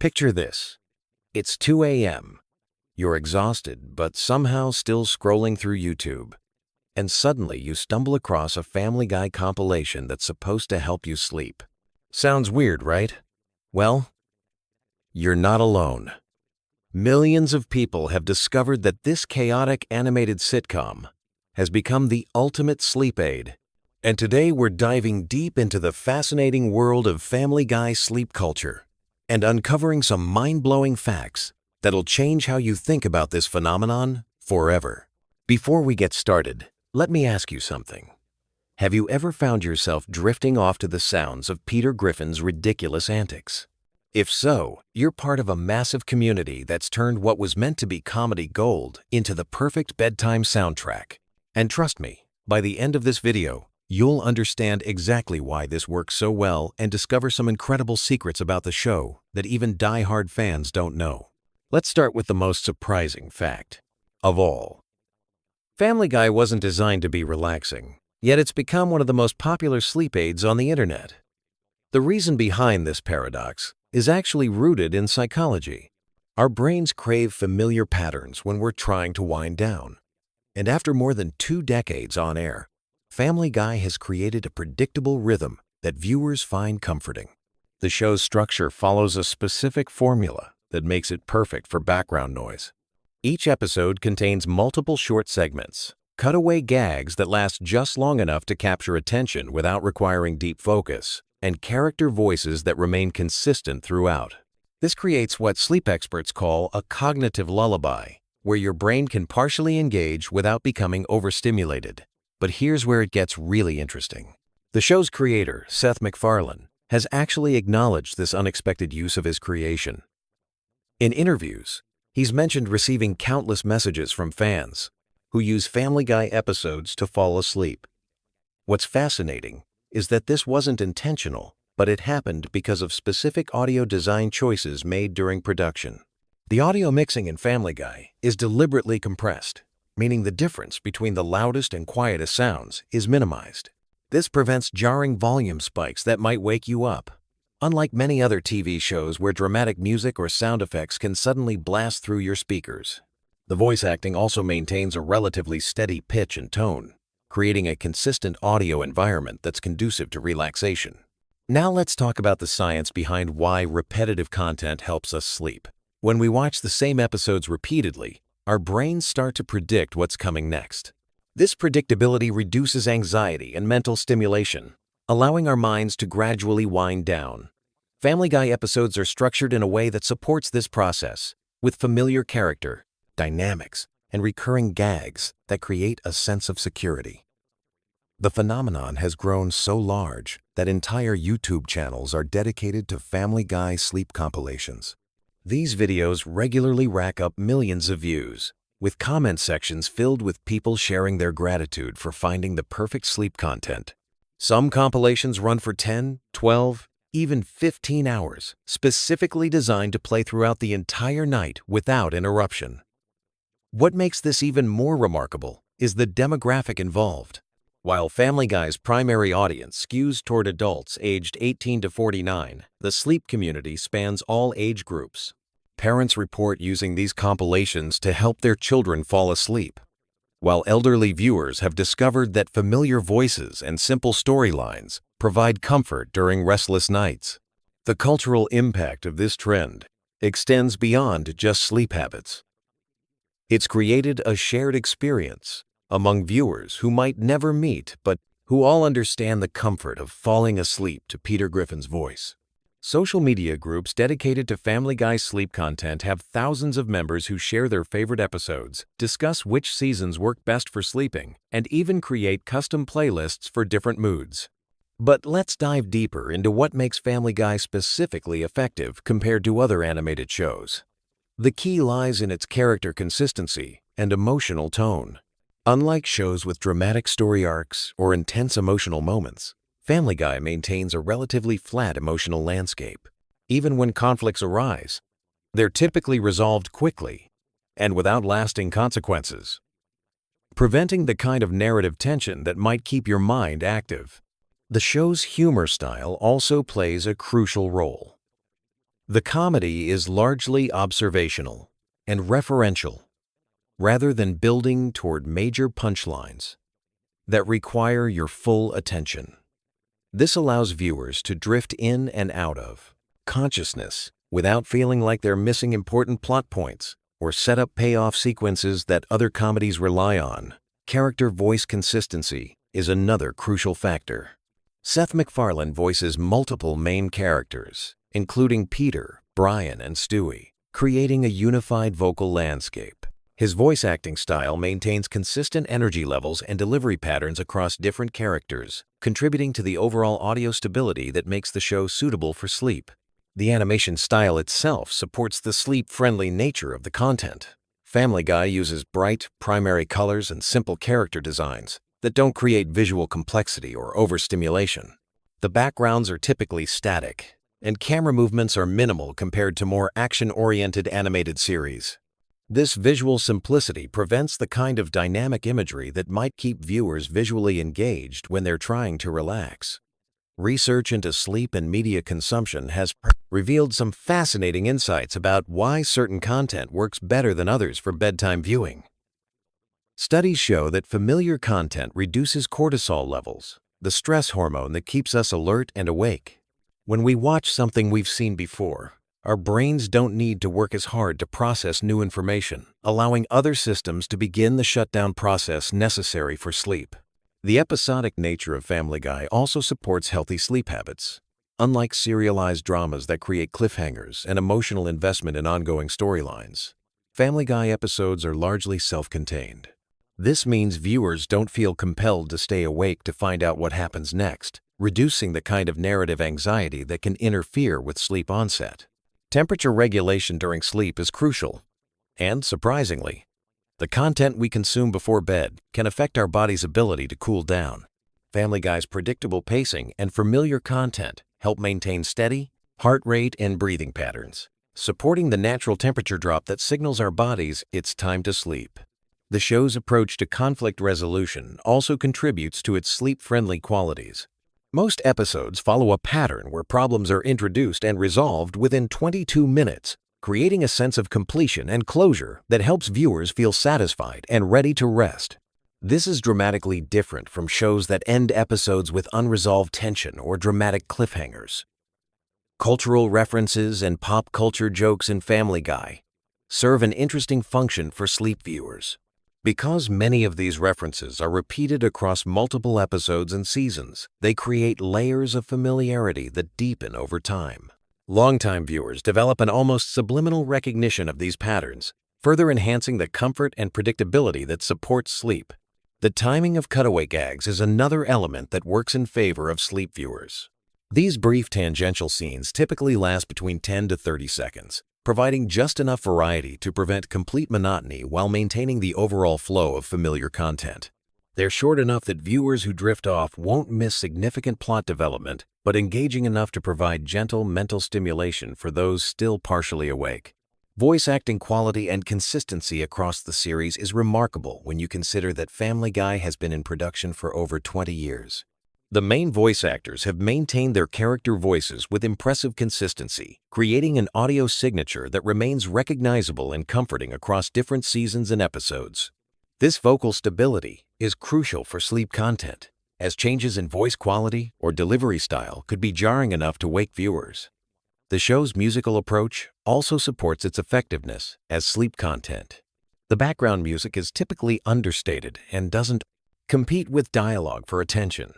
Picture this. It's 2 a.m. You're exhausted, but somehow still scrolling through YouTube. And suddenly you stumble across a Family Guy compilation that's supposed to help you sleep. Sounds weird, right? Well, you're not alone. Millions of people have discovered that this chaotic animated sitcom has become the ultimate sleep aid. And today we're diving deep into the fascinating world of Family Guy sleep culture and uncovering some mind-blowing facts that'll change how you think about this phenomenon forever. Before we get started, let me ask you something. Have you ever found yourself drifting off to the sounds of Peter Griffin's ridiculous antics? If so, you're part of a massive community that's turned what was meant to be comedy gold into the perfect bedtime soundtrack. And trust me, by the end of this video, you'll understand exactly why this works so well and discover some incredible secrets about the show that even die-hard fans don't know. Let's start with the most surprising fact of all. Family Guy wasn't designed to be relaxing, yet it's become one of the most popular sleep aids on the internet. The reason behind this paradox is actually rooted in psychology. Our brains crave familiar patterns when we're trying to wind down. And after more than 2 decades on air, Family Guy has created a predictable rhythm that viewers find comforting. The show's structure follows a specific formula that makes it perfect for background noise. Each episode contains multiple short segments, cutaway gags that last just long enough to capture attention without requiring deep focus, and character voices that remain consistent throughout. This creates what sleep experts call a cognitive lullaby, where your brain can partially engage without becoming overstimulated. But here's where it gets really interesting. The show's creator, Seth MacFarlane, has actually acknowledged this unexpected use of his creation. In interviews, he's mentioned receiving countless messages from fans who use Family Guy episodes to fall asleep. What's fascinating is that this wasn't intentional, but it happened because of specific audio design choices made during production. The audio mixing in Family Guy is deliberately compressed, meaning the difference between the loudest and quietest sounds is minimized. This prevents jarring volume spikes that might wake you up. Unlike many other TV shows where dramatic music or sound effects can suddenly blast through your speakers, the voice acting also maintains a relatively steady pitch and tone, creating a consistent audio environment that's conducive to relaxation. Now let's talk about the science behind why repetitive content helps us sleep. When we watch the same episodes repeatedly, our brains start to predict what's coming next. This predictability reduces anxiety and mental stimulation, allowing our minds to gradually wind down. Family Guy episodes are structured in a way that supports this process, with familiar character, dynamics, and recurring gags that create a sense of security. The phenomenon has grown so large that entire YouTube channels are dedicated to Family Guy sleep compilations. These videos regularly rack up millions of views, with comment sections filled with people sharing their gratitude for finding the perfect sleep content. Some compilations run for 10, 12, even 15 hours, specifically designed to play throughout the entire night without interruption. What makes this even more remarkable is the demographic involved. While Family Guy's primary audience skews toward adults aged 18 to 49, the sleep community spans all age groups. Parents report using these compilations to help their children fall asleep, while elderly viewers have discovered that familiar voices and simple storylines provide comfort during restless nights. The cultural impact of this trend extends beyond just sleep habits. It's created a shared experience among viewers who might never meet but who all understand the comfort of falling asleep to Peter Griffin's voice. Social media groups dedicated to Family Guy sleep content have thousands of members who share their favorite episodes, discuss which seasons work best for sleeping, and even create custom playlists for different moods. But let's dive deeper into what makes Family Guy specifically effective compared to other animated shows. The key lies in its character consistency and emotional tone. Unlike shows with dramatic story arcs or intense emotional moments, Family Guy maintains a relatively flat emotional landscape. Even when conflicts arise, they're typically resolved quickly and without lasting consequences, preventing the kind of narrative tension that might keep your mind active. The show's humor style also plays a crucial role. The comedy is largely observational and referential, rather than building toward major punchlines that require your full attention. This allows viewers to drift in and out of consciousness without feeling like they're missing important plot points or set up payoff sequences that other comedies rely on. Character voice consistency is another crucial factor. Seth MacFarlane voices multiple main characters, including Peter, Brian, and Stewie, creating a unified vocal landscape. His voice acting style maintains consistent energy levels and delivery patterns across different characters, contributing to the overall audio stability that makes the show suitable for sleep. The animation style itself supports the sleep-friendly nature of the content. Family Guy uses bright, primary colors and simple character designs that don't create visual complexity or overstimulation. The backgrounds are typically static, and camera movements are minimal compared to more action-oriented animated series. This visual simplicity prevents the kind of dynamic imagery that might keep viewers visually engaged when they're trying to relax. Research into sleep and media consumption has revealed some fascinating insights about why certain content works better than others for bedtime viewing. Studies show that familiar content reduces cortisol levels, the stress hormone that keeps us alert and awake. When we watch something we've seen before, our brains don't need to work as hard to process new information, allowing other systems to begin the shutdown process necessary for sleep. The episodic nature of Family Guy also supports healthy sleep habits. Unlike serialized dramas that create cliffhangers and emotional investment in ongoing storylines, Family Guy episodes are largely self-contained. This means viewers don't feel compelled to stay awake to find out what happens next, reducing the kind of narrative anxiety that can interfere with sleep onset. Temperature regulation during sleep is crucial, and surprisingly, the content we consume before bed can affect our body's ability to cool down. Family Guy's predictable pacing and familiar content help maintain steady heart rate and breathing patterns, supporting the natural temperature drop that signals our bodies it's time to sleep. The show's approach to conflict resolution also contributes to its sleep-friendly qualities. Most episodes follow a pattern where problems are introduced and resolved within 22 minutes, creating a sense of completion and closure that helps viewers feel satisfied and ready to rest. This is dramatically different from shows that end episodes with unresolved tension or dramatic cliffhangers. Cultural references and pop culture jokes in Family Guy serve an interesting function for sleep viewers. Because many of these references are repeated across multiple episodes and seasons, they create layers of familiarity that deepen over time. Longtime viewers develop an almost subliminal recognition of these patterns, further enhancing the comfort and predictability that supports sleep. The timing of cutaway gags is another element that works in favor of sleep viewers. These brief tangential scenes typically last between 10 to 30 seconds, providing just enough variety to prevent complete monotony while maintaining the overall flow of familiar content. They're short enough that viewers who drift off won't miss significant plot development, but engaging enough to provide gentle mental stimulation for those still partially awake. Voice acting quality and consistency across the series is remarkable when you consider that Family Guy has been in production for over 20 years. The main voice actors have maintained their character voices with impressive consistency, creating an audio signature that remains recognizable and comforting across different seasons and episodes. This vocal stability is crucial for sleep content, as changes in voice quality or delivery style could be jarring enough to wake viewers. The show's musical approach also supports its effectiveness as sleep content. The background music is typically understated and doesn't compete with dialogue for attention.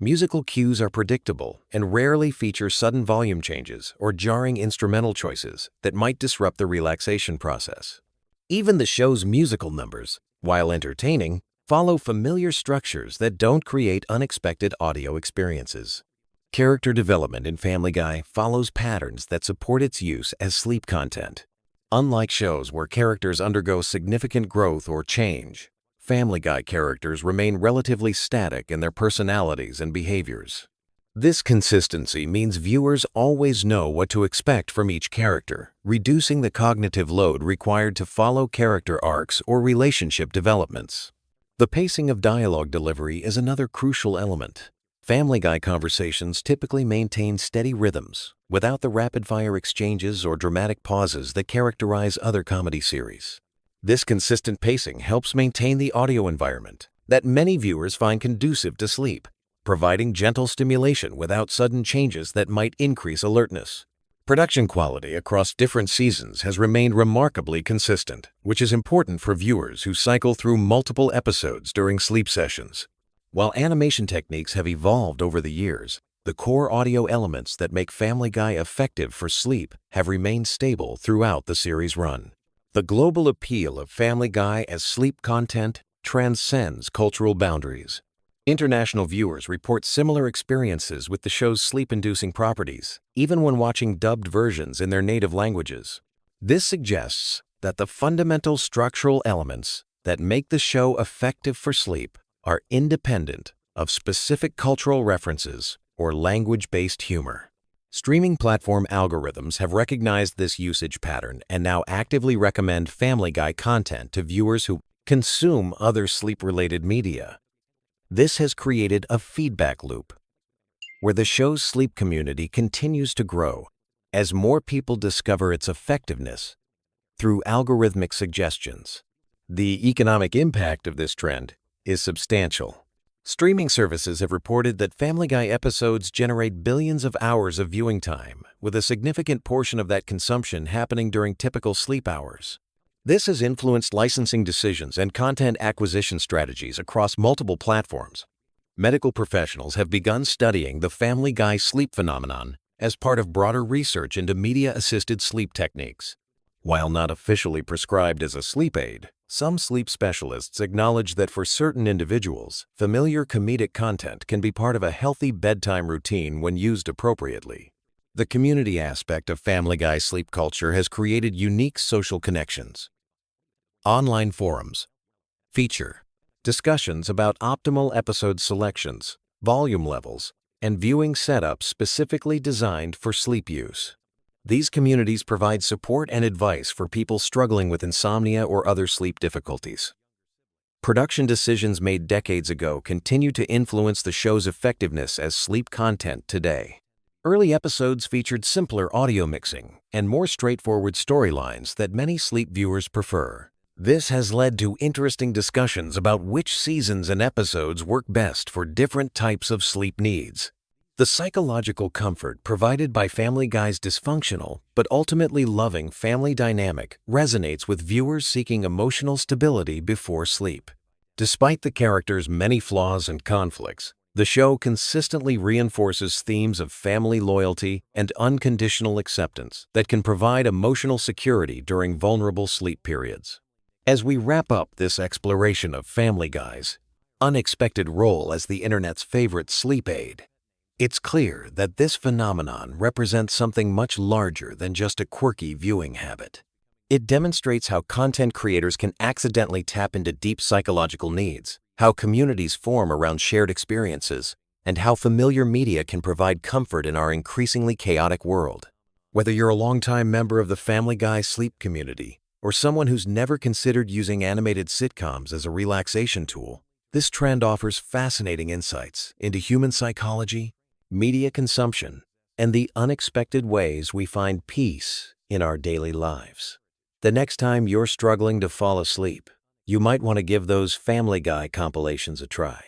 Musical cues are predictable and rarely feature sudden volume changes or jarring instrumental choices that might disrupt the relaxation process. Even the show's musical numbers, while entertaining, follow familiar structures that don't create unexpected audio experiences. Character development in Family Guy follows patterns that support its use as sleep content. Unlike shows where characters undergo significant growth or change, Family Guy characters remain relatively static in their personalities and behaviors. This consistency means viewers always know what to expect from each character, reducing the cognitive load required to follow character arcs or relationship developments. The pacing of dialogue delivery is another crucial element. Family Guy conversations typically maintain steady rhythms without the rapid-fire exchanges or dramatic pauses that characterize other comedy series. This consistent pacing helps maintain the audio environment that many viewers find conducive to sleep, providing gentle stimulation without sudden changes that might increase alertness. Production quality across different seasons has remained remarkably consistent, which is important for viewers who cycle through multiple episodes during sleep sessions. While animation techniques have evolved over the years, the core audio elements that make Family Guy effective for sleep have remained stable throughout the series' run. The global appeal of Family Guy as sleep content transcends cultural boundaries. International viewers report similar experiences with the show's sleep-inducing properties, even when watching dubbed versions in their native languages. This suggests that the fundamental structural elements that make the show effective for sleep are independent of specific cultural references or language-based humor. Streaming platform algorithms have recognized this usage pattern and now actively recommend Family Guy content to viewers who consume other sleep-related media. This has created a feedback loop where the show's sleep community continues to grow as more people discover its effectiveness through algorithmic suggestions. The economic impact of this trend is substantial. Streaming services have reported that Family Guy episodes generate billions of hours of viewing time, with a significant portion of that consumption happening during typical sleep hours. This has influenced licensing decisions and content acquisition strategies across multiple platforms. Medical professionals have begun studying the Family Guy sleep phenomenon as part of broader research into media-assisted sleep techniques. While not officially prescribed as a sleep aid, some sleep specialists acknowledge that for certain individuals, familiar comedic content can be part of a healthy bedtime routine when used appropriately. The community aspect of Family Guy sleep culture has created unique social connections. Online forums feature discussions about optimal episode selections, volume levels, and viewing setups specifically designed for sleep use. These communities provide support and advice for people struggling with insomnia or other sleep difficulties. Production decisions made decades ago continue to influence the show's effectiveness as sleep content today. Early episodes featured simpler audio mixing and more straightforward storylines that many sleep viewers prefer. This has led to interesting discussions about which seasons and episodes work best for different types of sleep needs. The psychological comfort provided by Family Guy's dysfunctional but ultimately loving family dynamic resonates with viewers seeking emotional stability before sleep. Despite the characters' many flaws and conflicts, the show consistently reinforces themes of family loyalty and unconditional acceptance that can provide emotional security during vulnerable sleep periods. As we wrap up this exploration of Family Guy's unexpected role as the internet's favorite sleep aid, it's clear that this phenomenon represents something much larger than just a quirky viewing habit. It demonstrates how content creators can accidentally tap into deep psychological needs, how communities form around shared experiences, and how familiar media can provide comfort in our increasingly chaotic world. Whether you're a longtime member of the Family Guy sleep community or someone who's never considered using animated sitcoms as a relaxation tool, this trend offers fascinating insights into human psychology, media consumption, and the unexpected ways we find peace in our daily lives. The next time you're struggling to fall asleep, you might want to give those Family Guy compilations a try.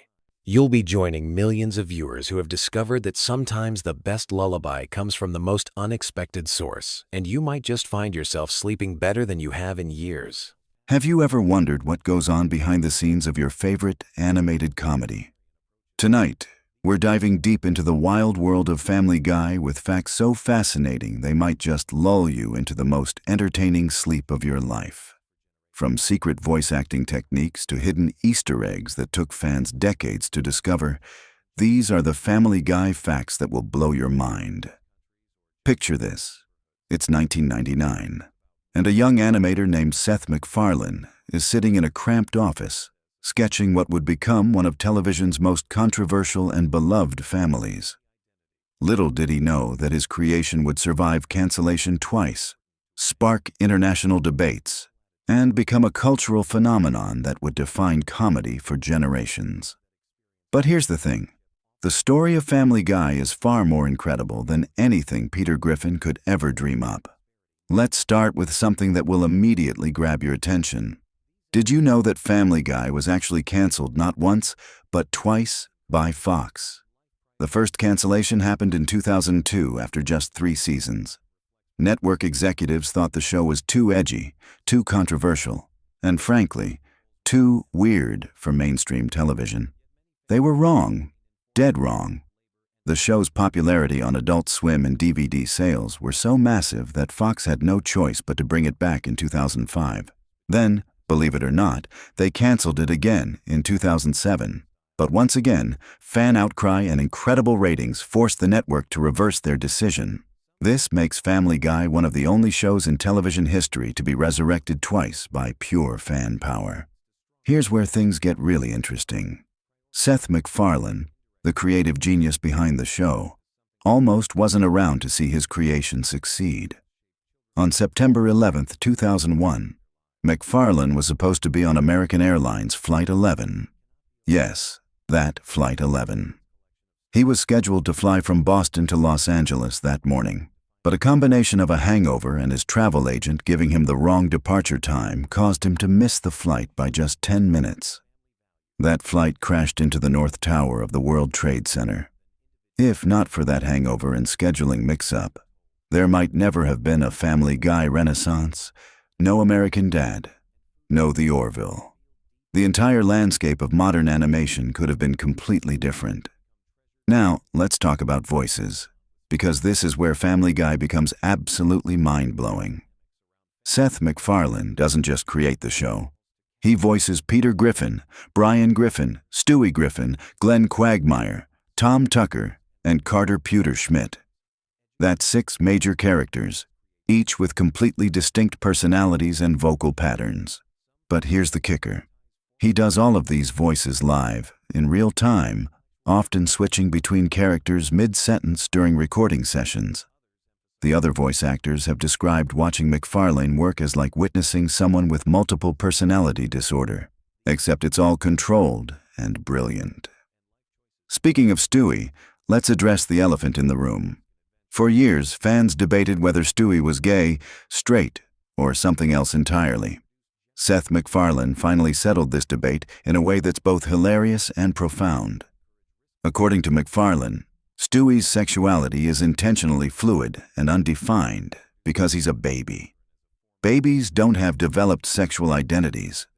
You'll be joining millions of viewers who have discovered that sometimes the best lullaby comes from the most unexpected source, and you might just find yourself sleeping better than you have in years. Have you ever wondered what goes on behind the scenes of your favorite animated comedy? Tonight, we're diving deep into the wild world of Family Guy with facts so fascinating they might just lull you into the most entertaining sleep of your life. From secret voice acting techniques to hidden Easter eggs that took fans decades to discover, these are the Family Guy facts that will blow your mind. Picture this. It's 1999, and a young animator named Seth MacFarlane is sitting in a cramped office, sketching what would become one of television's most controversial and beloved families. Little did he know that his creation would survive cancellation twice, spark international debates, and become a cultural phenomenon that would define comedy for generations. But here's the thing. The story of Family Guy is far more incredible than anything Peter Griffin could ever dream up. Let's start with something that will immediately grab your attention. Did you know that Family Guy was actually canceled not once, but twice by Fox? The first cancellation happened in 2002 after just 3 seasons. Network executives thought the show was too edgy, too controversial, and frankly, too weird for mainstream television. They were wrong, dead wrong. The show's popularity on Adult Swim and DVD sales were so massive that Fox had no choice but to bring it back in 2005. Then, believe it or not, they canceled it again in 2007. But once again, fan outcry and incredible ratings forced the network to reverse their decision. This makes Family Guy one of the only shows in television history to be resurrected twice by pure fan power. Here's where things get really interesting. Seth MacFarlane, the creative genius behind the show, almost wasn't around to see his creation succeed. On September 11, 2001, MacFarlane was supposed to be on American Airlines Flight 11. Yes, that Flight 11. He was scheduled to fly from Boston to Los Angeles that morning, but a combination of a hangover and his travel agent giving him the wrong departure time caused him to miss the flight by just 10 minutes. That flight crashed into the North Tower of the World Trade Center. If not for that hangover and scheduling mix-up, there might never have been a Family Guy renaissance, no American Dad, no The Orville. The entire landscape of modern animation could have been completely different. Now, let's talk about voices, because this is where Family Guy becomes absolutely mind-blowing. Seth MacFarlane doesn't just create the show. He voices Peter Griffin, Brian Griffin, Stewie Griffin, Glenn Quagmire, Tom Tucker, and Carter Pewter Schmidt. That's 6 major characters, each with completely distinct personalities and vocal patterns. But here's the kicker. He does all of these voices live, in real time, often switching between characters mid-sentence during recording sessions. The other voice actors have described watching MacFarlane work as like witnessing someone with multiple personality disorder, except it's all controlled and brilliant. Speaking of Stewie, let's address the elephant in the room. For years, fans debated whether Stewie was gay, straight, or something else entirely. Seth MacFarlane finally settled this debate in a way that's both hilarious and profound. According to MacFarlane, Stewie's sexuality is intentionally fluid and undefined because he's a baby. Babies don't have developed sexual identities.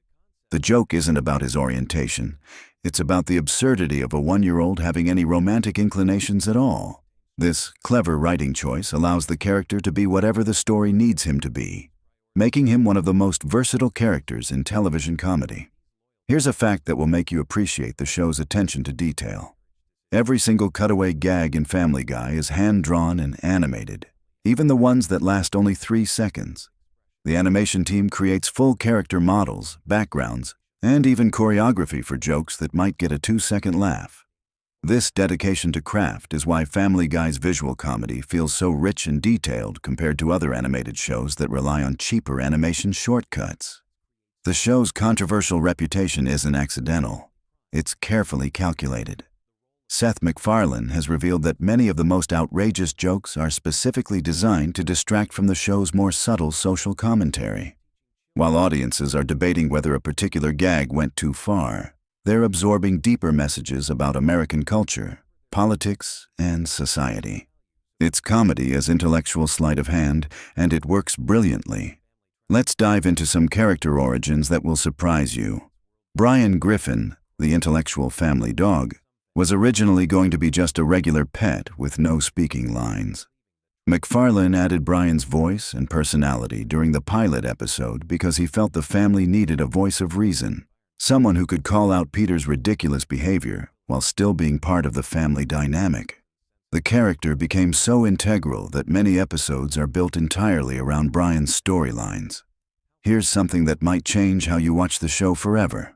The joke isn't about his orientation. It's about the absurdity of a 1-year-old having any romantic inclinations at all. This clever writing choice allows the character to be whatever the story needs him to be, making him one of the most versatile characters in television comedy. Here's a fact that will make you appreciate the show's attention to detail. Every single cutaway gag in Family Guy is hand-drawn and animated, even the ones that last only 3 seconds. The animation team creates full character models, backgrounds, and even choreography for jokes that might get a 2-second laugh. This dedication to craft is why Family Guy's visual comedy feels so rich and detailed compared to other animated shows that rely on cheaper animation shortcuts. The show's controversial reputation isn't accidental. It's carefully calculated. Seth MacFarlane has revealed that many of the most outrageous jokes are specifically designed to distract from the show's more subtle social commentary. While audiences are debating whether a particular gag went too far, they're absorbing deeper messages about American culture, politics, and society. It's comedy as intellectual sleight of hand, and it works brilliantly. Let's dive into some character origins that will surprise you. Brian Griffin, the intellectual family dog, was originally going to be just a regular pet with no speaking lines. MacFarlane added Brian's voice and personality during the pilot episode because he felt the family needed a voice of reason, someone who could call out Peter's ridiculous behavior while still being part of the family dynamic. The character became so integral that many episodes are built entirely around Brian's storylines. Here's something that might change how you watch the show forever.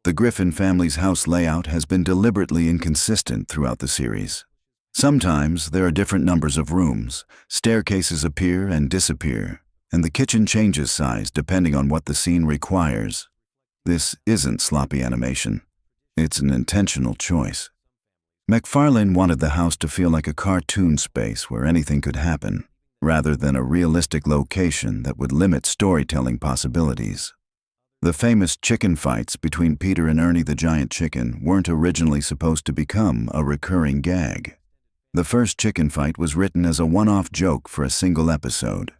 The Griffin family's house layout has been deliberately inconsistent throughout the series. Sometimes there are different numbers of rooms, staircases appear and disappear, and the kitchen changes size depending on what the scene requires. This isn't sloppy animation. It's an intentional choice. MacFarlane wanted the house to feel like a cartoon space where anything could happen, rather than a realistic location that would limit storytelling possibilities. The famous chicken fights between Peter and Ernie the Giant Chicken weren't originally supposed to become a recurring gag. The first chicken fight was written as a one-off joke for a single episode.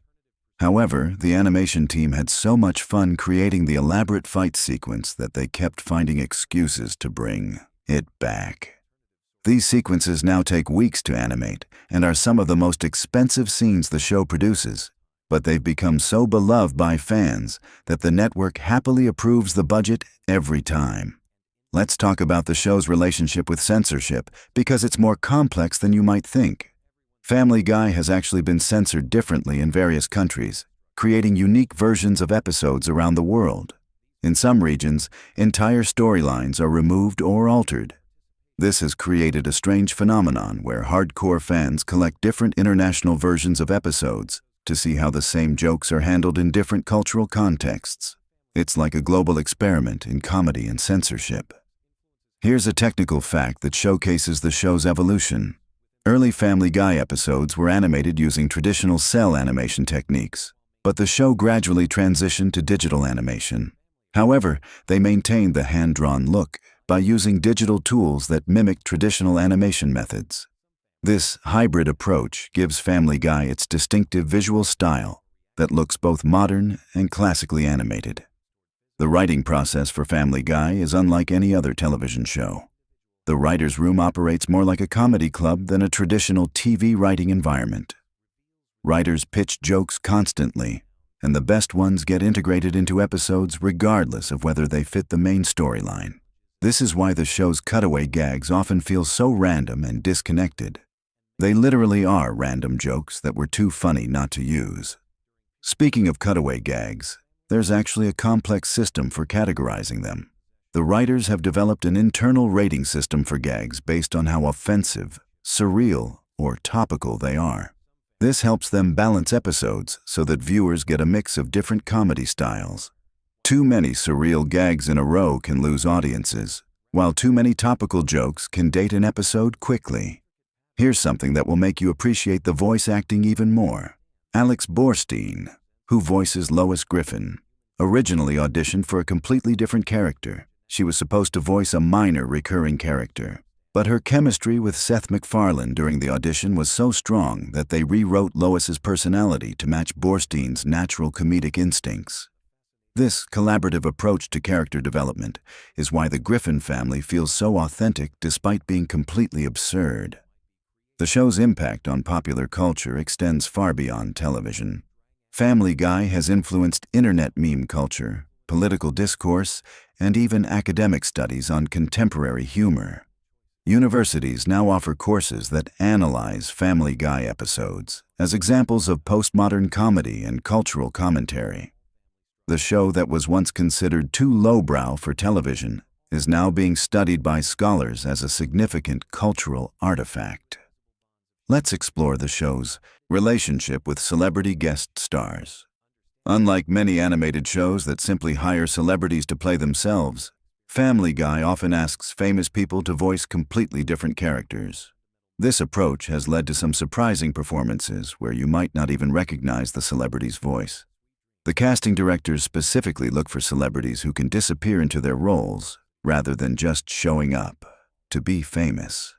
However, the animation team had so much fun creating the elaborate fight sequence that they kept finding excuses to bring it back. These sequences now take weeks to animate and are some of the most expensive scenes the show produces, but they've become so beloved by fans that the network happily approves the budget every time. Let's talk about the show's relationship with censorship, because it's more complex than you might think. Family Guy has actually been censored differently in various countries, creating unique versions of episodes around the world. In some regions, entire storylines are removed or altered. This has created a strange phenomenon where hardcore fans collect different international versions of episodes to see how the same jokes are handled in different cultural contexts. It's like a global experiment in comedy and censorship. Here's a technical fact that showcases the show's evolution. Early Family Guy episodes were animated using traditional cell animation techniques, but the show gradually transitioned to digital animation. However, they maintained the hand-drawn look by using digital tools that mimic traditional animation methods. This hybrid approach gives Family Guy its distinctive visual style that looks both modern and classically animated. The writing process for Family Guy is unlike any other television show. The writer's room operates more like a comedy club than a traditional TV writing environment. Writers pitch jokes constantly, and the best ones get integrated into episodes regardless of whether they fit the main storyline. This is why the show's cutaway gags often feel so random and disconnected. They literally are random jokes that were too funny not to use. Speaking of cutaway gags, there's actually a complex system for categorizing them. The writers have developed an internal rating system for gags based on how offensive, surreal, or topical they are. This helps them balance episodes so that viewers get a mix of different comedy styles. Too many surreal gags in a row can lose audiences, while too many topical jokes can date an episode quickly. Here's something that will make you appreciate the voice acting even more. Alex Borstein, who voices Lois Griffin, originally auditioned for a completely different character. She was supposed to voice a minor recurring character, but her chemistry with Seth MacFarlane during the audition was so strong that they rewrote Lois's personality to match Borstein's natural comedic instincts. This collaborative approach to character development is why the Griffin family feels so authentic despite being completely absurd. The show's impact on popular culture extends far beyond television. Family Guy has influenced internet meme culture, political discourse, and even academic studies on contemporary humor. Universities now offer courses that analyze Family Guy episodes as examples of postmodern comedy and cultural commentary. The show that was once considered too lowbrow for television is now being studied by scholars as a significant cultural artifact. Let's explore the show's relationship with celebrity guest stars. Unlike many animated shows that simply hire celebrities to play themselves, Family Guy often asks famous people to voice completely different characters. This approach has led to some surprising performances where you might not even recognize the celebrity's voice. The casting directors specifically look for celebrities who can disappear into their roles rather than just showing up to be famous.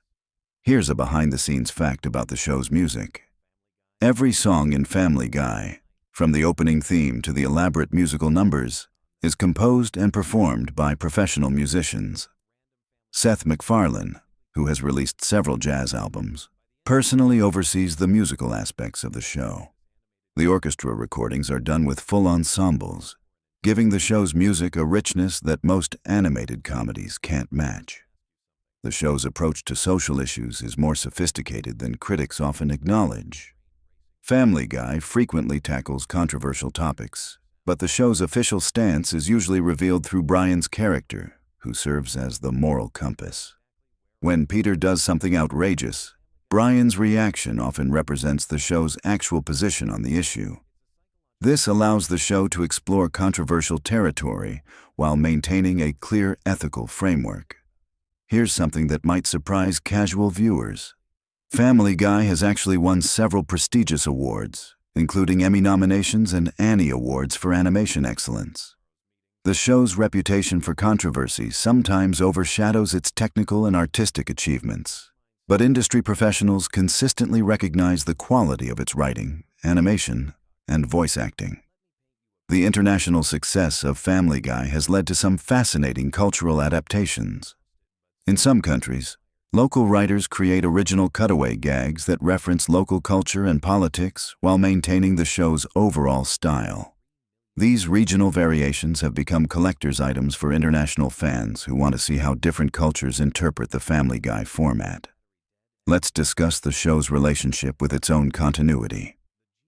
Here's a behind-the-scenes fact about the show's music. Every song in Family Guy, from the opening theme to the elaborate musical numbers, is composed and performed by professional musicians. Seth MacFarlane, who has released several jazz albums, personally oversees the musical aspects of the show. The orchestra recordings are done with full ensembles, giving the show's music a richness that most animated comedies can't match. The show's approach to social issues is more sophisticated than critics often acknowledge. Family Guy frequently tackles controversial topics, but the show's official stance is usually revealed through Brian's character, who serves as the moral compass. When Peter does something outrageous, Brian's reaction often represents the show's actual position on the issue. This allows the show to explore controversial territory while maintaining a clear ethical framework. Here's something that might surprise casual viewers. Family Guy has actually won several prestigious awards, including Emmy nominations and Annie Awards for animation excellence. The show's reputation for controversy sometimes overshadows its technical and artistic achievements, but industry professionals consistently recognize the quality of its writing, animation, and voice acting. The international success of Family Guy has led to some fascinating cultural adaptations. In some countries, local writers create original cutaway gags that reference local culture and politics while maintaining the show's overall style. These regional variations have become collector's items for international fans who want to see how different cultures interpret the Family Guy format. Let's discuss the show's relationship with its own continuity.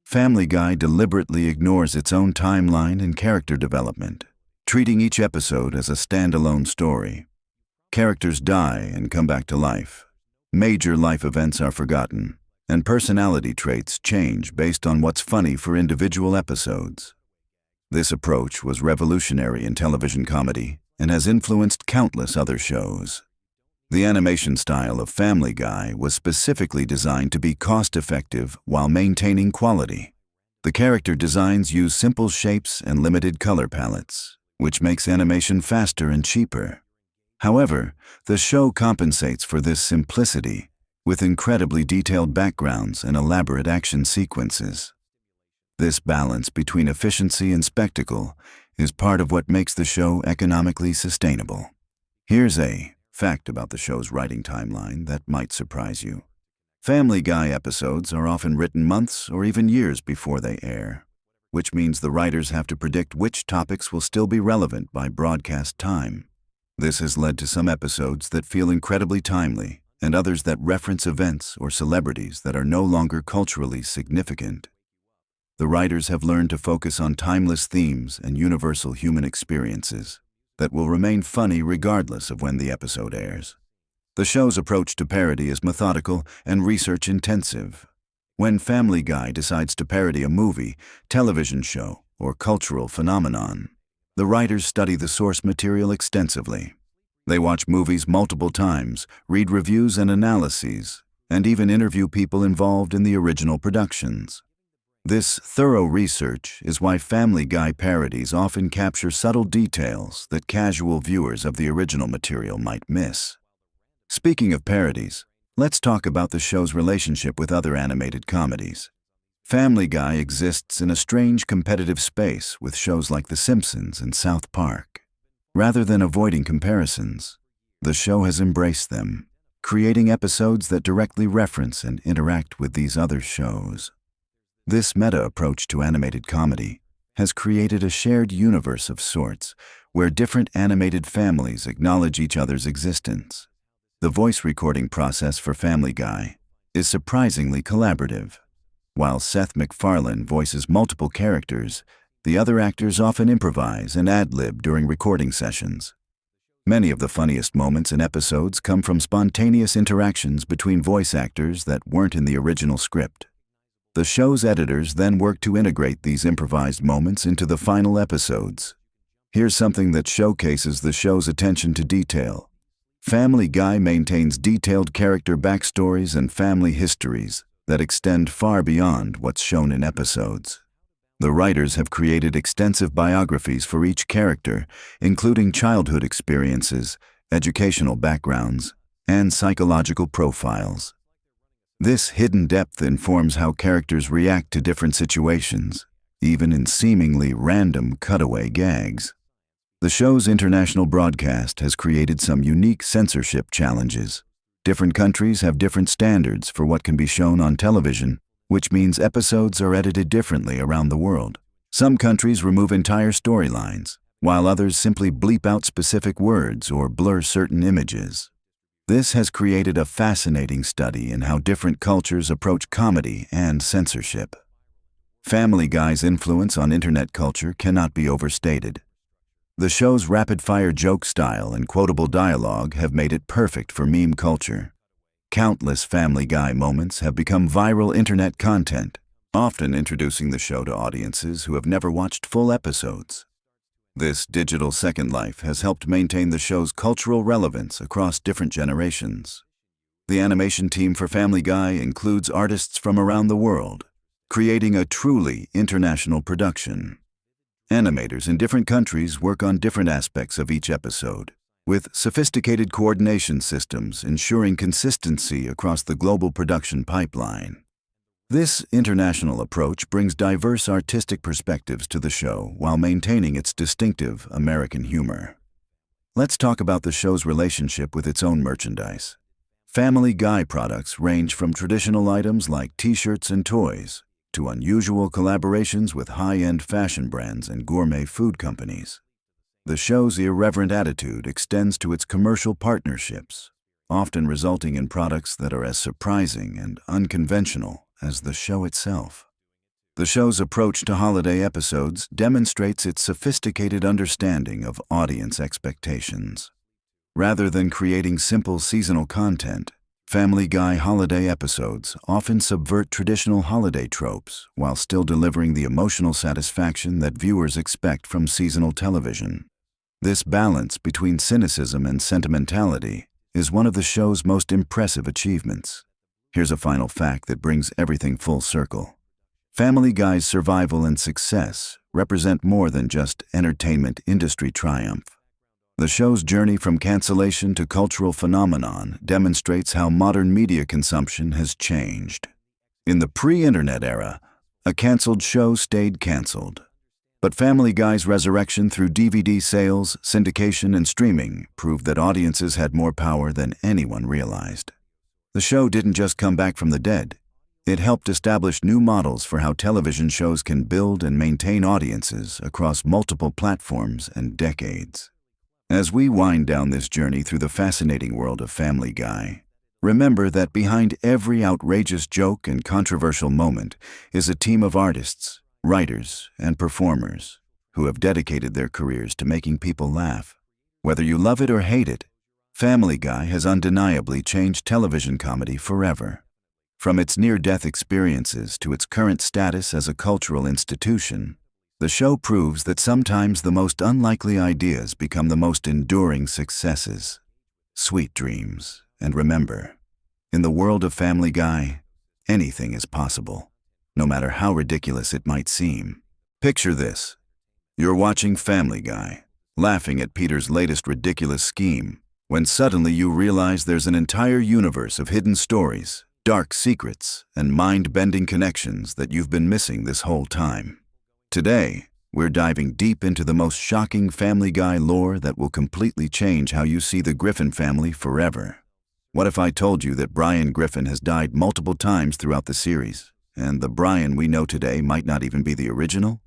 Family Guy deliberately ignores its own timeline and character development, treating each episode as a standalone story. Characters die and come back to life. Major life events are forgotten, and personality traits change based on what's funny for individual episodes. This approach was revolutionary in television comedy and has influenced countless other shows. The animation style of Family Guy was specifically designed to be cost-effective while maintaining quality. The character designs use simple shapes and limited color palettes, which makes animation faster and cheaper. However, the show compensates for this simplicity with incredibly detailed backgrounds and elaborate action sequences. This balance between efficiency and spectacle is part of what makes the show economically sustainable. Here's a fact about the show's writing timeline that might surprise you. Family Guy episodes are often written months or even years before they air, which means the writers have to predict which topics will still be relevant by broadcast time. This has led to some episodes that feel incredibly timely and others that reference events or celebrities that are no longer culturally significant. The writers have learned to focus on timeless themes and universal human experiences that will remain funny regardless of when the episode airs. The show's approach to parody is methodical and research-intensive. When Family Guy decides to parody a movie, television show, or cultural phenomenon, the writers study the source material extensively. They watch movies multiple times, read reviews and analyses, and even interview people involved in the original productions. This thorough research is why Family Guy parodies often capture subtle details that casual viewers of the original material might miss. Speaking of parodies, let's talk about the show's relationship with other animated comedies. Family Guy exists in a strange competitive space with shows like The Simpsons and South Park. Rather than avoiding comparisons, the show has embraced them, creating episodes that directly reference and interact with these other shows. This meta approach to animated comedy has created a shared universe of sorts where different animated families acknowledge each other's existence. The voice recording process for Family Guy is surprisingly collaborative. While Seth MacFarlane voices multiple characters, the other actors often improvise and ad-lib during recording sessions. Many of the funniest moments in episodes come from spontaneous interactions between voice actors that weren't in the original script. The show's editors then work to integrate these improvised moments into the final episodes. Here's something that showcases the show's attention to detail. Family Guy maintains detailed character backstories and family histories that extend far beyond what's shown in episodes. The writers have created extensive biographies for each character, including childhood experiences, educational backgrounds, and psychological profiles. This hidden depth informs how characters react to different situations, even in seemingly random cutaway gags. The show's international broadcast has created some unique censorship challenges. Different countries have different standards for what can be shown on television, which means episodes are edited differently around the world. Some countries remove entire storylines, while others simply bleep out specific words or blur certain images. This has created a fascinating study in how different cultures approach comedy and censorship. Family Guy's influence on internet culture cannot be overstated. The show's rapid-fire joke style and quotable dialogue have made it perfect for meme culture. Countless Family Guy moments have become viral internet content, often introducing the show to audiences who have never watched full episodes. This digital second life has helped maintain the show's cultural relevance across different generations. The animation team for Family Guy includes artists from around the world, creating a truly international production. Animators in different countries work on different aspects of each episode, with sophisticated coordination systems ensuring consistency across the global production pipeline. This international approach brings diverse artistic perspectives to the show while maintaining its distinctive American humor. Let's talk about the show's relationship with its own merchandise. Family Guy products range from traditional items like t-shirts and toys to unusual collaborations with high-end fashion brands and gourmet food companies. The show's irreverent attitude extends to its commercial partnerships, often resulting in products that are as surprising and unconventional as the show itself. The show's approach to holiday episodes demonstrates its sophisticated understanding of audience expectations. Rather than creating simple seasonal content, Family Guy holiday episodes often subvert traditional holiday tropes while still delivering the emotional satisfaction that viewers expect from seasonal television. This balance between cynicism and sentimentality is one of the show's most impressive achievements. Here's a final fact that brings everything full circle. Family Guy's survival and success represent more than just entertainment industry triumph. The show's journey from cancellation to cultural phenomenon demonstrates how modern media consumption has changed. In the pre-internet era, a canceled show stayed canceled. But Family Guy's resurrection through DVD sales, syndication, and streaming proved that audiences had more power than anyone realized. The show didn't just come back from the dead. It helped establish new models for how television shows can build and maintain audiences across multiple platforms and decades. As we wind down this journey through the fascinating world of Family Guy, remember that behind every outrageous joke and controversial moment is a team of artists, writers, and performers who have dedicated their careers to making people laugh. Whether you love it or hate it, Family Guy has undeniably changed television comedy forever. From its near-death experiences to its current status as a cultural institution, the show proves that sometimes the most unlikely ideas become the most enduring successes. Sweet dreams, and remember, in the world of Family Guy, anything is possible, no matter how ridiculous it might seem. Picture this. You're watching Family Guy, laughing at Peter's latest ridiculous scheme, when suddenly you realize there's an entire universe of hidden stories, dark secrets, and mind-bending connections that you've been missing this whole time. Today, we're diving deep into the most shocking Family Guy lore that will completely change how you see the Griffin family forever. What if I told you that Brian Griffin has died multiple times throughout the series, and the Brian we know today might not even be the original?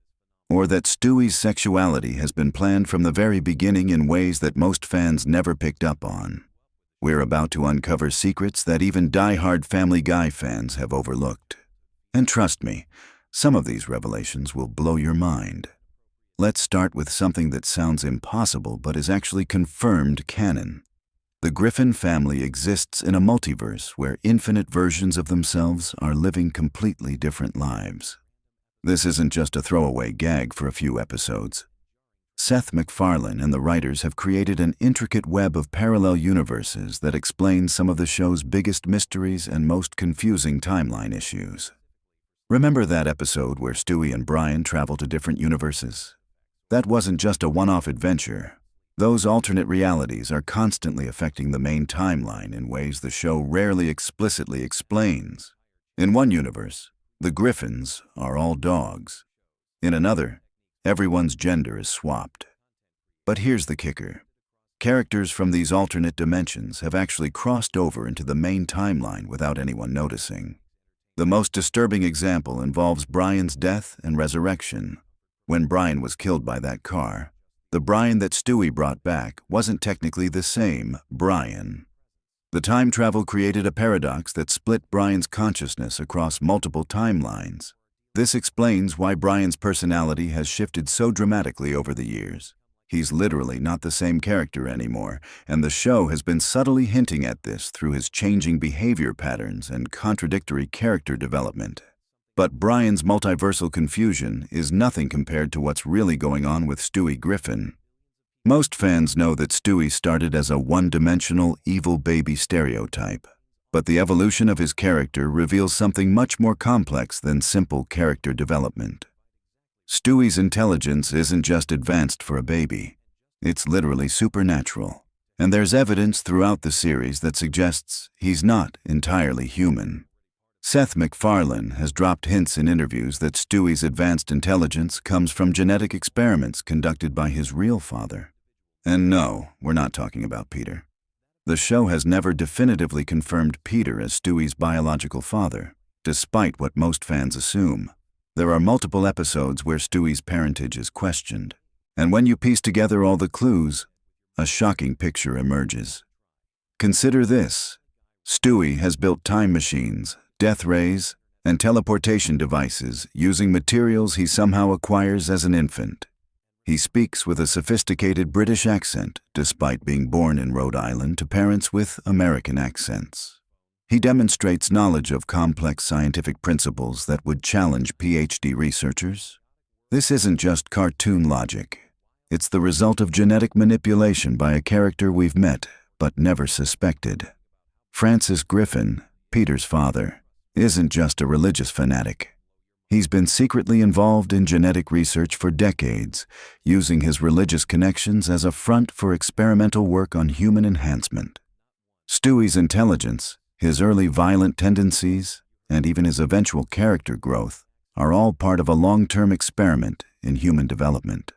Or that Stewie's sexuality has been planned from the very beginning in ways that most fans never picked up on? We're about to uncover secrets that even die-hard Family Guy fans have overlooked. And trust me, some of these revelations will blow your mind. Let's start with something that sounds impossible but is actually confirmed canon. The Griffin family exists in a multiverse where infinite versions of themselves are living completely different lives. This isn't just a throwaway gag for a few episodes. Seth MacFarlane and the writers have created an intricate web of parallel universes that explains some of the show's biggest mysteries and most confusing timeline issues. Remember that episode where Stewie and Brian travel to different universes? That wasn't just a one-off adventure. Those alternate realities are constantly affecting the main timeline in ways the show rarely explicitly explains. In one universe, the Griffins are all dogs. In another, everyone's gender is swapped. But here's the kicker. Characters from these alternate dimensions have actually crossed over into the main timeline without anyone noticing. The most disturbing example involves Brian's death and resurrection. When Brian was killed by that car, the Brian that Stewie brought back wasn't technically the same Brian. The time travel created a paradox that split Brian's consciousness across multiple timelines. This explains why Brian's personality has shifted so dramatically over the years. He's literally not the same character anymore, and the show has been subtly hinting at this through his changing behavior patterns and contradictory character development. But Brian's multiversal confusion is nothing compared to what's really going on with Stewie Griffin. Most fans know that Stewie started as a one-dimensional evil baby stereotype, but the evolution of his character reveals something much more complex than simple character development. Stewie's intelligence isn't just advanced for a baby. It's literally supernatural, and there's evidence throughout the series that suggests he's not entirely human. Seth MacFarlane has dropped hints in interviews that Stewie's advanced intelligence comes from genetic experiments conducted by his real father. And no, we're not talking about Peter. The show has never definitively confirmed Peter as Stewie's biological father, despite what most fans assume. There are multiple episodes where Stewie's parentage is questioned, and when you piece together all the clues, a shocking picture emerges. Consider this. Stewie has built time machines, death rays, and teleportation devices using materials he somehow acquires as an infant. He speaks with a sophisticated British accent, despite being born in Rhode Island to parents with American accents. He demonstrates knowledge of complex scientific principles that would challenge PhD researchers. This isn't just cartoon logic. It's the result of genetic manipulation by a character we've met but never suspected. Francis Griffin, Peter's father, isn't just a religious fanatic. He's been secretly involved in genetic research for decades, using his religious connections as a front for experimental work on human enhancement. Stewie's intelligence, his early violent tendencies, and even his eventual character growth are all part of a long-term experiment in human development.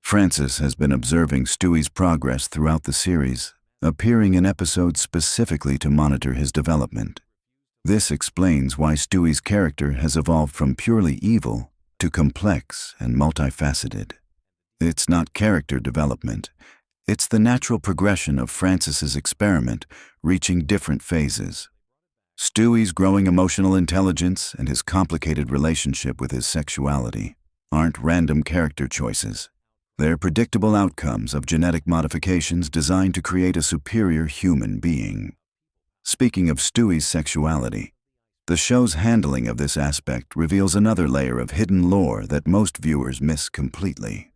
Francis has been observing Stewie's progress throughout the series, appearing in episodes specifically to monitor his development. This explains why Stewie's character has evolved from purely evil to complex and multifaceted. It's not character development. It's the natural progression of Francis's experiment, reaching different phases. Stewie's growing emotional intelligence and his complicated relationship with his sexuality aren't random character choices. They're predictable outcomes of genetic modifications designed to create a superior human being. Speaking of Stewie's sexuality, the show's handling of this aspect reveals another layer of hidden lore that most viewers miss completely.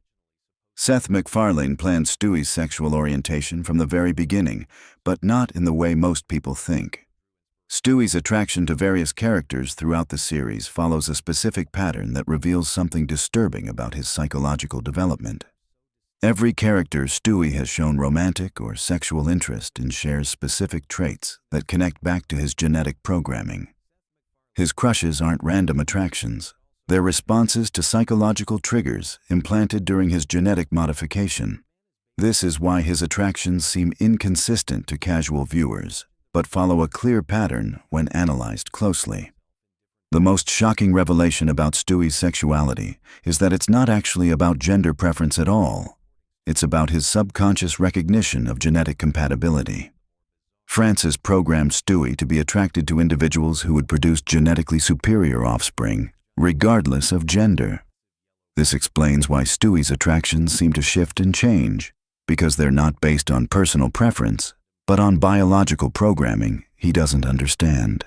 Seth MacFarlane planned Stewie's sexual orientation from the very beginning, but not in the way most people think. Stewie's attraction to various characters throughout the series follows a specific pattern that reveals something disturbing about his psychological development. Every character Stewie has shown romantic or sexual interest in shares specific traits that connect back to his genetic programming. His crushes aren't random attractions. They're responses to psychological triggers implanted during his genetic modification. This is why his attractions seem inconsistent to casual viewers, but follow a clear pattern when analyzed closely. The most shocking revelation about Stewie's sexuality is that it's not actually about gender preference at all. It's about his subconscious recognition of genetic compatibility. Francis programmed Stewie to be attracted to individuals who would produce genetically superior offspring, regardless of gender. This explains why Stewie's attractions seem to shift and change, because they're not based on personal preference, but on biological programming he doesn't understand.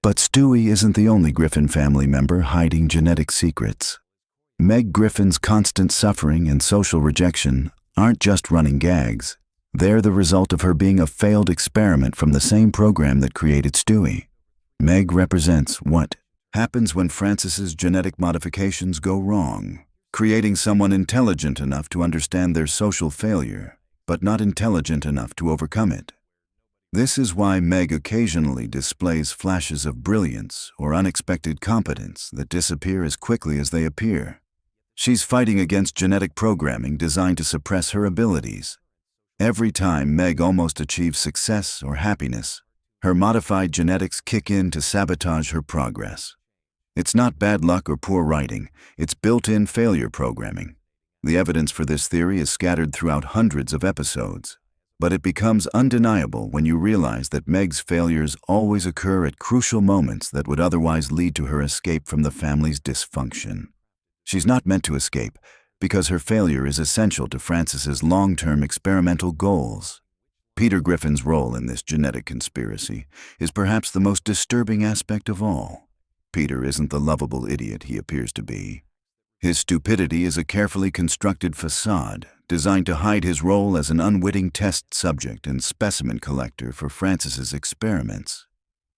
But Stewie isn't the only Griffin family member hiding genetic secrets. Meg Griffin's constant suffering and social rejection aren't just running gags. They're the result of her being a failed experiment from the same program that created Stewie. Meg represents what happens when Francis's genetic modifications go wrong, creating someone intelligent enough to understand their social failure, but not intelligent enough to overcome it. This is why Meg occasionally displays flashes of brilliance or unexpected competence that disappear as quickly as they appear. She's fighting against genetic programming designed to suppress her abilities. Every time Meg almost achieves success or happiness, her modified genetics kick in to sabotage her progress. It's not bad luck or poor writing, it's built-in failure programming. The evidence for this theory is scattered throughout hundreds of episodes, but it becomes undeniable when you realize that Meg's failures always occur at crucial moments that would otherwise lead to her escape from the family's dysfunction. She's not meant to escape because her failure is essential to Francis's long-term experimental goals. Peter Griffin's role in this genetic conspiracy is perhaps the most disturbing aspect of all. Peter isn't the lovable idiot he appears to be. His stupidity is a carefully constructed facade designed to hide his role as an unwitting test subject and specimen collector for Francis's experiments.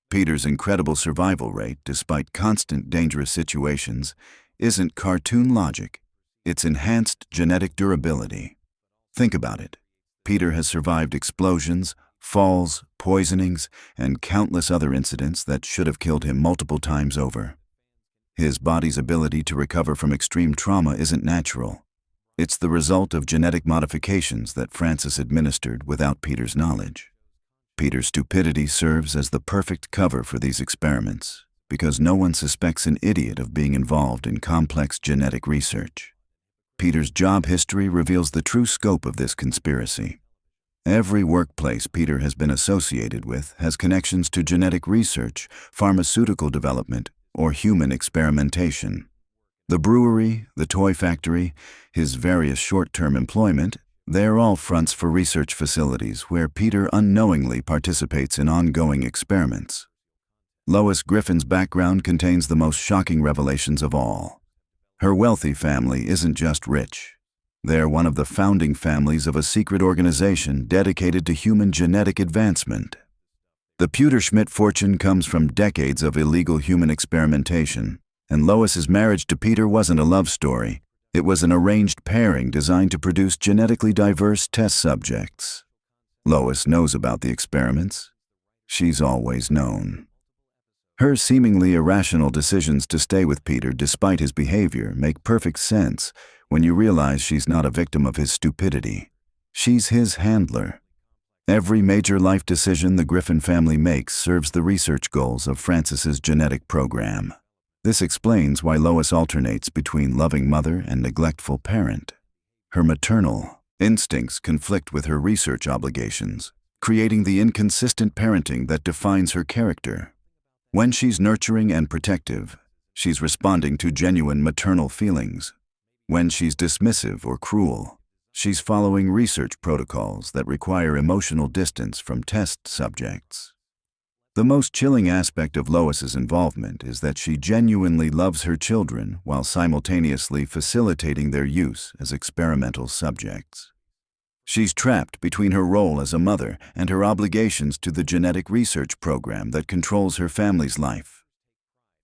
Peter's incredible survival rate, despite constant dangerous situations, isn't cartoon logic. It's enhanced genetic durability. Think about it. Peter has survived explosions, falls, poisonings, and countless other incidents that should have killed him multiple times over. His body's ability to recover from extreme trauma isn't natural. It's the result of genetic modifications that Francis administered without Peter's knowledge. Peter's stupidity serves as the perfect cover for these experiments, because no one suspects an idiot of being involved in complex genetic research. Peter's job history reveals the true scope of this conspiracy. Every workplace Peter has been associated with has connections to genetic research, pharmaceutical development, or human experimentation. The brewery, the toy factory, his various short-term employment, they're all fronts for research facilities where Peter unknowingly participates in ongoing experiments. Lois Griffin's background contains the most shocking revelations of all. Her wealthy family isn't just rich. They're one of the founding families of a secret organization dedicated to human genetic advancement. The Pewterschmidt fortune comes from decades of illegal human experimentation, and Lois's marriage to Peter wasn't a love story. It was an arranged pairing designed to produce genetically diverse test subjects. Lois knows about the experiments. She's always known. Her seemingly irrational decisions to stay with Peter despite his behavior make perfect sense when you realize she's not a victim of his stupidity. She's his handler. Every major life decision the Griffin family makes serves the research goals of Francis's genetic program. This explains why Lois alternates between loving mother and neglectful parent. Her maternal instincts conflict with her research obligations, creating the inconsistent parenting that defines her character. When she's nurturing and protective, she's responding to genuine maternal feelings. When she's dismissive or cruel, she's following research protocols that require emotional distance from test subjects. The most chilling aspect of Lois's involvement is that she genuinely loves her children while simultaneously facilitating their use as experimental subjects. She's trapped between her role as a mother and her obligations to the genetic research program that controls her family's life.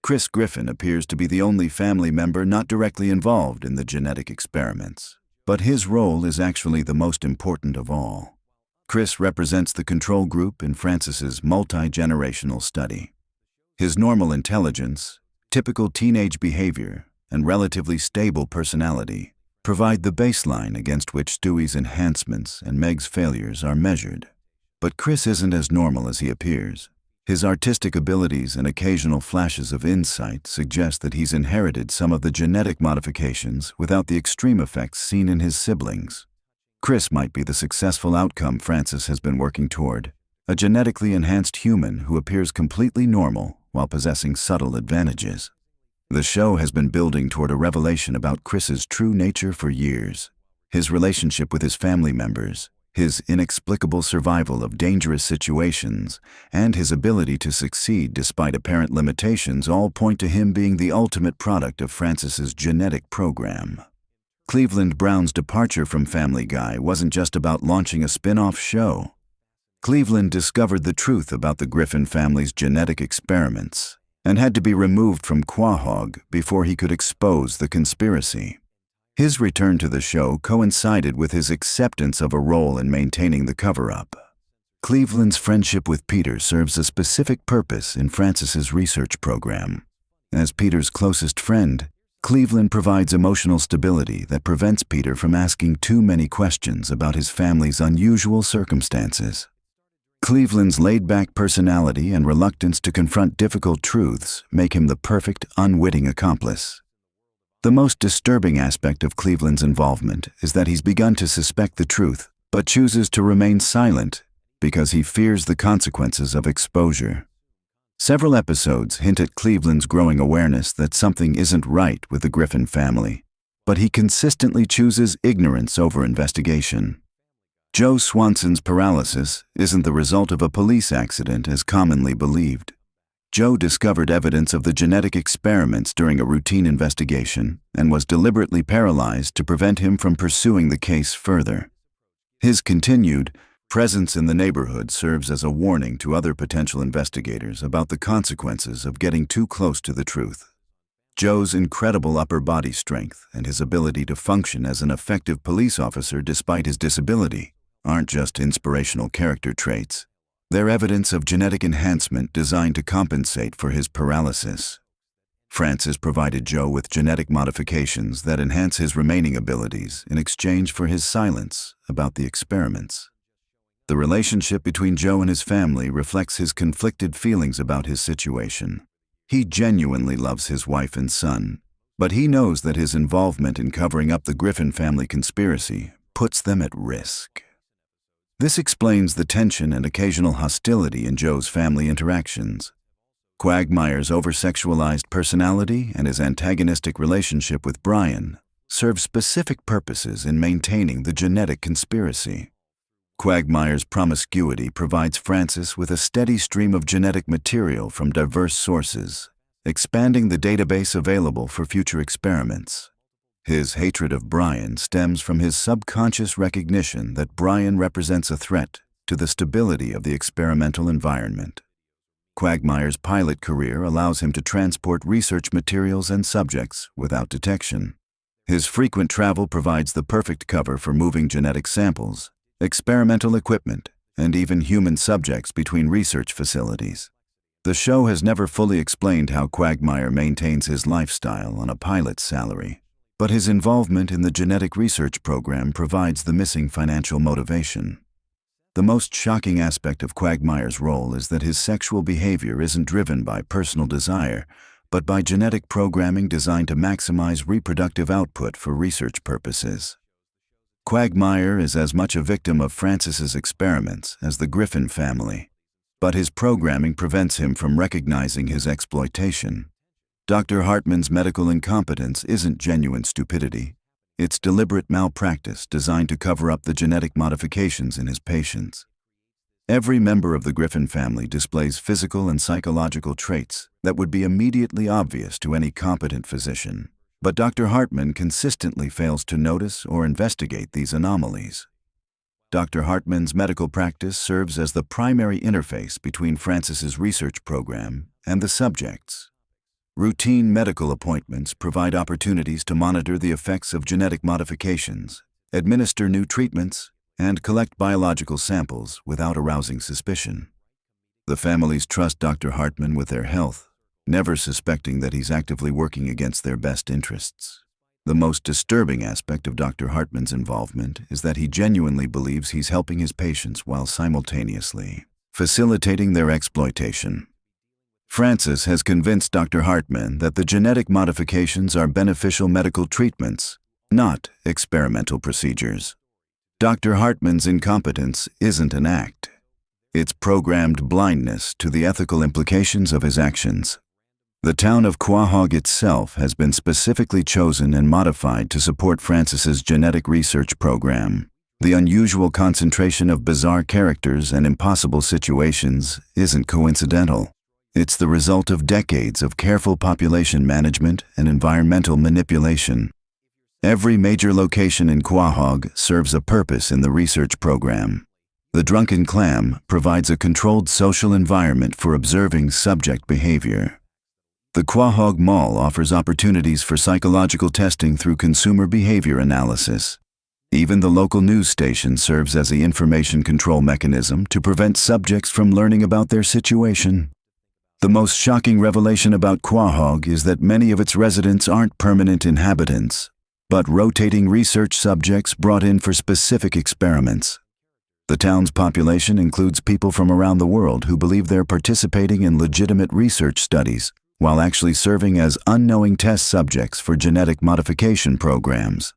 Chris Griffin appears to be the only family member not directly involved in the genetic experiments, but his role is actually the most important of all. Chris represents the control group in Francis's multi-generational study. His normal intelligence, typical teenage behavior, and relatively stable personality provide the baseline against which Stewie's enhancements and Meg's failures are measured. But Chris isn't as normal as he appears. His artistic abilities and occasional flashes of insight suggest that he's inherited some of the genetic modifications without the extreme effects seen in his siblings. Chris might be the successful outcome Francis has been working toward, a genetically enhanced human who appears completely normal while possessing subtle advantages. The show has been building toward a revelation about Chris's true nature for years. His relationship with his family members, his inexplicable survival of dangerous situations, and his ability to succeed despite apparent limitations all point to him being the ultimate product of Francis's genetic program. Cleveland Brown's departure from Family Guy wasn't just about launching a spin-off show. Cleveland discovered the truth about the Griffin family's genetic experiments and had to be removed from Quahog before he could expose the conspiracy. His return to the show coincided with his acceptance of a role in maintaining the cover-up. Cleveland's friendship with Peter serves a specific purpose in Francis's research program. As Peter's closest friend, Cleveland provides emotional stability that prevents Peter from asking too many questions about his family's unusual circumstances. Cleveland's laid-back personality and reluctance to confront difficult truths make him the perfect, unwitting accomplice. The most disturbing aspect of Cleveland's involvement is that he's begun to suspect the truth, but chooses to remain silent because he fears the consequences of exposure. Several episodes hint at Cleveland's growing awareness that something isn't right with the Griffin family, but he consistently chooses ignorance over investigation. Joe Swanson's paralysis isn't the result of a police accident as commonly believed. Joe discovered evidence of the genetic experiments during a routine investigation and was deliberately paralyzed to prevent him from pursuing the case further. His continued presence in the neighborhood serves as a warning to other potential investigators about the consequences of getting too close to the truth. Joe's incredible upper body strength and his ability to function as an effective police officer despite his disability aren't just inspirational character traits. They're evidence of genetic enhancement designed to compensate for his paralysis. Francis provided Joe with genetic modifications that enhance his remaining abilities in exchange for his silence about the experiments. The relationship between Joe and his family reflects his conflicted feelings about his situation. He genuinely loves his wife and son, but he knows that his involvement in covering up the Griffin family conspiracy puts them at risk. This explains the tension and occasional hostility in Joe's family interactions. Quagmire's over-sexualized personality and his antagonistic relationship with Brian serve specific purposes in maintaining the genetic conspiracy. Quagmire's promiscuity provides Francis with a steady stream of genetic material from diverse sources, expanding the database available for future experiments. His hatred of Brian stems from his subconscious recognition that Brian represents a threat to the stability of the experimental environment. Quagmire's pilot career allows him to transport research materials and subjects without detection. His frequent travel provides the perfect cover for moving genetic samples, experimental equipment, and even human subjects between research facilities. The show has never fully explained how Quagmire maintains his lifestyle on a pilot's salary, but his involvement in the genetic research program provides the missing financial motivation. The most shocking aspect of Quagmire's role is that his sexual behavior isn't driven by personal desire, but by genetic programming designed to maximize reproductive output for research purposes. Quagmire is as much a victim of Francis's experiments as the Griffin family, but his programming prevents him from recognizing his exploitation. Dr. Hartman's medical incompetence isn't genuine stupidity. It's deliberate malpractice designed to cover up the genetic modifications in his patients. Every member of the Griffin family displays physical and psychological traits that would be immediately obvious to any competent physician, but Dr. Hartman consistently fails to notice or investigate these anomalies. Dr. Hartman's medical practice serves as the primary interface between Francis's research program and the subjects. Routine medical appointments provide opportunities to monitor the effects of genetic modifications, administer new treatments, and collect biological samples without arousing suspicion. The families trust Dr. Hartman with their health, never suspecting that he's actively working against their best interests. The most disturbing aspect of Dr. Hartman's involvement is that he genuinely believes he's helping his patients while simultaneously facilitating their exploitation. Francis has convinced Dr. Hartman that the genetic modifications are beneficial medical treatments, not experimental procedures. Dr. Hartman's incompetence isn't an act. It's programmed blindness to the ethical implications of his actions. The town of Quahog itself has been specifically chosen and modified to support Francis's genetic research program. The unusual concentration of bizarre characters and impossible situations isn't coincidental. It's the result of decades of careful population management and environmental manipulation. Every major location in Quahog serves a purpose in the research program. The Drunken Clam provides a controlled social environment for observing subject behavior. The Quahog Mall offers opportunities for psychological testing through consumer behavior analysis. Even the local news station serves as the information control mechanism to prevent subjects from learning about their situation. The most shocking revelation about Quahog is that many of its residents aren't permanent inhabitants, but rotating research subjects brought in for specific experiments. The town's population includes people from around the world who believe they're participating in legitimate research studies, while actually serving as unknowing test subjects for genetic modification programs.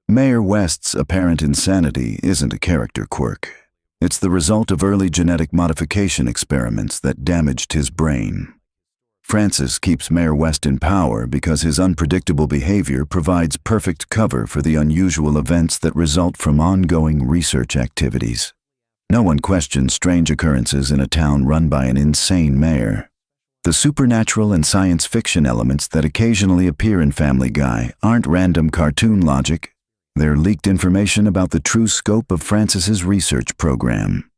Mayor West's apparent insanity isn't a character quirk. It's the result of early genetic modification experiments that damaged his brain. Francis keeps Mayor West in power because his unpredictable behavior provides perfect cover for the unusual events that result from ongoing research activities. No one questions strange occurrences in a town run by an insane mayor. The supernatural and science fiction elements that occasionally appear in Family Guy aren't random cartoon logic. They're leaked information about the true scope of Francis's research program.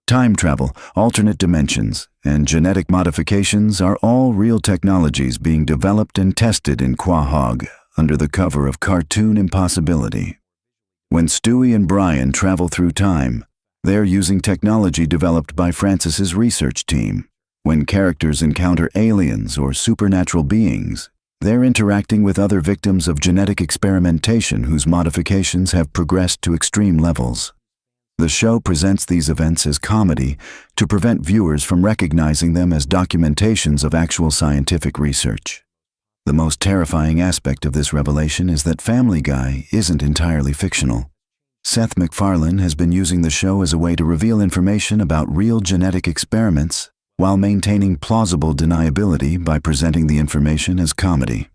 Time travel, alternate dimensions, and genetic modifications are all real technologies being developed and tested in Quahog under the cover of cartoon impossibility. When Stewie and Brian travel through time, they're using technology developed by Francis's research team. When characters encounter aliens or supernatural beings, they're interacting with other victims of genetic experimentation whose modifications have progressed to extreme levels. The show presents these events as comedy to prevent viewers from recognizing them as documentations of actual scientific research. The most terrifying aspect of this revelation is that Family Guy isn't entirely fictional. Seth MacFarlane has been using the show as a way to reveal information about real genetic experiments while maintaining plausible deniability by presenting the information as comedy.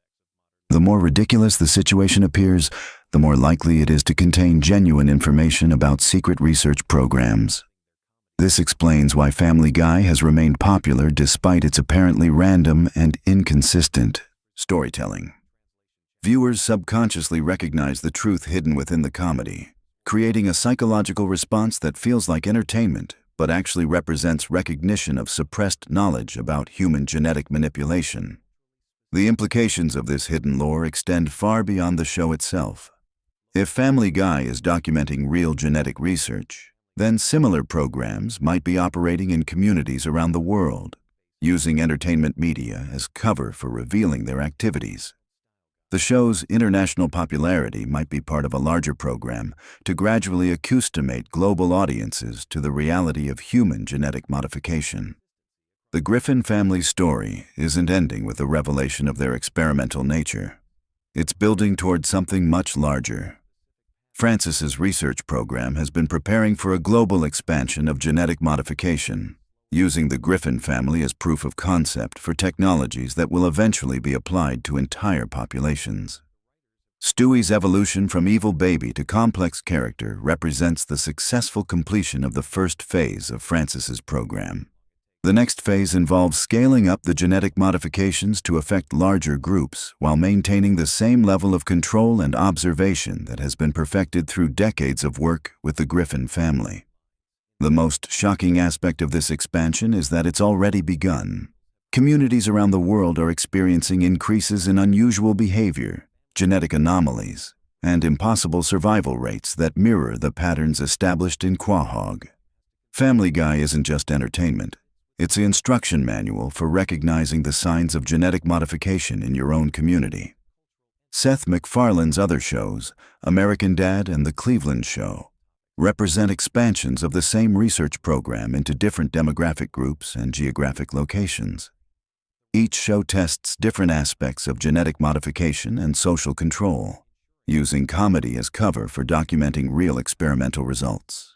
The more ridiculous the situation appears, the more likely it is to contain genuine information about secret research programs. This explains why Family Guy has remained popular despite its apparently random and inconsistent storytelling. Viewers subconsciously recognize the truth hidden within the comedy, creating a psychological response that feels like entertainment, but actually represents recognition of suppressed knowledge about human genetic manipulation. The implications of this hidden lore extend far beyond the show itself. If Family Guy is documenting real genetic research, then similar programs might be operating in communities around the world, using entertainment media as cover for revealing their activities. The show's international popularity might be part of a larger program to gradually accustomate global audiences to the reality of human genetic modification. The Griffin family's story isn't ending with the revelation of their experimental nature. It's building toward something much larger. Francis's research program has been preparing for a global expansion of genetic modification, using the Griffin family as proof of concept for technologies that will eventually be applied to entire populations. Stewie's evolution from evil baby to complex character represents the successful completion of the first phase of Francis's program. The next phase involves scaling up the genetic modifications to affect larger groups while maintaining the same level of control and observation that has been perfected through decades of work with the Griffin family. The most shocking aspect of this expansion is that it's already begun. Communities around the world are experiencing increases in unusual behavior, genetic anomalies, and impossible survival rates that mirror the patterns established in Quahog. Family Guy isn't just entertainment. It's the instruction manual for recognizing the signs of genetic modification in your own community. Seth MacFarlane's other shows, American Dad and The Cleveland Show, represent expansions of the same research program into different demographic groups and geographic locations. Each show tests different aspects of genetic modification and social control, using comedy as cover for documenting real experimental results.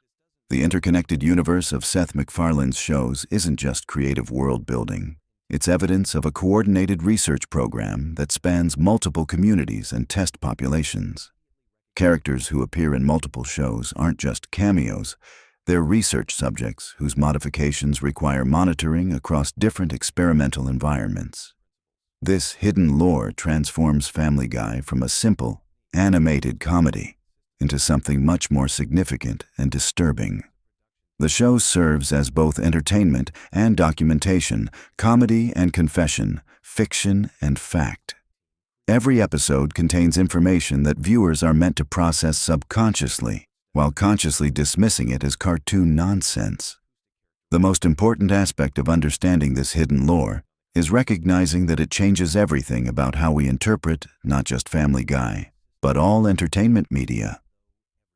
The interconnected universe of Seth MacFarlane's shows isn't just creative world building. It's evidence of a coordinated research program that spans multiple communities and test populations. Characters who appear in multiple shows aren't just cameos, they're research subjects whose modifications require monitoring across different experimental environments. This hidden lore transforms Family Guy from a simple, animated comedy into something much more significant and disturbing. The show serves as both entertainment and documentation, comedy and confession, fiction and fact. Every episode contains information that viewers are meant to process subconsciously, while consciously dismissing it as cartoon nonsense. The most important aspect of understanding this hidden lore is recognizing that it changes everything about how we interpret not just Family Guy, but all entertainment media.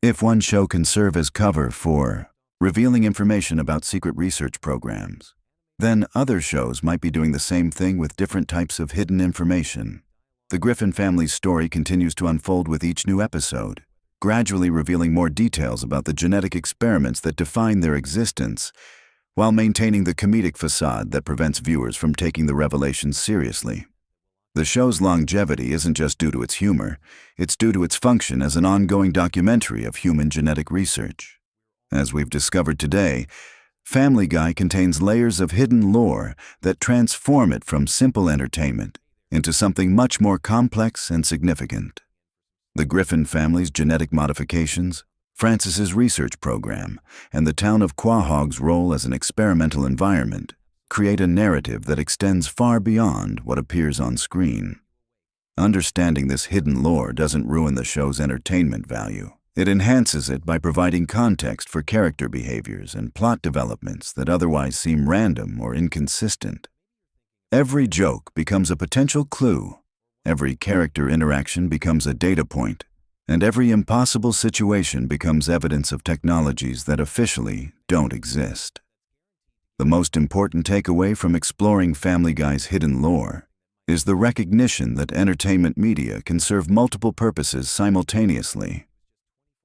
If one show can serve as cover for revealing information about secret research programs, then other shows might be doing the same thing with different types of hidden information. The Griffin family's story continues to unfold with each new episode, gradually revealing more details about the genetic experiments that define their existence, while maintaining the comedic facade that prevents viewers from taking the revelations seriously. The show's longevity isn't just due to its humor, it's due to its function as an ongoing documentary of human genetic research. As we've discovered today, Family Guy contains layers of hidden lore that transform it from simple entertainment into something much more complex and significant. The Griffin family's genetic modifications, Francis's research program, and the town of Quahog's role as an experimental environment create a narrative that extends far beyond what appears on screen. Understanding this hidden lore doesn't ruin the show's entertainment value. It enhances it by providing context for character behaviors and plot developments that otherwise seem random or inconsistent. Every joke becomes a potential clue, every character interaction becomes a data point, and every impossible situation becomes evidence of technologies that officially don't exist. The most important takeaway from exploring Family Guy's hidden lore is the recognition that entertainment media can serve multiple purposes simultaneously.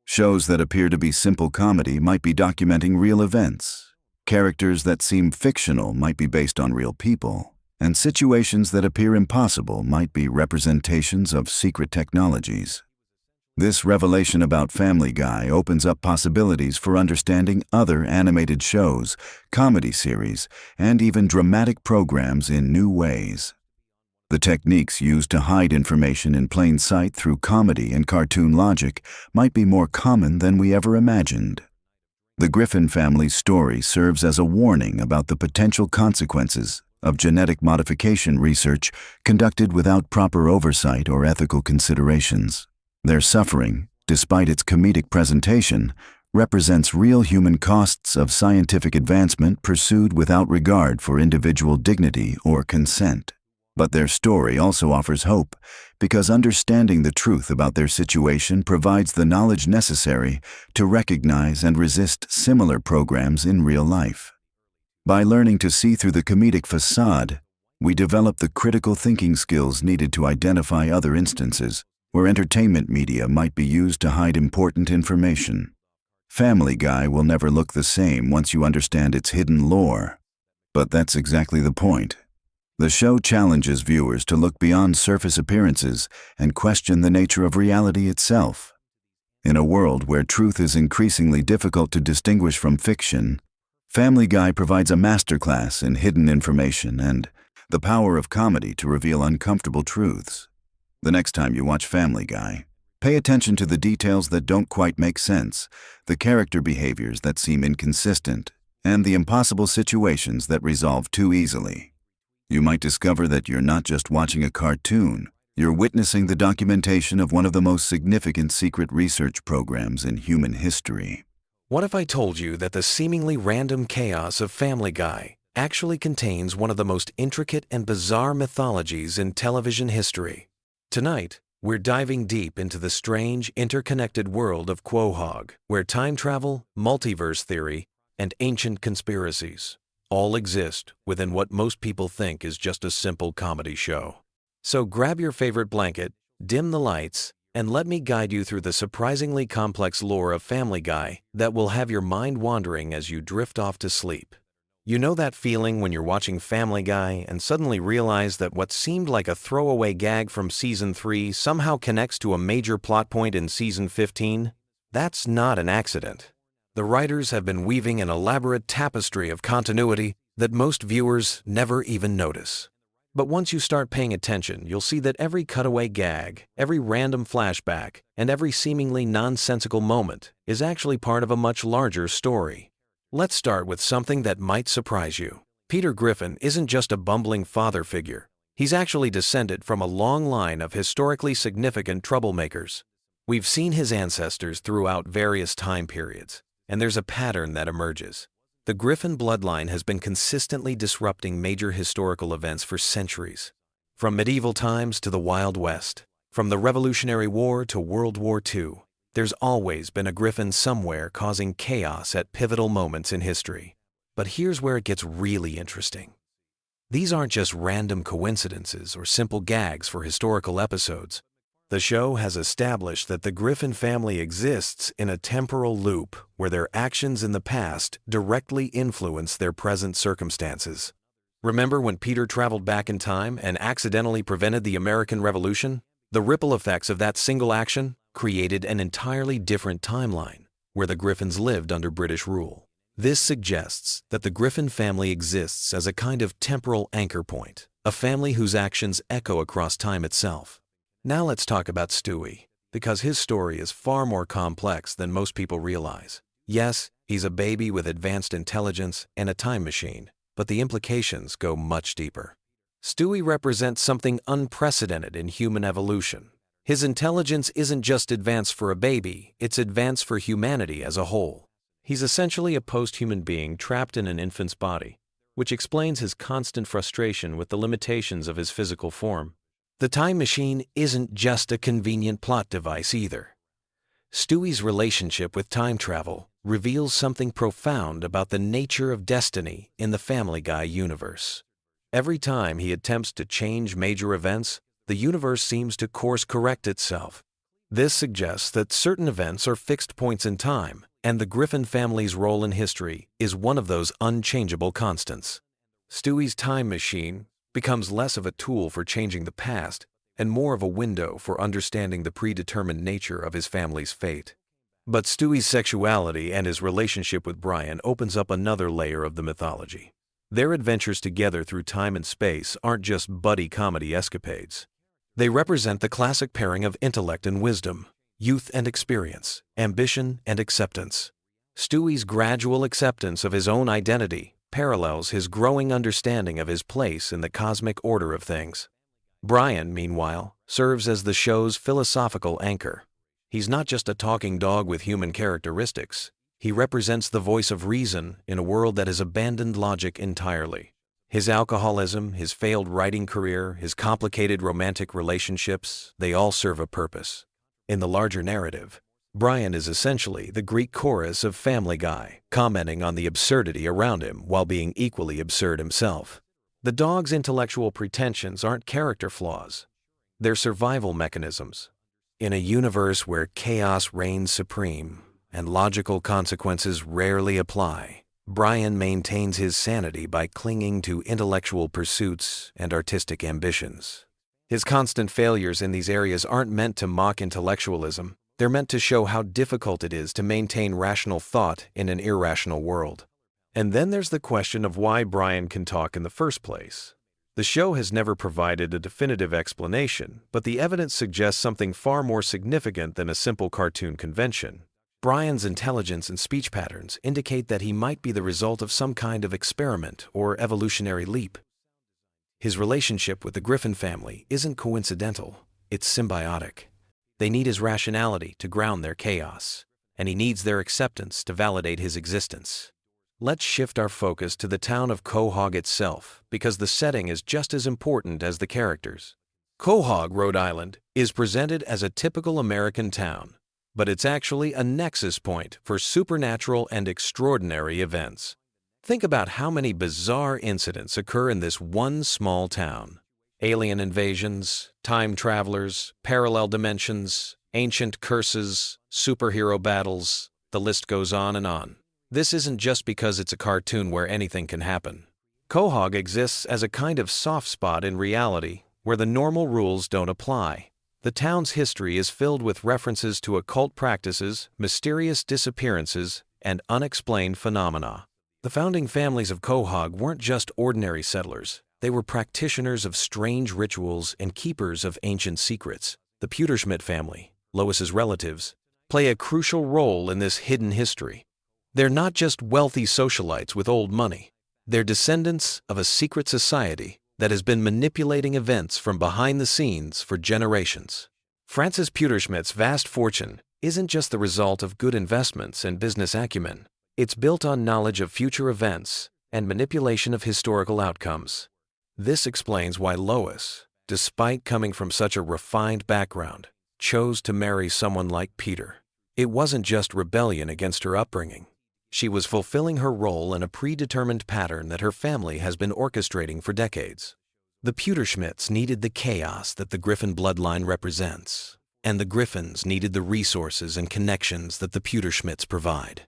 Shows that appear to be simple comedy might be documenting real events. Characters that seem fictional might be based on real people. And situations that appear impossible might be representations of secret technologies. This revelation about Family Guy opens up possibilities for understanding other animated shows, comedy series, and even dramatic programs in new ways. The techniques used to hide information in plain sight through comedy and cartoon logic might be more common than we ever imagined. The Griffin family's story serves as a warning about the potential consequences of genetic modification research conducted without proper oversight or ethical considerations. Their suffering, despite its comedic presentation, represents real human costs of scientific advancement pursued without regard for individual dignity or consent. But their story also offers hope, because understanding the truth about their situation provides the knowledge necessary to recognize and resist similar programs in real life. By learning to see through the comedic facade, we develop the critical thinking skills needed to identify other instances where entertainment media might be used to hide important information. Family Guy will never look the same once you understand its hidden lore. But that's exactly the point. The show challenges viewers to look beyond surface appearances and question the nature of reality itself. In a world where truth is increasingly difficult to distinguish from fiction, Family Guy provides a masterclass in hidden information and the power of comedy to reveal uncomfortable truths. The next time you watch Family Guy, pay attention to the details that don't quite make sense, the character behaviors that seem inconsistent, and the impossible situations that resolve too easily. You might discover that you're not just watching a cartoon, you're witnessing the documentation of one of the most significant secret research programs in human history. What if I told you that the seemingly random chaos of Family Guy actually contains one of the most intricate and bizarre mythologies in television history? Tonight, we're diving deep into the strange, interconnected world of Quahog, where time travel, multiverse theory, and ancient conspiracies all exist within what most people think is just a simple comedy show. So grab your favorite blanket, dim the lights, and let me guide you through the surprisingly complex lore of Family Guy that will have your mind wandering as you drift off to sleep. You know that feeling when you're watching Family Guy and suddenly realize that what seemed like a throwaway gag from Season 3 somehow connects to a major plot point in Season 15? That's not an accident. The writers have been weaving an elaborate tapestry of continuity that most viewers never even notice. But once you start paying attention, you'll see that every cutaway gag, every random flashback, and every seemingly nonsensical moment is actually part of a much larger story. Let's start with something that might surprise you. Peter Griffin isn't just a bumbling father figure. He's actually descended from a long line of historically significant troublemakers. We've seen his ancestors throughout various time periods, and there's a pattern that emerges. The Griffin bloodline has been consistently disrupting major historical events for centuries. From medieval times to the Wild West, from the Revolutionary War to World War II, there's always been a Griffin somewhere causing chaos at pivotal moments in history. But here's where it gets really interesting. These aren't just random coincidences or simple gags for historical episodes. The show has established that the Griffin family exists in a temporal loop where their actions in the past directly influence their present circumstances. Remember when Peter traveled back in time and accidentally prevented the American Revolution? The ripple effects of that single action created an entirely different timeline where the Griffins lived under British rule. This suggests that the Griffin family exists as a kind of temporal anchor point, a family whose actions echo across time itself. Now let's talk about Stewie, because his story is far more complex than most people realize. Yes, he's a baby with advanced intelligence and a time machine, but the implications go much deeper. Stewie represents something unprecedented in human evolution. His intelligence isn't just advanced for a baby, it's advanced for humanity as a whole. He's essentially a post-human being trapped in an infant's body, which explains his constant frustration with the limitations of his physical form. The time machine isn't just a convenient plot device either. Stewie's relationship with time travel reveals something profound about the nature of destiny in the Family Guy universe. Every time he attempts to change major events, the universe seems to course-correct itself. This suggests that certain events are fixed points in time, and the Griffin family's role in history is one of those unchangeable constants. Stewie's time machine becomes less of a tool for changing the past and more of a window for understanding the predetermined nature of his family's fate. But Stewie's sexuality and his relationship with Brian opens up another layer of the mythology. Their adventures together through time and space aren't just buddy comedy escapades. They represent the classic pairing of intellect and wisdom, youth and experience, ambition and acceptance. Stewie's gradual acceptance of his own identity parallels his growing understanding of his place in the cosmic order of things. Brian, meanwhile, serves as the show's philosophical anchor. He's not just a talking dog with human characteristics. He represents the voice of reason in a world that has abandoned logic entirely. His alcoholism, his failed writing career, his complicated romantic relationships, they all serve a purpose. In the larger narrative, Brian is essentially the Greek chorus of Family Guy, commenting on the absurdity around him while being equally absurd himself. The dog's intellectual pretensions aren't character flaws. They're survival mechanisms. In a universe where chaos reigns supreme and logical consequences rarely apply, Brian maintains his sanity by clinging to intellectual pursuits and artistic ambitions. His constant failures in these areas aren't meant to mock intellectualism. They're meant to show how difficult it is to maintain rational thought in an irrational world. And then there's the question of why Brian can talk in the first place. The show has never provided a definitive explanation, but the evidence suggests something far more significant than a simple cartoon convention. Brian's intelligence and speech patterns indicate that he might be the result of some kind of experiment or evolutionary leap. His relationship with the Griffin family isn't coincidental, it's symbiotic. They need his rationality to ground their chaos, and he needs their acceptance to validate his existence. Let's shift our focus to the town of Quahog itself, because the setting is just as important as the characters. Quahog, Rhode Island, is presented as a typical American town, but it's actually a nexus point for supernatural and extraordinary events. Think about how many bizarre incidents occur in this one small town. Alien invasions, time travelers, parallel dimensions, ancient curses, superhero battles, the list goes on and on. This isn't just because it's a cartoon where anything can happen. Quahog exists as a kind of soft spot in reality where the normal rules don't apply. The town's history is filled with references to occult practices, mysterious disappearances, and unexplained phenomena. The founding families of Quahog weren't just ordinary settlers. They were practitioners of strange rituals and keepers of ancient secrets. The Pewterschmidt family, Lois's relatives, play a crucial role in this hidden history. They're not just wealthy socialites with old money. They're descendants of a secret society that has been manipulating events from behind the scenes for generations. Francis Pewterschmidt's vast fortune isn't just the result of good investments and business acumen. It's built on knowledge of future events and manipulation of historical outcomes. This explains why Lois, despite coming from such a refined background, chose to marry someone like Peter. It wasn't just rebellion against her upbringing. She was fulfilling her role in a predetermined pattern that her family has been orchestrating for decades. The Pewterschmidts needed the chaos that the Griffin bloodline represents, and the Griffins needed the resources and connections that the Pewterschmidts provide.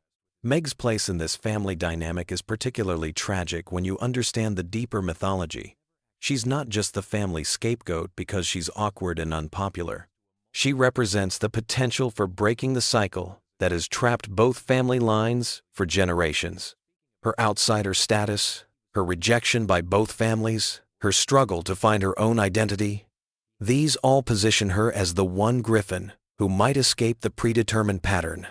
Meg's place in this family dynamic is particularly tragic when you understand the deeper mythology. She's not just the family scapegoat because she's awkward and unpopular. She represents the potential for breaking the cycle that has trapped both family lines for generations. her outsider status, her rejection by both families, her struggle to find her own identity. These all position her as the one Griffin who might escape the predetermined pattern.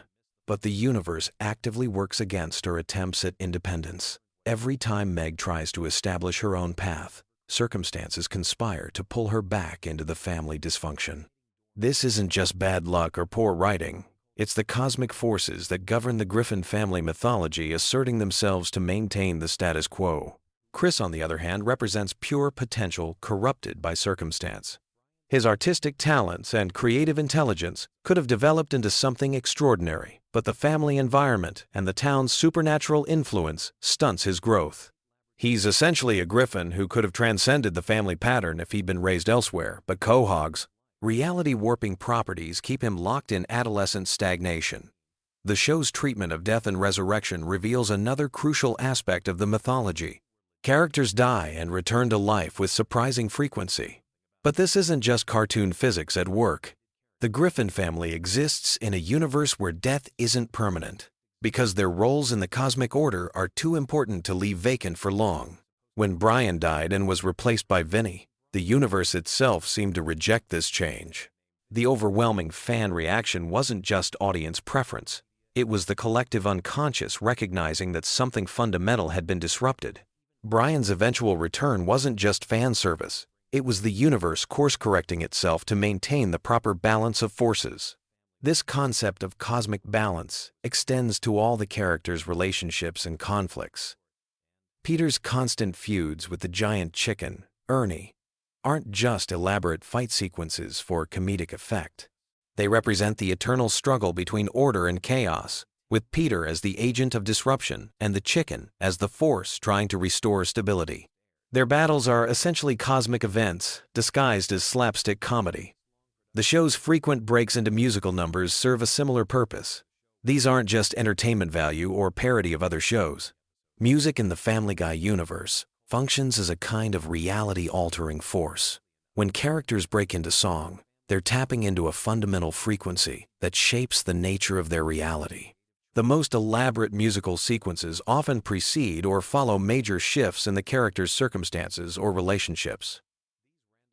But the universe actively works against her attempts at independence. Every time Meg tries to establish her own path, circumstances conspire to pull her back into the family dysfunction. This isn't just bad luck or poor writing. It's the cosmic forces that govern the Griffin family mythology asserting themselves to maintain the status quo. Chris, on the other hand, represents pure potential corrupted by circumstance. His artistic talents and creative intelligence could have developed into something extraordinary, but the family environment and the town's supernatural influence stunts his growth. He's essentially a Griffin who could have transcended the family pattern if he'd been raised elsewhere, but Quahog's reality-warping properties keep him locked in adolescent stagnation. The show's treatment of death and resurrection reveals another crucial aspect of the mythology. Characters die and return to life with surprising frequency. But this isn't just cartoon physics at work. The Griffin family exists in a universe where death isn't permanent, because their roles in the cosmic order are too important to leave vacant for long. When Brian died and was replaced by Vinny, the universe itself seemed to reject this change. The overwhelming fan reaction wasn't just audience preference. It was the collective unconscious recognizing that something fundamental had been disrupted. Brian's eventual return wasn't just fan service. It was the universe course-correcting itself to maintain the proper balance of forces. This concept of cosmic balance extends to all the characters' relationships and conflicts. Peter's constant feuds with the giant chicken, Ernie, aren't just elaborate fight sequences for comedic effect. They represent the eternal struggle between order and chaos, with Peter as the agent of disruption and the chicken as the force trying to restore stability. Their battles are essentially cosmic events disguised as slapstick comedy. The show's frequent breaks into musical numbers serve a similar purpose. These aren't just entertainment value or parody of other shows. Music in the Family Guy universe functions as a kind of reality-altering force. When characters break into song, they're tapping into a fundamental frequency that shapes the nature of their reality. The most elaborate musical sequences often precede or follow major shifts in the character's circumstances or relationships.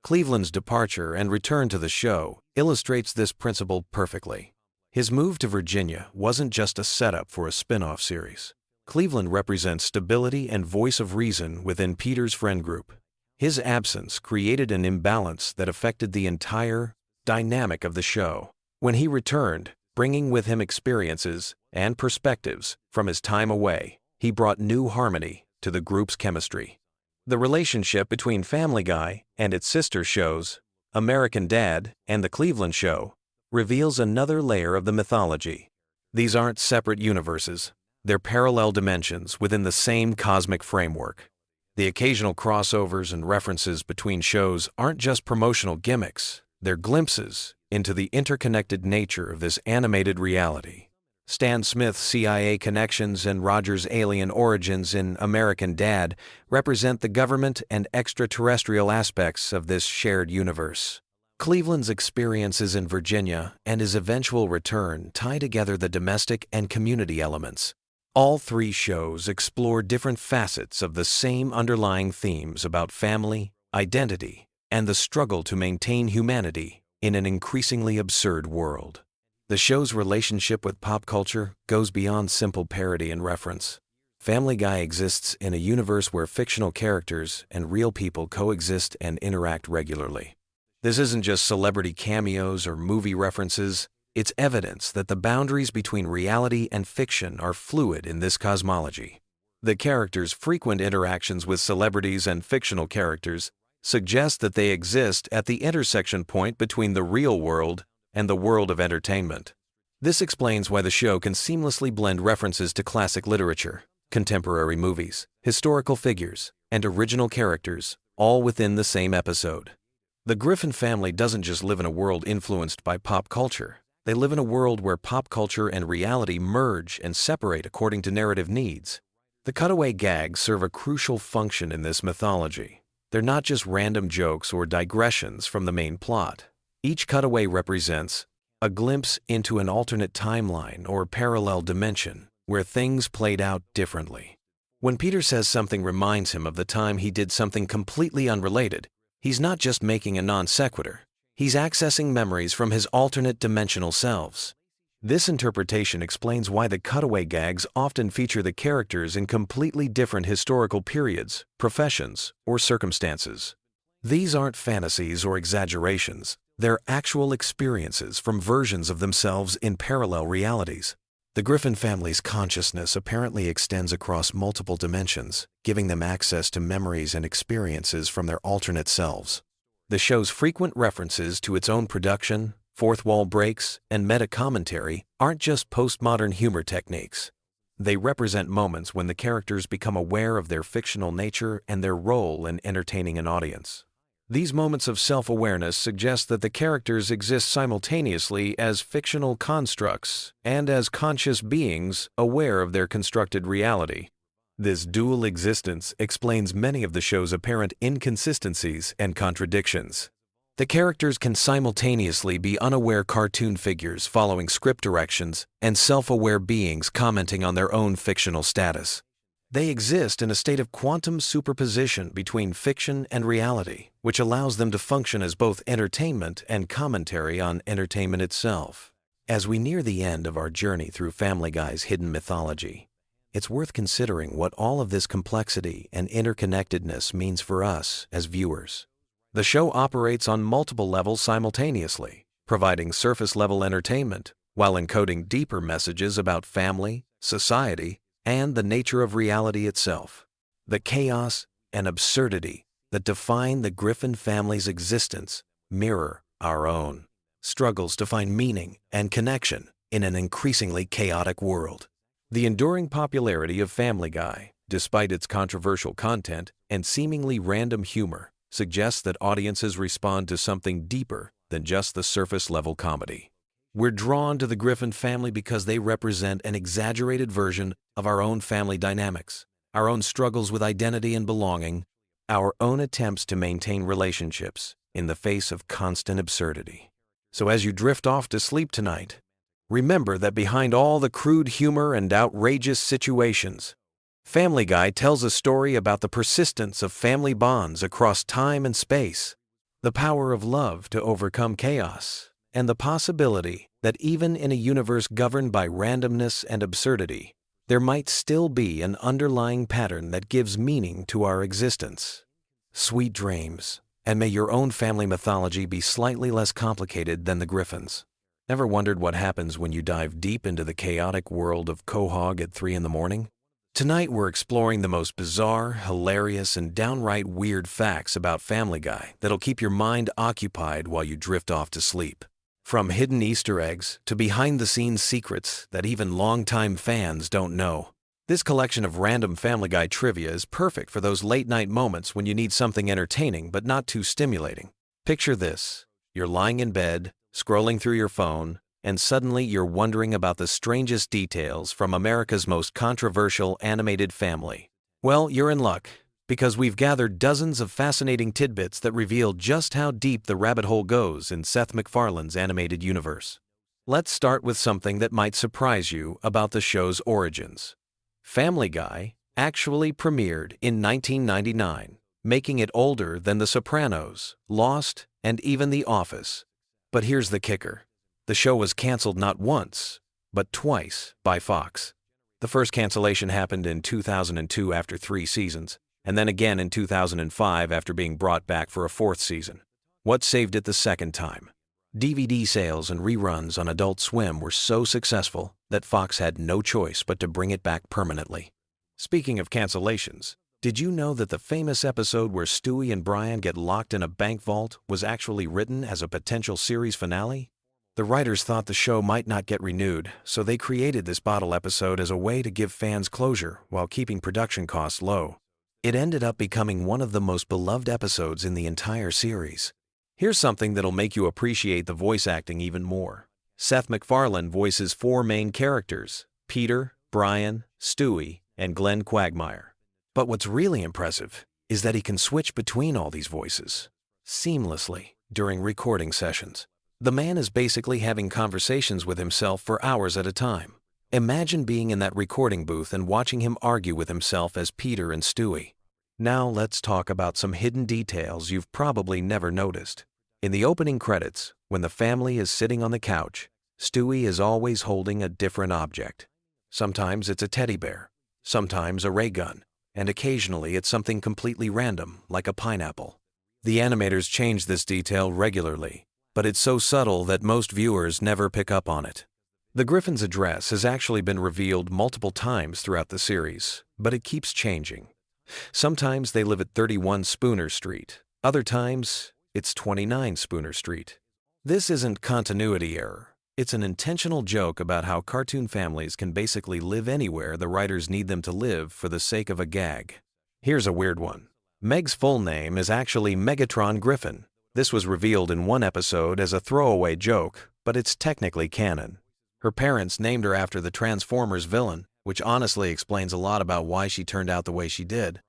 Cleveland's departure and return to the show illustrates this principle perfectly. His move to Virginia wasn't just a setup for a spin-off series. Cleveland represents stability and voice of reason within Peter's friend group. His absence created an imbalance that affected the entire dynamic of the show. When he returned, bringing with him experiences and perspectives from his time away, he brought new harmony to the group's chemistry. The relationship between Family Guy and its sister shows, American Dad and The Cleveland Show, reveals another layer of the mythology. These aren't separate universes. They're parallel dimensions within the same cosmic framework. The occasional crossovers and references between shows aren't just promotional gimmicks. They're glimpses into the interconnected nature of this animated reality. Stan Smith's CIA connections and Roger's alien origins in American Dad represent the government and extraterrestrial aspects of this shared universe. Cleveland's experiences in Virginia and his eventual return tie together the domestic and community elements. All three shows explore different facets of the same underlying themes about family, identity, and the struggle to maintain humanity in an increasingly absurd world. The show's relationship with pop culture goes beyond simple parody and reference. Family Guy exists in a universe where fictional characters and real people coexist and interact regularly. This isn't just celebrity cameos or movie references. It's evidence that the boundaries between reality and fiction are fluid in this cosmology. The characters' frequent interactions with celebrities and fictional characters suggest that they exist at the intersection point between the real world and the world of entertainment. This explains why the show can seamlessly blend references to classic literature, contemporary movies, historical figures, and original characters, all within the same episode. The Griffin family doesn't just live in a world influenced by pop culture. They live in a world where pop culture and reality merge and separate according to narrative needs. The cutaway gags serve a crucial function in this mythology. They're not just random jokes or digressions from the main plot. Each cutaway represents a glimpse into an alternate timeline or parallel dimension where things played out differently. When Peter says something reminds him of the time he did something completely unrelated, he's not just making a non sequitur. He's accessing memories from his alternate dimensional selves. This interpretation explains why the cutaway gags often feature the characters in completely different historical periods, professions, or circumstances. These aren't fantasies or exaggerations. They're actual experiences from versions of themselves in parallel realities. The Griffin family's consciousness apparently extends across multiple dimensions, giving them access to memories and experiences from their alternate selves. The show's frequent references to its own production, fourth wall breaks, and meta-commentary aren't just postmodern humor techniques. They represent moments when the characters become aware of their fictional nature and their role in entertaining an audience. These moments of self-awareness suggest that the characters exist simultaneously as fictional constructs and as conscious beings aware of their constructed reality. This dual existence explains many of the show's apparent inconsistencies and contradictions. The characters can simultaneously be unaware cartoon figures following script directions and self-aware beings commenting on their own fictional status. They exist in a state of quantum superposition between fiction and reality, which allows them to function as both entertainment and commentary on entertainment itself. As we near the end of our journey through Family Guy's hidden mythology, it's worth considering what all of this complexity and interconnectedness means for us as viewers. The show operates on multiple levels simultaneously, providing surface-level entertainment while encoding deeper messages about family, society, and the nature of reality itself. The chaos and absurdity that define the Griffin family's existence mirror our own struggles to find meaning and connection in an increasingly chaotic world. The enduring popularity of Family Guy, despite its controversial content and seemingly random humor, suggests that audiences respond to something deeper than just the surface-level comedy. We're drawn to the Griffin family because they represent an exaggerated version of our own family dynamics, our own struggles with identity and belonging, our own attempts to maintain relationships in the face of constant absurdity. So as you drift off to sleep tonight, remember that behind all the crude humor and outrageous situations, Family Guy tells a story about the persistence of family bonds across time and space, the power of love to overcome chaos, and the possibility that even in a universe governed by randomness and absurdity, there might still be an underlying pattern that gives meaning to our existence. Sweet dreams, and may your own family mythology be slightly less complicated than the Griffins. Ever wondered what happens when you dive deep into the chaotic world of Quahog at 3 in the morning? Tonight we're exploring the most bizarre, hilarious, and downright weird facts about Family Guy that'll keep your mind occupied while you drift off to sleep. From hidden Easter eggs to behind-the-scenes secrets that even longtime fans don't know, this collection of random Family Guy trivia is perfect for those late-night moments when you need something entertaining but not too stimulating. Picture this. You're lying in bed, scrolling through your phone, and suddenly you're wondering about the strangest details from America's most controversial animated family. Well, you're in luck, because we've gathered dozens of fascinating tidbits that reveal just how deep the rabbit hole goes in Seth MacFarlane's animated universe. Let's start with something that might surprise you about the show's origins. Family Guy actually premiered in 1999, making it older than The Sopranos, Lost, and even The Office. But here's the kicker. The show was canceled not once, but twice by Fox. The first cancellation happened in 2002 after 3 seasons, and then again in 2005 after being brought back for a 4th season. What saved it the second time? DVD sales and reruns on Adult Swim were so successful that Fox had no choice but to bring it back permanently. Speaking of cancellations, did you know that the famous episode where Stewie and Brian get locked in a bank vault was actually written as a potential series finale? The writers thought the show might not get renewed, so they created this bottle episode as a way to give fans closure while keeping production costs low. It ended up becoming one of the most beloved episodes in the entire series. Here's something that'll make you appreciate the voice acting even more. Seth MacFarlane voices 4 main characters: Peter, Brian, Stewie, and Glenn Quagmire. But what's really impressive is that he can switch between all these voices seamlessly during recording sessions. The man is basically having conversations with himself for hours at a time. Imagine being in that recording booth and watching him argue with himself as Peter and Stewie. Now let's talk about some hidden details you've probably never noticed. In the opening credits, when the family is sitting on the couch, Stewie is always holding a different object. Sometimes it's a teddy bear, sometimes a ray gun, and occasionally it's something completely random, like a pineapple. The animators change this detail regularly, but it's so subtle that most viewers never pick up on it. The Griffin's address has actually been revealed multiple times throughout the series, but it keeps changing. Sometimes they live at 31 Spooner Street, other times it's 29 Spooner Street. This isn't continuity error. It's an intentional joke about how cartoon families can basically live anywhere the writers need them to live for the sake of a gag. Here's a weird one. Meg's full name is actually Megatron Griffin. This was revealed in one episode as a throwaway joke, but it's technically canon. Her parents named her after the Transformers villain, which honestly explains a lot about why she turned out the way she did.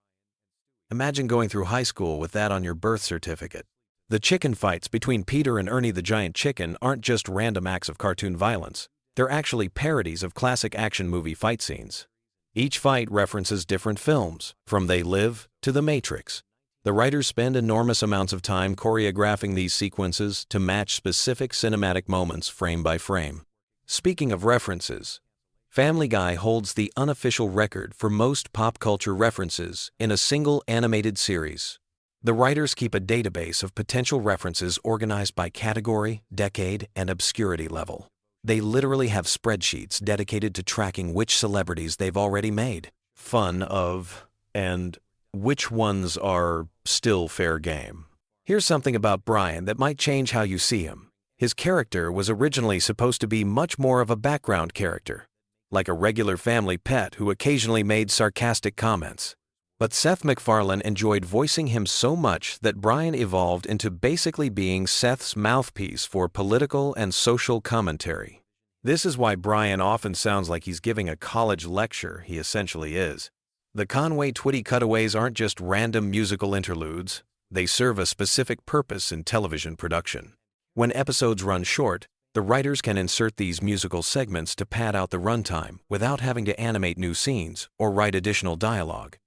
Imagine going through high school with that on your birth certificate. The chicken fights between Peter and Ernie the Giant Chicken aren't just random acts of cartoon violence. They're actually parodies of classic action movie fight scenes. Each fight references different films, from They Live to The Matrix. The writers spend enormous amounts of time choreographing these sequences to match specific cinematic moments frame by frame. Speaking of references, Family Guy holds the unofficial record for most pop culture references in a single animated series. The writers keep a database of potential references organized by category, decade, and obscurity level. They literally have spreadsheets dedicated to tracking which celebrities they've already made fun of and which ones are still fair game. Here's something about Brian that might change how you see him. His character was originally supposed to be much more of a background character, like a regular family pet who occasionally made sarcastic comments. But Seth MacFarlane enjoyed voicing him so much that Brian evolved into basically being Seth's mouthpiece for political and social commentary. This is why Brian often sounds like he's giving a college lecture. He essentially is. The Conway Twitty cutaways aren't just random musical interludes. They serve a specific purpose in television production. When episodes run short, the writers can insert these musical segments to pad out the runtime without having to animate new scenes or write additional dialogue.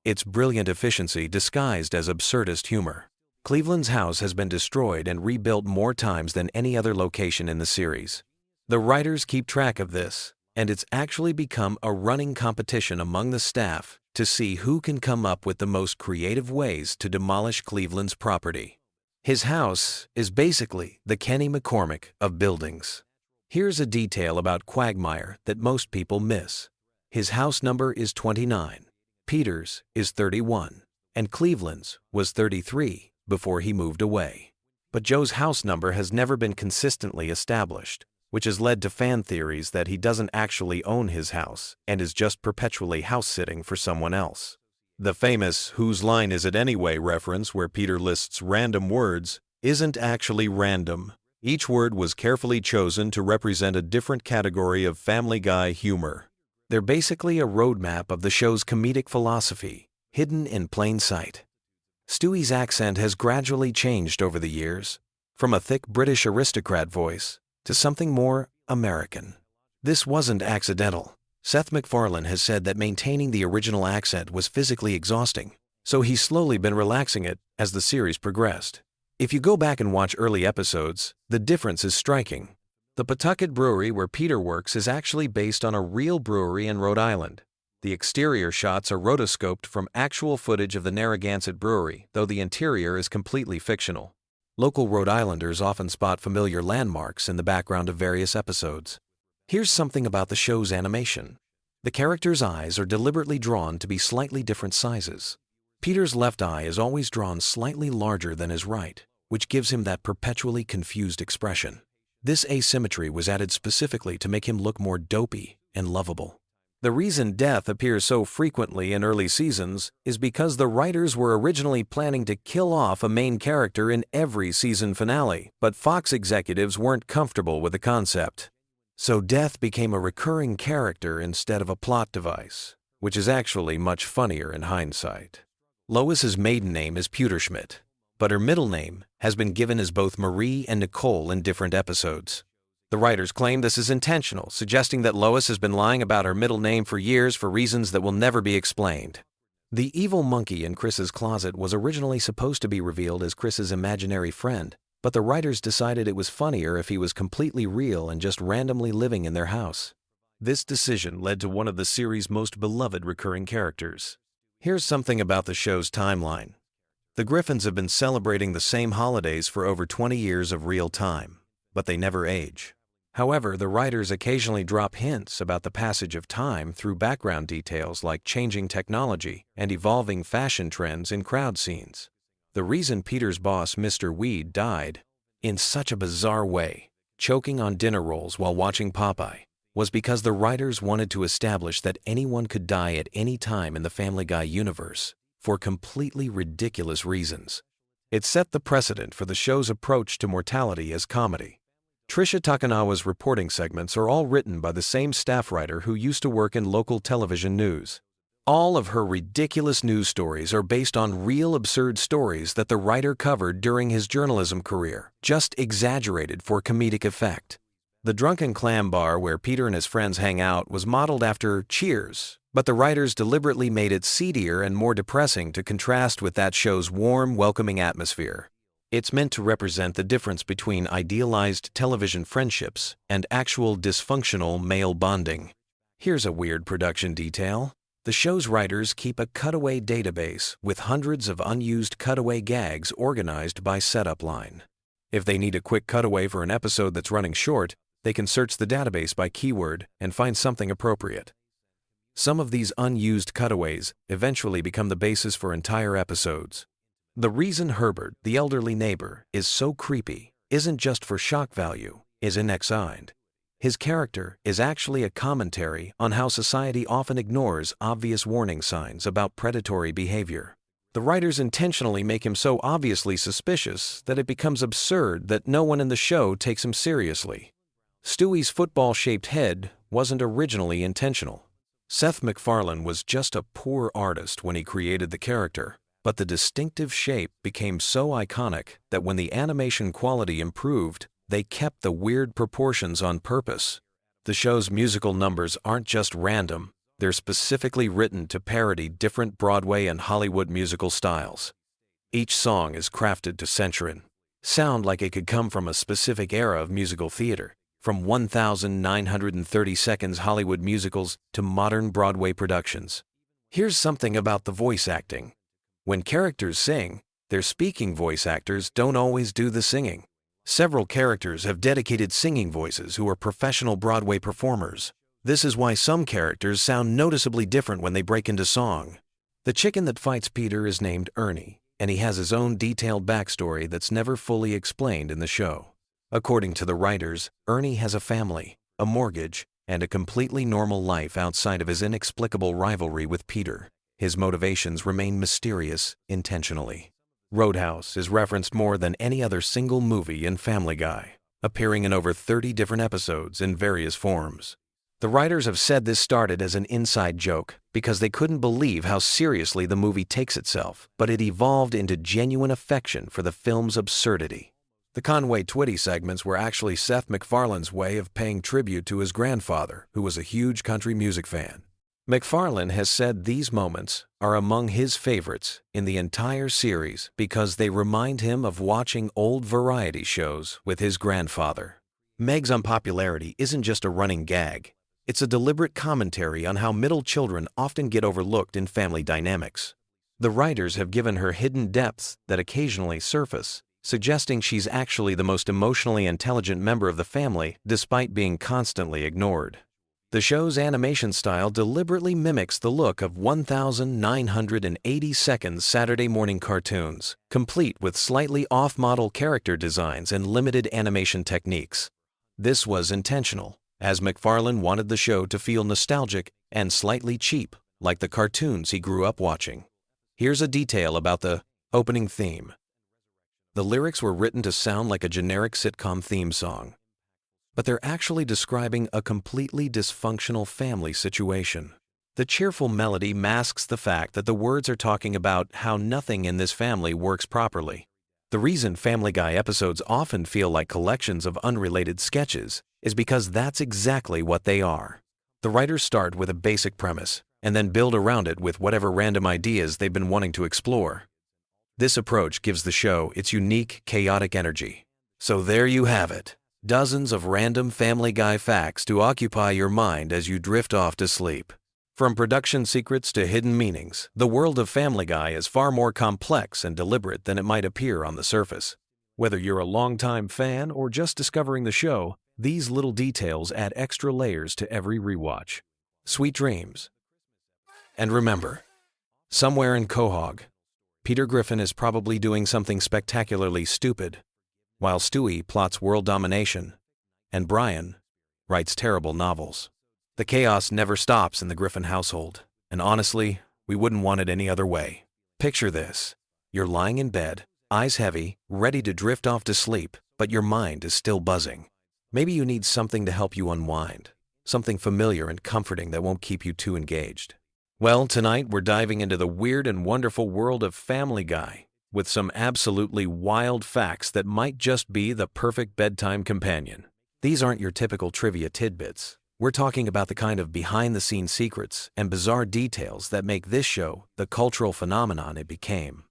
It's brilliant efficiency disguised as absurdist humor. Cleveland's house has been destroyed and rebuilt more times than any other location in the series. The writers keep track of this, and it's actually become a running competition among the staff to see who can come up with the most creative ways to demolish Cleveland's property. His house is basically the Kenny McCormick of buildings. Here's a detail about Quagmire that most people miss. His house number is 29. Peter's is 31, and Cleveland's was 33 before he moved away. But Joe's house number has never been consistently established, which has led to fan theories that he doesn't actually own his house and is just perpetually house-sitting for someone else. The famous "Whose line is it anyway" reference where Peter lists random words isn't actually random. Each word was carefully chosen to represent a different category of Family Guy humor. They're basically a roadmap of the show's comedic philosophy, hidden in plain sight. Stewie's accent has gradually changed over the years, from a thick British aristocrat voice to something more American. This wasn't accidental. Seth MacFarlane has said that maintaining the original accent was physically exhausting, so he's slowly been relaxing it as the series progressed. If you go back and watch early episodes, the difference is striking. The Pawtucket Brewery where Peter works is actually based on a real brewery in Rhode Island. The exterior shots are rotoscoped from actual footage of the Narragansett Brewery, though the interior is completely fictional. Local Rhode Islanders often spot familiar landmarks in the background of various episodes. Here's something about the show's animation. The characters' eyes are deliberately drawn to be slightly different sizes. Peter's left eye is always drawn slightly larger than his right, which gives him that perpetually confused expression. This asymmetry was added specifically to make him look more dopey and lovable. The reason death appears so frequently in early seasons is because the writers were originally planning to kill off a main character in every season finale, but Fox executives weren't comfortable with the concept. So death became a recurring character instead of a plot device, which is actually much funnier in hindsight. Lois's maiden name is Pewterschmidt, but her middle name has been given as both Marie and Nicole in different episodes. The writers claim this is intentional, suggesting that Lois has been lying about her middle name for years for reasons that will never be explained. The evil monkey in Chris's closet was originally supposed to be revealed as Chris's imaginary friend, but the writers decided it was funnier if he was completely real and just randomly living in their house. This decision led to one of the series' most beloved recurring characters. Here's something about the show's timeline. The Griffins have been celebrating the same holidays for over 20 years of real time, but they never age. However, the writers occasionally drop hints about the passage of time through background details like changing technology and evolving fashion trends in crowd scenes. The reason Peter's boss, Mr. Weed, died, in such a bizarre way, choking on dinner rolls while watching Popeye, was because the writers wanted to establish that anyone could die at any time in the Family Guy universe, for completely ridiculous reasons. It set the precedent for the show's approach to mortality as comedy. Trisha Takanawa's reporting segments are all written by the same staff writer who used to work in local television news. All of her ridiculous news stories are based on real absurd stories that the writer covered during his journalism career, just exaggerated for comedic effect. The Drunken Clam Bar where Peter and his friends hang out was modeled after Cheers, but the writers deliberately made it seedier and more depressing to contrast with that show's warm, welcoming atmosphere. It's meant to represent the difference between idealized television friendships and actual dysfunctional male bonding. Here's a weird production detail. The show's writers keep a cutaway database with hundreds of unused cutaway gags organized by setup line. If they need a quick cutaway for an episode that's running short, they can search the database by keyword and find something appropriate. Some of these unused cutaways eventually become the basis for entire episodes. The reason Herbert, the elderly neighbor, is so creepy isn't just for shock value, is inassigned. His character is actually a commentary on how society often ignores obvious warning signs about predatory behavior. The writers intentionally make him so obviously suspicious that it becomes absurd that no one in the show takes him seriously. Stewie's football-shaped head wasn't originally intentional. Seth MacFarlane was just a poor artist when he created the character, but the distinctive shape became so iconic that when the animation quality improved, they kept the weird proportions on purpose. The show's musical numbers aren't just random, they're specifically written to parody different Broadway and Hollywood musical styles. Each song is crafted to sound like it could come from a specific era of musical theater, from 1,930 seconds Hollywood musicals to modern Broadway productions. Here's something about the voice acting. When characters sing, their speaking voice actors don't always do the singing. Several characters have dedicated singing voices who are professional Broadway performers. This is why some characters sound noticeably different when they break into song. The chicken that fights Peter is named Ernie, and he has his own detailed backstory that's never fully explained in the show. According to the writers, Ernie has a family, a mortgage, and a completely normal life outside of his inexplicable rivalry with Peter. His motivations remain mysterious intentionally. Roadhouse is referenced more than any other single movie in Family Guy, appearing in over 30 different episodes in various forms. The writers have said this started as an inside joke because they couldn't believe how seriously the movie takes itself, but it evolved into genuine affection for the film's absurdity. The Conway Twitty segments were actually Seth MacFarlane's way of paying tribute to his grandfather, who was a huge country music fan. MacFarlane has said these moments are among his favorites in the entire series because they remind him of watching old variety shows with his grandfather. Meg's unpopularity isn't just a running gag. It's a deliberate commentary on how middle children often get overlooked in family dynamics. The writers have given her hidden depths that occasionally surface, suggesting she's actually the most emotionally intelligent member of the family despite being constantly ignored. The show's animation style deliberately mimics the look of 1,980 seconds Saturday morning cartoons, complete with slightly off-model character designs and limited animation techniques. This was intentional, as MacFarlane wanted the show to feel nostalgic and slightly cheap, like the cartoons he grew up watching. Here's a detail about the opening theme. The lyrics were written to sound like a generic sitcom theme song, but they're actually describing a completely dysfunctional family situation. The cheerful melody masks the fact that the words are talking about how nothing in this family works properly. The reason Family Guy episodes often feel like collections of unrelated sketches is because that's exactly what they are. The writers start with a basic premise and then build around it with whatever random ideas they've been wanting to explore. This approach gives the show its unique, chaotic energy. So there you have it. Dozens of random Family Guy facts to occupy your mind as you drift off to sleep. From production secrets to hidden meanings, the world of Family Guy is far more complex and deliberate than it might appear on the surface. Whether you're a longtime fan or just discovering the show, these little details add extra layers to every rewatch. Sweet dreams. And remember, somewhere in Quahog, Peter Griffin is probably doing something spectacularly stupid, while Stewie plots world domination, and Brian writes terrible novels. The chaos never stops in the Griffin household, and honestly, we wouldn't want it any other way. Picture this. You're lying in bed, eyes heavy, ready to drift off to sleep, but your mind is still buzzing. Maybe you need something to help you unwind, something familiar and comforting that won't keep you too engaged. Well, tonight we're diving into the weird and wonderful world of Family Guy, with some absolutely wild facts that might just be the perfect bedtime companion. These aren't your typical trivia tidbits. We're talking about the kind of behind-the-scenes secrets and bizarre details that make this show the cultural phenomenon it became.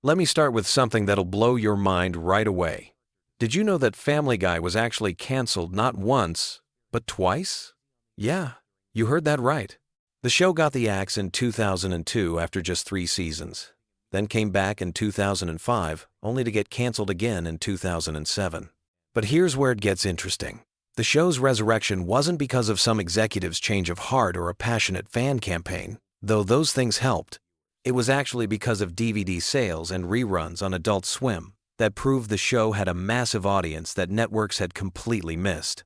Let me start with something that'll blow your mind right away. Did you know that Family Guy was actually canceled not once, but twice? Yeah, you heard that right. The show got the axe in 2002 after just 3 seasons, then came back in 2005, only to get canceled again in 2007. But here's where it gets interesting. The show's resurrection wasn't because of some executive's change of heart or a passionate fan campaign, though those things helped. It was actually because of DVD sales and reruns on Adult Swim that proved the show had a massive audience that networks had completely missed.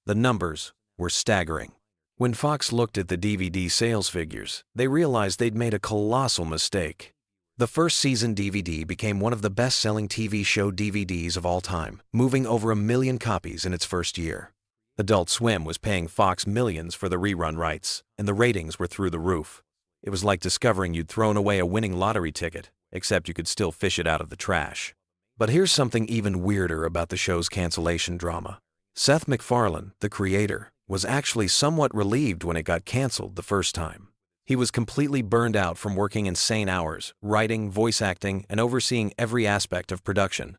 The numbers were staggering. When Fox looked at the DVD sales figures, they realized they'd made a colossal mistake. The first season DVD became one of the best-selling TV show DVDs of all time, moving over 1 million copies in its first year. Adult Swim was paying Fox millions for the rerun rights, and the ratings were through the roof. It was like discovering you'd thrown away a winning lottery ticket, except you could still fish it out of the trash. But here's something even weirder about the show's cancellation drama. Seth MacFarlane, the creator, was actually somewhat relieved when it got canceled the first time. He was completely burned out from working insane hours, writing, voice acting, and overseeing every aspect of production.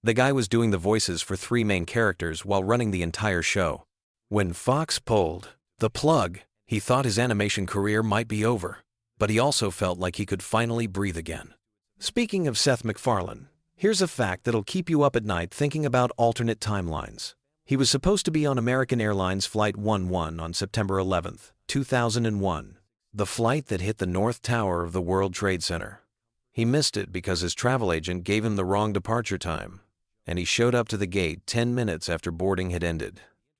The guy was doing the voices for 3 main characters while running the entire show. When Fox pulled the plug, he thought his animation career might be over, but he also felt like he could finally breathe again. Speaking of Seth MacFarlane, here's a fact that'll keep you up at night thinking about alternate timelines. He was supposed to be on American Airlines Flight 11 on September 11, 2001, the flight that hit the North Tower of the World Trade Center. He missed it because his travel agent gave him the wrong departure time, and he showed up to the gate 10 minutes after boarding had ended.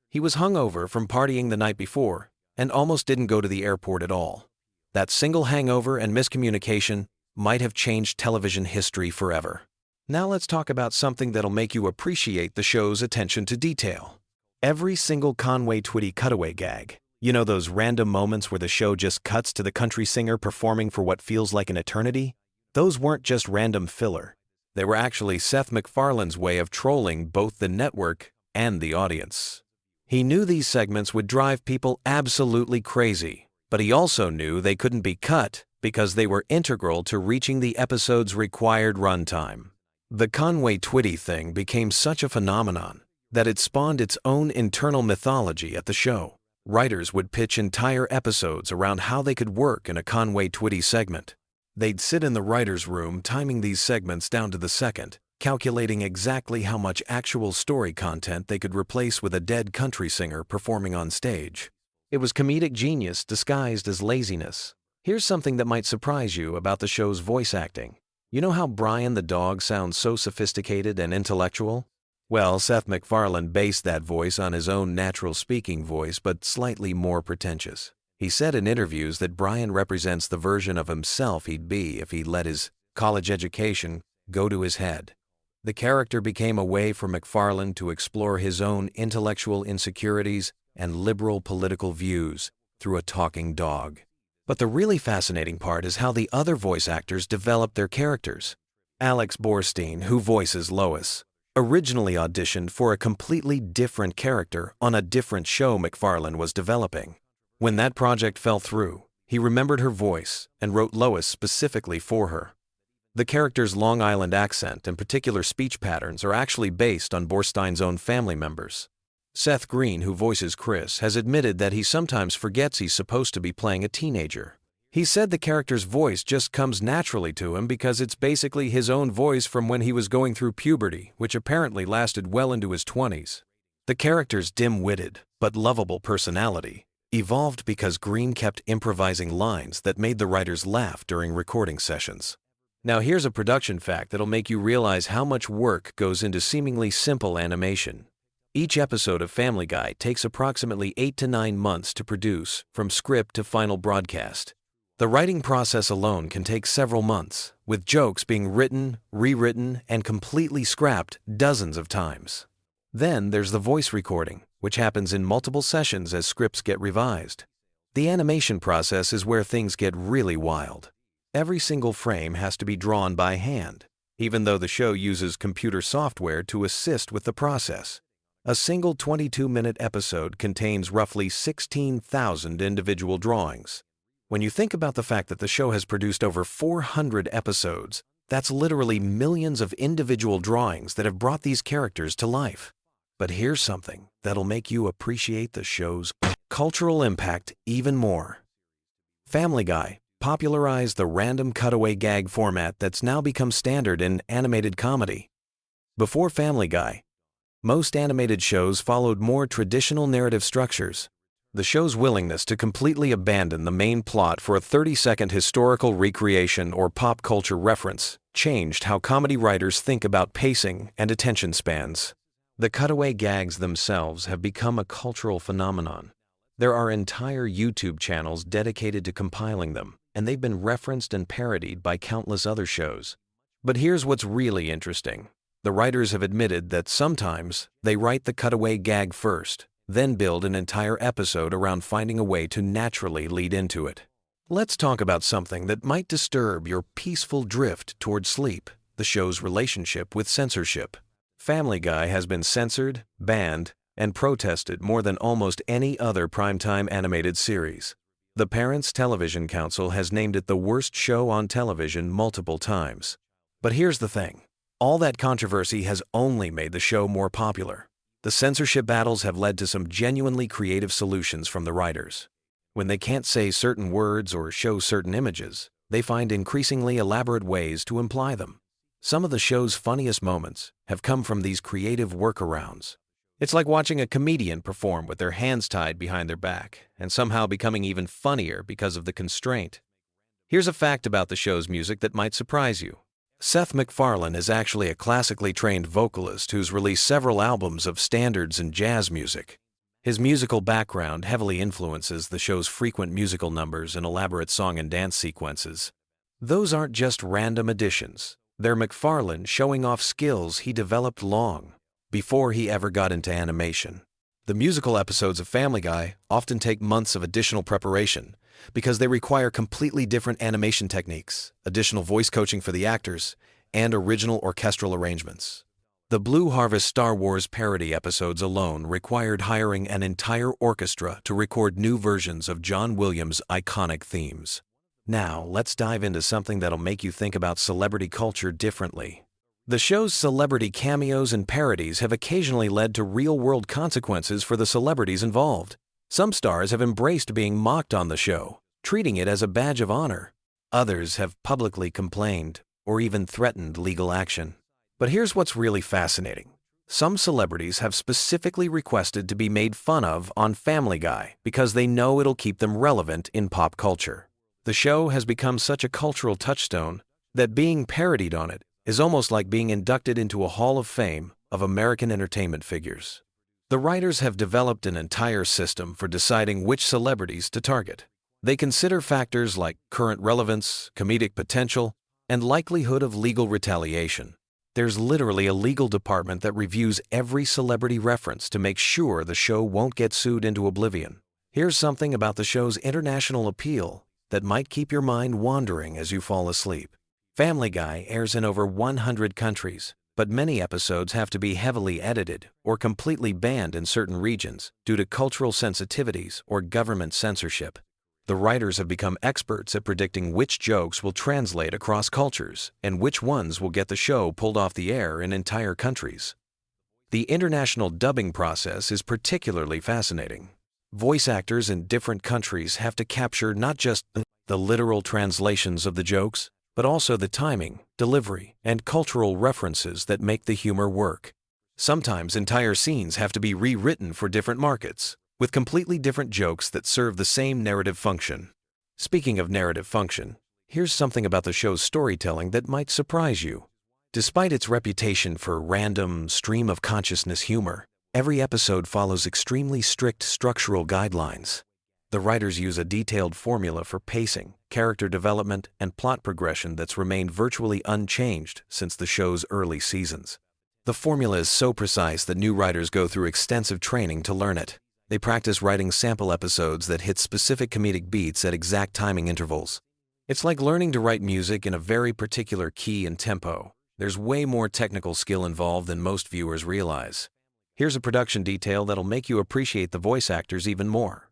He was hungover from partying the night before and almost didn't go to the airport at all. That single hangover and miscommunication might have changed television history forever. Now let's talk about something that'll make you appreciate the show's attention to detail. Every single Conway Twitty cutaway gag. You know those random moments where the show just cuts to the country singer performing for what feels like an eternity? Those weren't just random filler. They were actually Seth MacFarlane's way of trolling both the network and the audience. He knew these segments would drive people absolutely crazy, but he also knew they couldn't be cut because they were integral to reaching the episode's required runtime. The Conway Twitty thing became such a phenomenon that it spawned its own internal mythology at the show. Writers would pitch entire episodes around how they could work in a Conway Twitty segment. They'd sit in the writer's room timing these segments down to the second, calculating exactly how much actual story content they could replace with a dead country singer performing on stage. It was comedic genius disguised as laziness. Here's something that might surprise you about the show's voice acting. You know how Brian the dog sounds so sophisticated and intellectual? Well, Seth MacFarlane based that voice on his own natural speaking voice, but slightly more pretentious. He said in interviews that Brian represents the version of himself he'd be if he let his college education go to his head. The character became a way for MacFarlane to explore his own intellectual insecurities and liberal political views through a talking dog. But the really fascinating part is how the other voice actors developed their characters. Alex Borstein, who voices Lois, originally auditioned for a completely different character on a different show McFarlane was developing. When that project fell through, he remembered her voice and wrote Lois specifically for her. The character's Long Island accent and particular speech patterns are actually based on Borstein's own family members. Seth Green, who voices Chris, has admitted that he sometimes forgets he's supposed to be playing a teenager. He said the character's voice just comes naturally to him because it's basically his own voice from when he was going through puberty, which apparently lasted well into his 20s. The character's dim-witted, but lovable personality evolved because Green kept improvising lines that made the writers laugh during recording sessions. Now here's a production fact that'll make you realize how much work goes into seemingly simple animation. Each episode of Family Guy takes approximately 8 to 9 months to produce, from script to final broadcast. The writing process alone can take several months, with jokes being written, rewritten, and completely scrapped dozens of times. Then there's the voice recording, which happens in multiple sessions as scripts get revised. The animation process is where things get really wild. Every single frame has to be drawn by hand, even though the show uses computer software to assist with the process. A single 22-minute episode contains roughly 16,000 individual drawings. When you think about the fact that the show has produced over 400 episodes, that's literally millions of individual drawings that have brought these characters to life. But here's something that'll make you appreciate the show's cultural impact even more. Family Guy popularized the random cutaway gag format that's now become standard in animated comedy. Before Family Guy, most animated shows followed more traditional narrative structures. The show's willingness to completely abandon the main plot for a 30-second historical recreation or pop culture reference changed how comedy writers think about pacing and attention spans. The cutaway gags themselves have become a cultural phenomenon. There are entire YouTube channels dedicated to compiling them, and they've been referenced and parodied by countless other shows. But here's what's really interesting. The writers have admitted that sometimes they write the cutaway gag first, then build an entire episode around finding a way to naturally lead into it. Let's talk about something that might disturb your peaceful drift toward sleep: the show's relationship with censorship. Family Guy has been censored, banned, and protested more than almost any other primetime animated series. The Parents Television Council has named it the worst show on television multiple times. But here's the thing. All that controversy has only made the show more popular. The censorship battles have led to some genuinely creative solutions from the writers. When they can't say certain words or show certain images, they find increasingly elaborate ways to imply them. Some of the show's funniest moments have come from these creative workarounds. It's like watching a comedian perform with their hands tied behind their back, and somehow becoming even funnier because of the constraint. Here's a fact about the show's music that might surprise you. Seth MacFarlane is actually a classically trained vocalist who's released several albums of standards and jazz music. His musical background heavily influences the show's frequent musical numbers and elaborate song and dance sequences. Those aren't just random additions. They're MacFarlane showing off skills he developed long before he ever got into animation. The musical episodes of Family Guy often take months of additional preparation because they require completely different animation techniques, additional voice coaching for the actors, and original orchestral arrangements. The Blue Harvest Star Wars parody episodes alone required hiring an entire orchestra to record new versions of John Williams' iconic themes. Now, let's dive into something that'll make you think about celebrity culture differently. The show's celebrity cameos and parodies have occasionally led to real-world consequences for the celebrities involved. Some stars have embraced being mocked on the show, treating it as a badge of honor. Others have publicly complained or even threatened legal action. But here's what's really fascinating. Some celebrities have specifically requested to be made fun of on Family Guy because they know it'll keep them relevant in pop culture. The show has become such a cultural touchstone that being parodied on it is almost like being inducted into a Hall of Fame of American entertainment figures. The writers have developed an entire system for deciding which celebrities to target. They consider factors like current relevance, comedic potential, and likelihood of legal retaliation. There's literally a legal department that reviews every celebrity reference to make sure the show won't get sued into oblivion. Here's something about the show's international appeal that might keep your mind wandering as you fall asleep. Family Guy airs in over 100 countries. but many episodes have to be heavily edited or completely banned in certain regions due to cultural sensitivities or government censorship. The writers have become experts at predicting which jokes will translate across cultures and which ones will get the show pulled off the air in entire countries. The international dubbing process is particularly fascinating. Voice actors in different countries have to capture not just the literal translations of the jokes, but also the timing, delivery, and cultural references that make the humor work. Sometimes entire scenes have to be rewritten for different markets, with completely different jokes that serve the same narrative function. Speaking of narrative function, here's something about the show's storytelling that might surprise you. Despite its reputation for random, stream-of-consciousness humor, every episode follows extremely strict structural guidelines. The writers use a detailed formula for pacing, character development, and plot progression that's remained virtually unchanged since the show's early seasons. The formula is so precise that new writers go through extensive training to learn it. They practice writing sample episodes that hit specific comedic beats at exact timing intervals. It's like learning to write music in a very particular key and tempo. There's way more technical skill involved than most viewers realize. Here's a production detail that'll make you appreciate the voice actors even more.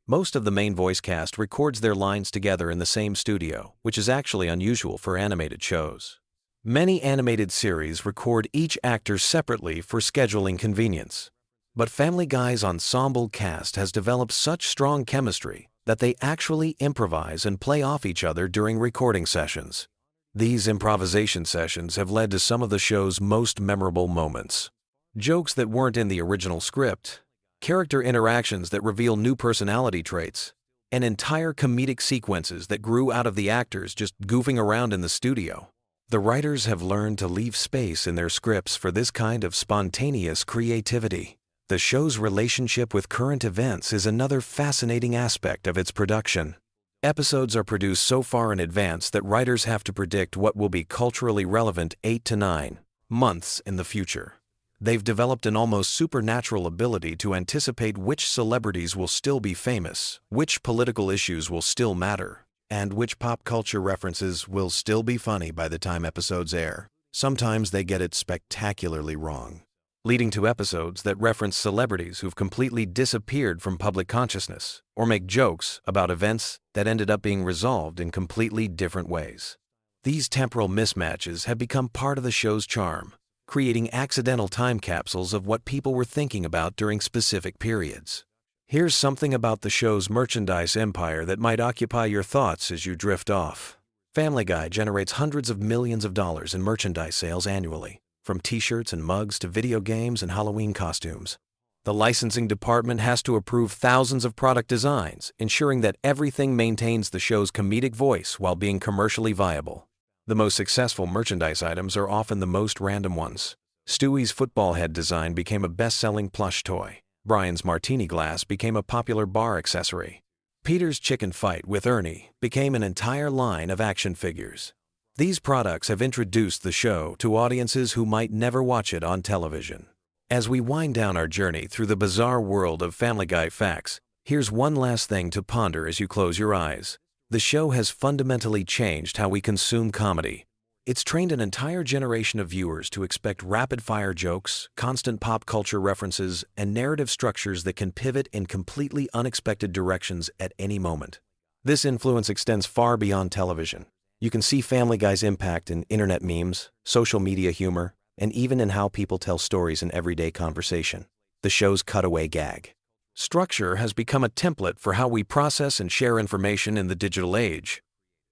Most of the main voice cast records their lines together in the same studio, which is actually unusual for animated shows. Many animated series record each actor separately for scheduling convenience. But Family Guy's ensemble cast has developed such strong chemistry that they actually improvise and play off each other during recording sessions. These improvisation sessions have led to some of the show's most memorable moments. Jokes that weren't in the original script, character interactions that reveal new personality traits, and entire comedic sequences that grew out of the actors just goofing around in the studio. The writers have learned to leave space in their scripts for this kind of spontaneous creativity. The show's relationship with current events is another fascinating aspect of its production. Episodes are produced so far in advance that writers have to predict what will be culturally relevant 8 to 9 months in the future. They've developed an almost supernatural ability to anticipate which celebrities will still be famous, which political issues will still matter, and which pop culture references will still be funny by the time episodes air. Sometimes they get it spectacularly wrong, leading to episodes that reference celebrities who've completely disappeared from public consciousness, or make jokes about events that ended up being resolved in completely different ways. These temporal mismatches have become part of the show's charm, creating accidental time capsules of what people were thinking about during specific periods. Here's something about the show's merchandise empire that might occupy your thoughts as you drift off. Family Guy generates hundreds of millions of dollars in merchandise sales annually, from t-shirts and mugs to video games and Halloween costumes. The licensing department has to approve thousands of product designs, ensuring that everything maintains the show's comedic voice while being commercially viable. The most successful merchandise items are often the most random ones. Stewie's football head design became a best-selling plush toy. Brian's martini glass became a popular bar accessory. Peter's chicken fight with Ernie became an entire line of action figures. These products have introduced the show to audiences who might never watch it on television. As we wind down our journey through the bizarre world of Family Guy facts, here's one last thing to ponder as you close your eyes. The show has fundamentally changed how we consume comedy. It's trained an entire generation of viewers to expect rapid-fire jokes, constant pop culture references, and narrative structures that can pivot in completely unexpected directions at any moment. This influence extends far beyond television. You can see Family Guy's impact in internet memes, social media humor, and even in how people tell stories in everyday conversation. The show's cutaway gag structure has become a template for how we process and share information in the digital age.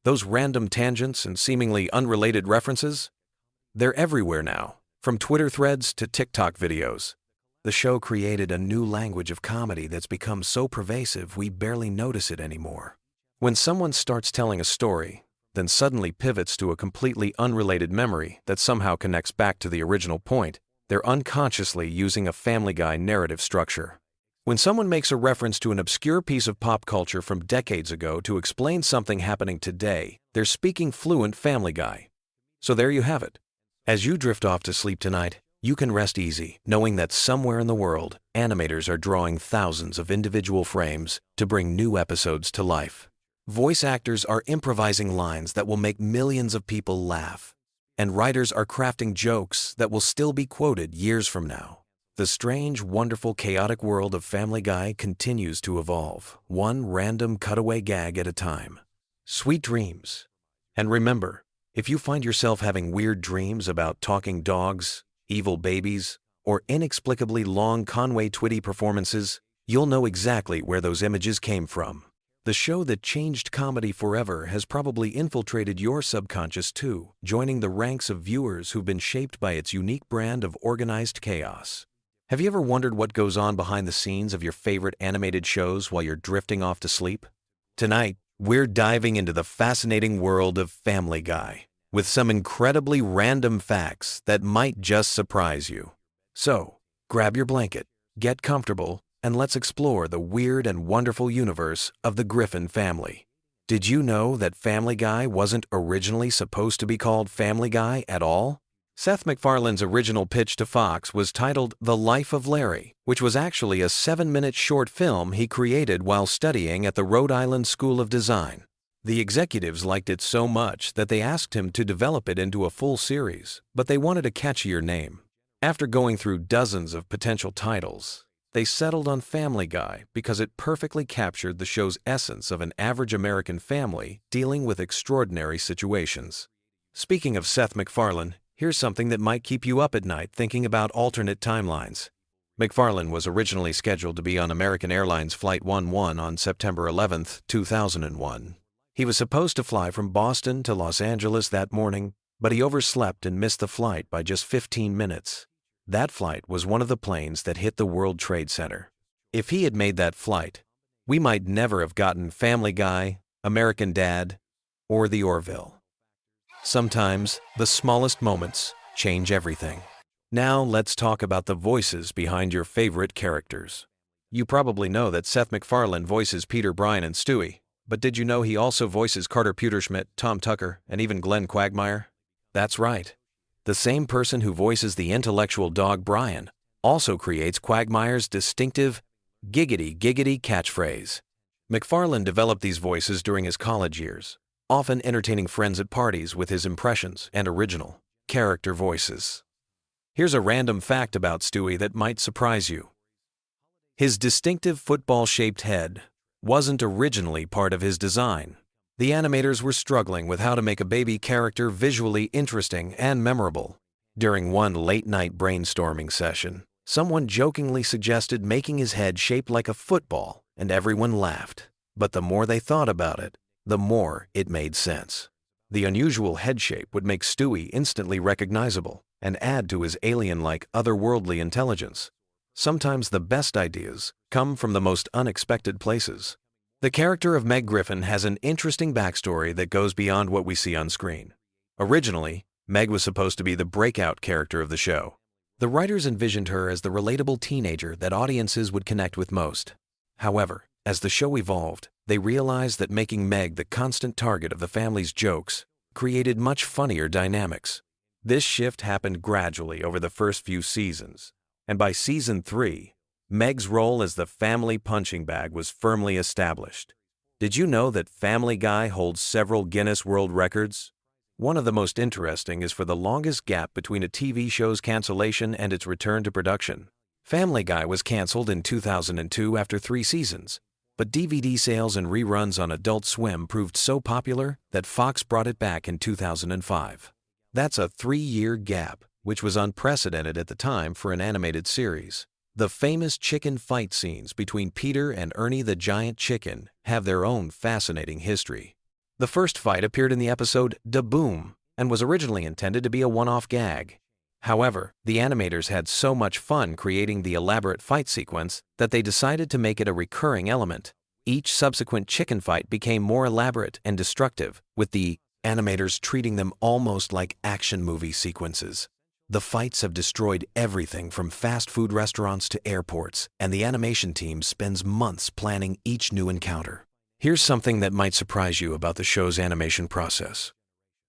Those random tangents and seemingly unrelated references, they're everywhere now, from Twitter threads to TikTok videos. The show created a new language of comedy that's become so pervasive we barely notice it anymore. When someone starts telling a story, then suddenly pivots to a completely unrelated memory that somehow connects back to the original point, they're unconsciously using a Family Guy narrative structure. When someone makes a reference to an obscure piece of pop culture from decades ago to explain something happening today, they're speaking fluent Family Guy. So there you have it. As you drift off to sleep tonight, you can rest easy, knowing that somewhere in the world, animators are drawing thousands of individual frames to bring new episodes to life. Voice actors are improvising lines that will make millions of people laugh. and writers are crafting jokes that will still be quoted years from now. The strange, wonderful, chaotic world of Family Guy continues to evolve, one random cutaway gag at a time. Sweet dreams. And remember, if you find yourself having weird dreams about talking dogs, evil babies, or inexplicably long Conway Twitty performances, you'll know exactly where those images came from. The show that changed comedy forever has probably infiltrated your subconscious too, joining the ranks of viewers who've been shaped by its unique brand of organized chaos. Have you ever wondered what goes on behind the scenes of your favorite animated shows while you're drifting off to sleep? Tonight, we're diving into the fascinating world of Family Guy, with some incredibly random facts that might just surprise you. So, grab your blanket, get comfortable, and let's explore the weird and wonderful universe of the Griffin family. Did you know that Family Guy wasn't originally supposed to be called Family Guy at all? Seth MacFarlane's original pitch to Fox was titled The Life of Larry, which was actually a 7-minute short film he created while studying at the Rhode Island School of Design. The executives liked it so much that they asked him to develop it into a full series, but they wanted a catchier name. After going through dozens of potential titles, they settled on Family Guy because it perfectly captured the show's essence of an average American family dealing with extraordinary situations. Speaking of Seth MacFarlane, here's something that might keep you up at night thinking about alternate timelines. MacFarlane was originally scheduled to be on American Airlines Flight 11 on September 11, 2001. He was supposed to fly from Boston to Los Angeles that morning, but he overslept and missed the flight by just 15 minutes. That flight was one of the planes that hit the World Trade Center. If he had made that flight, we might never have gotten Family Guy, American Dad, or The Orville. Sometimes, the smallest moments change everything. Now let's talk about the voices behind your favorite characters. You probably know that Seth MacFarlane voices Peter, Brian, and Stewie, but did you know he also voices Carter Pewterschmidt, Tom Tucker, and even Glenn Quagmire? That's right. The same person who voices the intellectual dog Brian also creates Quagmire's distinctive giggity giggity catchphrase. MacFarlane developed these voices during his college years, often entertaining friends at parties with his impressions and original character voices. Here's a random fact about Stewie that might surprise you. His distinctive football-shaped head wasn't originally part of his design. The animators were struggling with how to make a baby character visually interesting and memorable. During one late-night brainstorming session, someone jokingly suggested making his head shaped like a football, and everyone laughed. But the more they thought about it, the more it made sense. The unusual head shape would make Stewie instantly recognizable and add to his alien-like otherworldly intelligence. Sometimes the best ideas come from the most unexpected places. The character of Meg Griffin has an interesting backstory that goes beyond what we see on screen. Originally, Meg was supposed to be the breakout character of the show. The writers envisioned her as the relatable teenager that audiences would connect with most. However, as the show evolved, they realized that making Meg the constant target of the family's jokes created much funnier dynamics. This shift happened gradually over the first few seasons, and by season 3, Meg's role as the family punching bag was firmly established. Did you know that Family Guy holds several Guinness World Records? One of the most interesting is for the longest gap between a TV show's cancellation and its return to production. Family Guy was canceled in 2002 after 3 seasons, but DVD sales and reruns on Adult Swim proved so popular that Fox brought it back in 2005. That's a 3-year gap, which was unprecedented at the time for an animated series. The famous chicken fight scenes between Peter and Ernie the Giant Chicken have their own fascinating history. The first fight appeared in the episode Da Boom and was originally intended to be a one-off gag. However, the animators had so much fun creating the elaborate fight sequence that they decided to make it a recurring element. Each subsequent chicken fight became more elaborate and destructive, with the animators treating them almost like action movie sequences. The fights have destroyed everything from fast food restaurants to airports, and the animation team spends months planning each new encounter. Here's something that might surprise you about the show's animation process.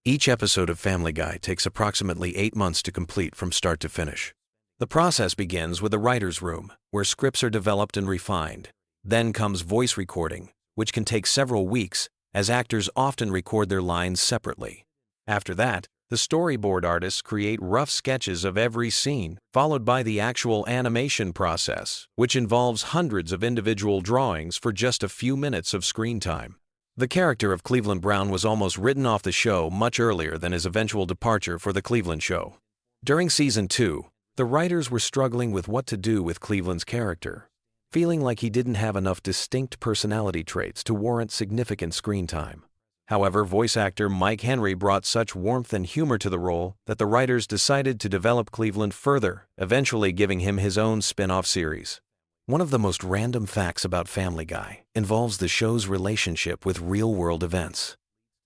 Each episode of Family Guy takes approximately 8 months to complete from start to finish. The process begins with a writer's room, where scripts are developed and refined. Then comes voice recording, which can take several weeks, as actors often record their lines separately. After that, The storyboard artists create rough sketches of every scene, followed by the actual animation process, which involves hundreds of individual drawings for just a few minutes of screen time. The character of Cleveland Brown was almost written off the show much earlier than his eventual departure for the Cleveland show. During Season 2, the writers were struggling with what to do with Cleveland's character, feeling like he didn't have enough distinct personality traits to warrant significant screen time. However, voice actor Mike Henry brought such warmth and humor to the role that the writers decided to develop Cleveland further, eventually giving him his own spin-off series. One of the most random facts about Family Guy involves the show's relationship with real-world events.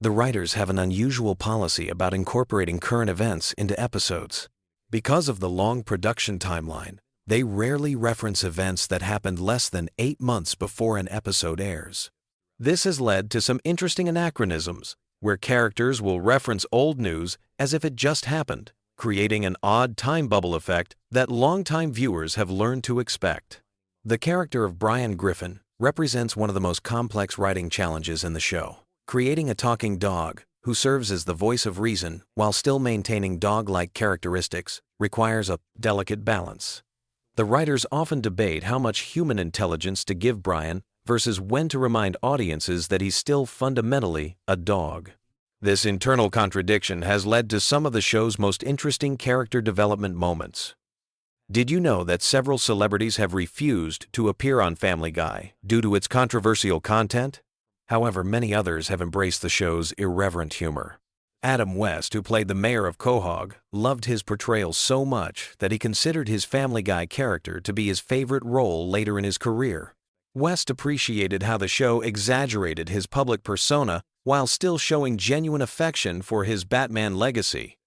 The writers have an unusual policy about incorporating current events into episodes. Because of the long production timeline, they rarely reference events that happened less than 8 months before an episode airs. This has led to some interesting anachronisms, where characters will reference old news as if it just happened, creating an odd time bubble effect that longtime viewers have learned to expect. The character of Brian Griffin represents one of the most complex writing challenges in the show. Creating a talking dog, who serves as the voice of reason while still maintaining dog-like characteristics, requires a delicate balance. The writers often debate how much human intelligence to give Brian versus when to remind audiences that he's still fundamentally a dog. This internal contradiction has led to some of the show's most interesting character development moments. Did you know that several celebrities have refused to appear on Family Guy due to its controversial content? However, many others have embraced the show's irreverent humor. Adam West, who played the mayor of Quahog, loved his portrayal so much that he considered his Family Guy character to be his favorite role later in his career. West appreciated how the show exaggerated his public persona while still showing genuine affection for his Batman legacy.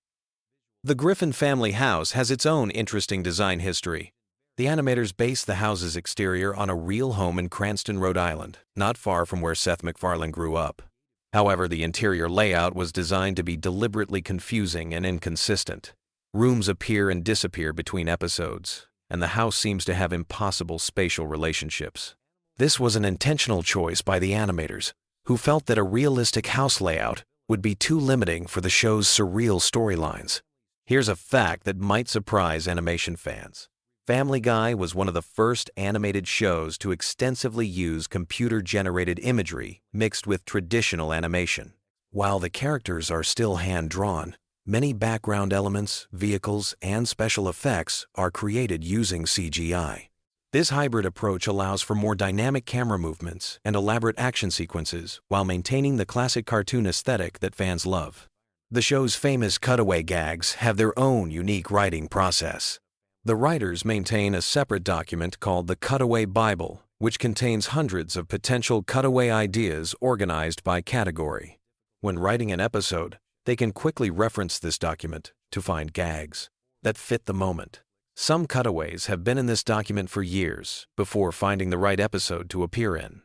The Griffin family house has its own interesting design history. The animators based the house's exterior on a real home in Cranston, Rhode Island, not far from where Seth MacFarlane grew up. However, the interior layout was designed to be deliberately confusing and inconsistent. Rooms appear and disappear between episodes, and the house seems to have impossible spatial relationships. This was an intentional choice by the animators, who felt that a realistic house layout would be too limiting for the show's surreal storylines. Here's a fact that might surprise animation fans. Family Guy was one of the first animated shows to extensively use computer-generated imagery mixed with traditional animation. While the characters are still hand-drawn, many background elements, vehicles, and special effects are created using CGI. This hybrid approach allows for more dynamic camera movements and elaborate action sequences while maintaining the classic cartoon aesthetic that fans love. The show's famous cutaway gags have their own unique writing process. The writers maintain a separate document called the Cutaway Bible, which contains hundreds of potential cutaway ideas organized by category. When writing an episode, they can quickly reference this document to find gags that fit the moment. Some cutaways have been in this document for years before finding the right episode to appear in.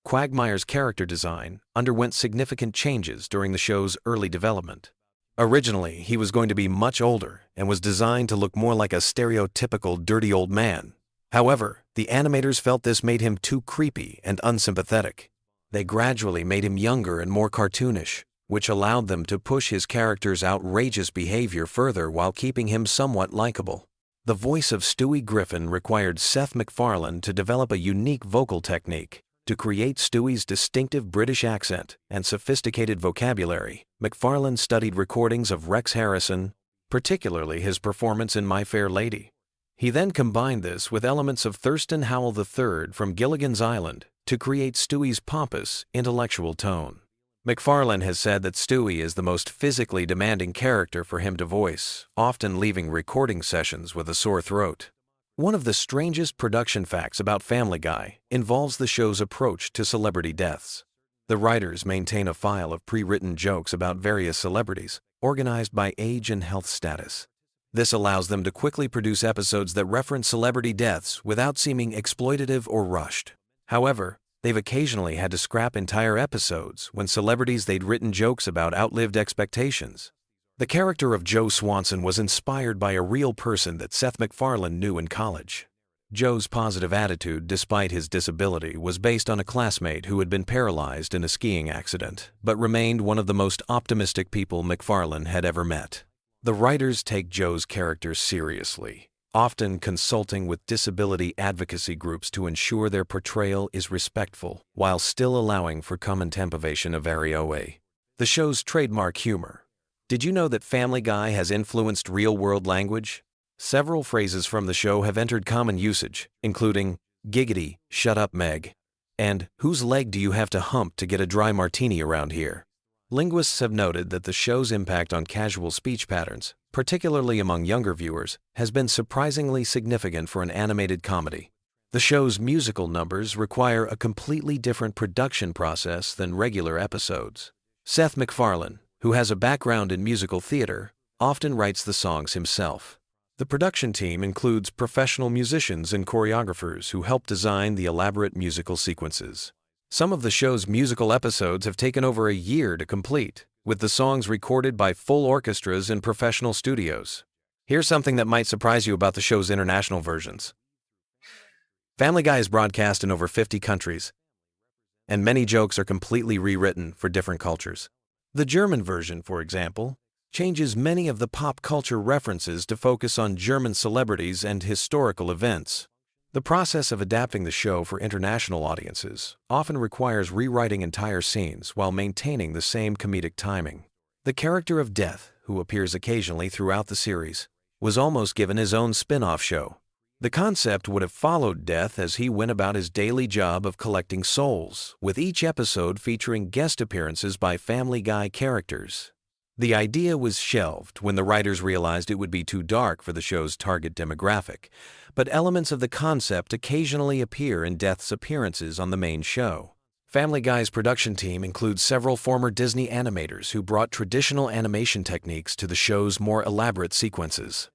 Quagmire's character design underwent significant changes during the show's early development. Originally, he was going to be much older and was designed to look more like a stereotypical dirty old man. However, the animators felt this made him too creepy and unsympathetic. They gradually made him younger and more cartoonish, which allowed them to push his character's outrageous behavior further while keeping him somewhat likable. The voice of Stewie Griffin required Seth MacFarlane to develop a unique vocal technique. To create Stewie's distinctive British accent and sophisticated vocabulary, MacFarlane studied recordings of Rex Harrison, particularly his performance in My Fair Lady. He then combined this with elements of Thurston Howell III from Gilligan's Island to create Stewie's pompous, intellectual tone. MacFarlane has said that Stewie is the most physically demanding character for him to voice, often leaving recording sessions with a sore throat. One of the strangest production facts about Family Guy involves the show's approach to celebrity deaths. The writers maintain a file of pre-written jokes about various celebrities, organized by age and health status. This allows them to quickly produce episodes that reference celebrity deaths without seeming exploitative or rushed. However, they've occasionally had to scrap entire episodes when celebrities they'd written jokes about outlived expectations. The character of Joe Swanson was inspired by a real person that Seth MacFarlane knew in college. Joe's positive attitude despite his disability was based on a classmate who had been paralyzed in a skiing accident, but remained one of the most optimistic people MacFarlane had ever met. The writers take Joe's character seriously, often consulting with disability advocacy groups to ensure their portrayal is respectful while still allowing for commentemporation of varioe. The show's trademark humor. Did you know that Family Guy has influenced real-world language? Several phrases from the show have entered common usage, including "giggity, shut up Meg," and "whose leg do you have to hump to get a dry martini around here?" Linguists have noted that the show's impact on casual speech patterns, particularly among younger viewers, has been surprisingly significant for an animated comedy. The show's musical numbers require a completely different production process than regular episodes. Seth MacFarlane, who has a background in musical theater, often writes the songs himself. The production team includes professional musicians and choreographers who help design the elaborate musical sequences. Some of the show's musical episodes have taken over a year to complete, with the songs recorded by full orchestras in professional studios. Here's something that might surprise you about the show's international versions. Family Guy is broadcast in over 50 countries, and many jokes are completely rewritten for different cultures. The German version, for example, changes many of the pop culture references to focus on German celebrities and historical events. The process of adapting the show for international audiences often requires rewriting entire scenes while maintaining the same comedic timing. The character of Death, who appears occasionally throughout the series, was almost given his own spin-off show. The concept would have followed Death as he went about his daily job of collecting souls, with each episode featuring guest appearances by Family Guy characters. The idea was shelved when the writers realized it would be too dark for the show's target demographic, but elements of the concept occasionally appear in Death's appearances on the main show. Family Guy's production team includes several former Disney animators who brought traditional animation techniques to the show's more elaborate sequences.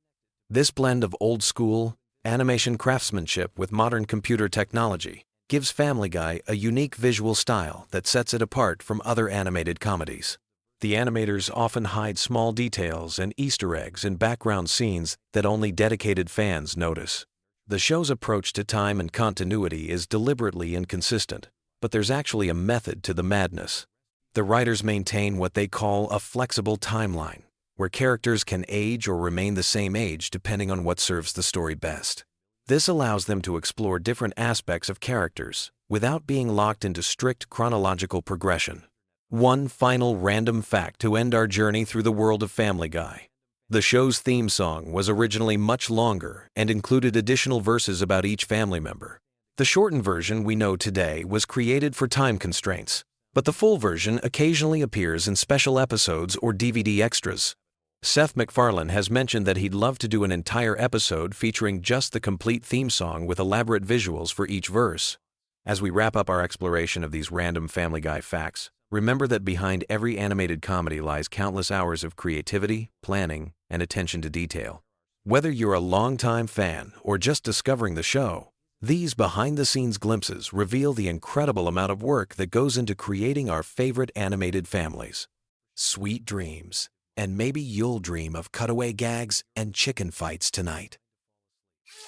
This blend of old-school animation craftsmanship with modern computer technology gives Family Guy a unique visual style that sets it apart from other animated comedies. The animators often hide small details and Easter eggs in background scenes that only dedicated fans notice. The show's approach to time and continuity is deliberately inconsistent, but there's actually a method to the madness. The writers maintain what they call a flexible timeline, where characters can age or remain the same age depending on what serves the story best. This allows them to explore different aspects of characters without being locked into strict chronological progression. One final random fact to end our journey through the world of Family Guy. The show's theme song was originally much longer and included additional verses about each family member. The shortened version we know today was created for time constraints, but the full version occasionally appears in special episodes or DVD extras. Seth MacFarlane has mentioned that he'd love to do an entire episode featuring just the complete theme song with elaborate visuals for each verse. As we wrap up our exploration of these random Family Guy facts, remember that behind every animated comedy lies countless hours of creativity, planning, and attention to detail. Whether you're a longtime fan or just discovering the show, these behind-the-scenes glimpses reveal the incredible amount of work that goes into creating our favorite animated families. Sweet dreams, and maybe you'll dream of cutaway gags and chicken fights tonight.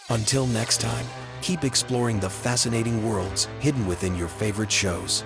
Until next time, keep exploring the fascinating worlds hidden within your favorite shows.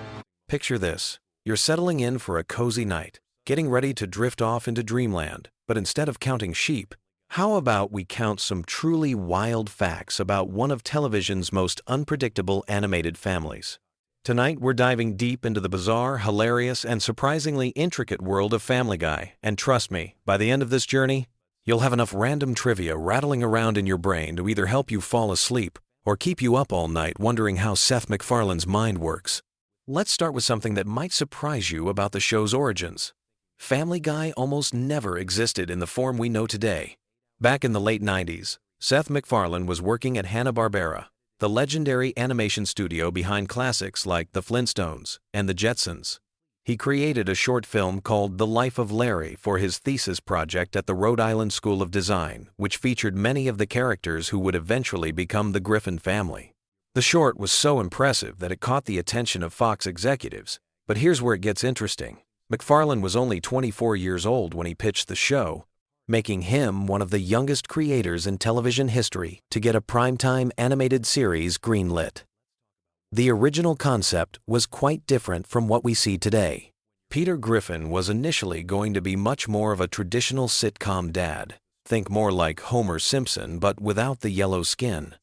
Picture this. You're settling in for a cozy night, getting ready to drift off into dreamland, but instead of counting sheep, how about we count some truly wild facts about one of television's most unpredictable animated families? Tonight, we're diving deep into the bizarre, hilarious, and surprisingly intricate world of Family Guy, and trust me, by the end of this journey, you'll have enough random trivia rattling around in your brain to either help you fall asleep or keep you up all night wondering how Seth MacFarlane's mind works. Let's start with something that might surprise you about the show's origins. Family Guy almost never existed in the form we know today. Back in the late 90s, Seth MacFarlane was working at Hanna-Barbera, the legendary animation studio behind classics like The Flintstones and The Jetsons. He created a short film called The Life of Larry for his thesis project at the Rhode Island School of Design, which featured many of the characters who would eventually become the Griffin family. The short was so impressive that it caught the attention of Fox executives, but here's where it gets interesting. MacFarlane was only 24 years old when he pitched the show, making him one of the youngest creators in television history to get a primetime animated series greenlit. The original concept was quite different from what we see today. Peter Griffin was initially going to be much more of a traditional sitcom dad. Think more like Homer Simpson, but without the yellow skin.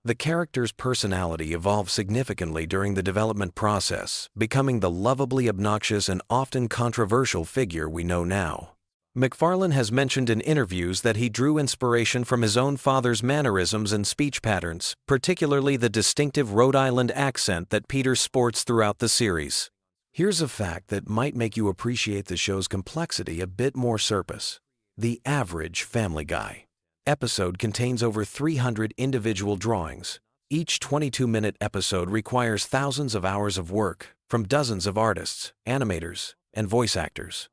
The character's personality evolved significantly during the development process, becoming the lovably obnoxious and often controversial figure we know now. MacFarlane has mentioned in interviews that he drew inspiration from his own father's mannerisms and speech patterns, particularly the distinctive Rhode Island accent that Peter sports throughout the series. Here's a fact that might make you appreciate the show's complexity a bit more surface. The average Family Guy episode contains over 300 individual drawings. Each 22-minute episode requires thousands of hours of work from dozens of artists, animators, and voice actors.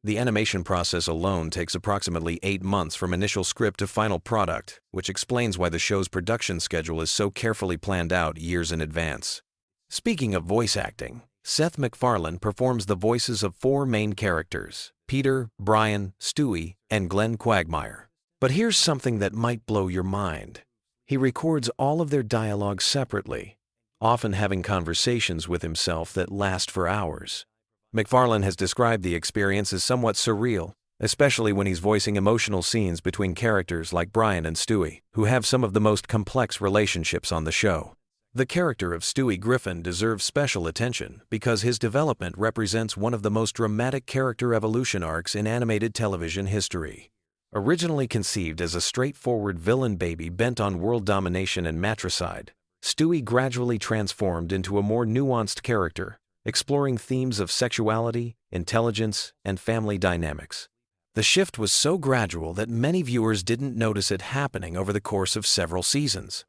The animation process alone takes approximately 8 months from initial script to final product, which explains why the show's production schedule is so carefully planned out years in advance. Speaking of voice acting, Seth MacFarlane performs the voices of 4 main characters: Peter, Brian, Stewie, and Glenn Quagmire. But here's something that might blow your mind. He records all of their dialogue separately, often having conversations with himself that last for hours. MacFarlane has described the experience as somewhat surreal, especially when he's voicing emotional scenes between characters like Brian and Stewie, who have some of the most complex relationships on the show. The character of Stewie Griffin deserves special attention because his development represents one of the most dramatic character evolution arcs in animated television history. Originally conceived as a straightforward villain baby bent on world domination and matricide, Stewie gradually transformed into a more nuanced character, exploring themes of sexuality, intelligence, and family dynamics. The shift was so gradual that many viewers didn't notice it happening over the course of several seasons.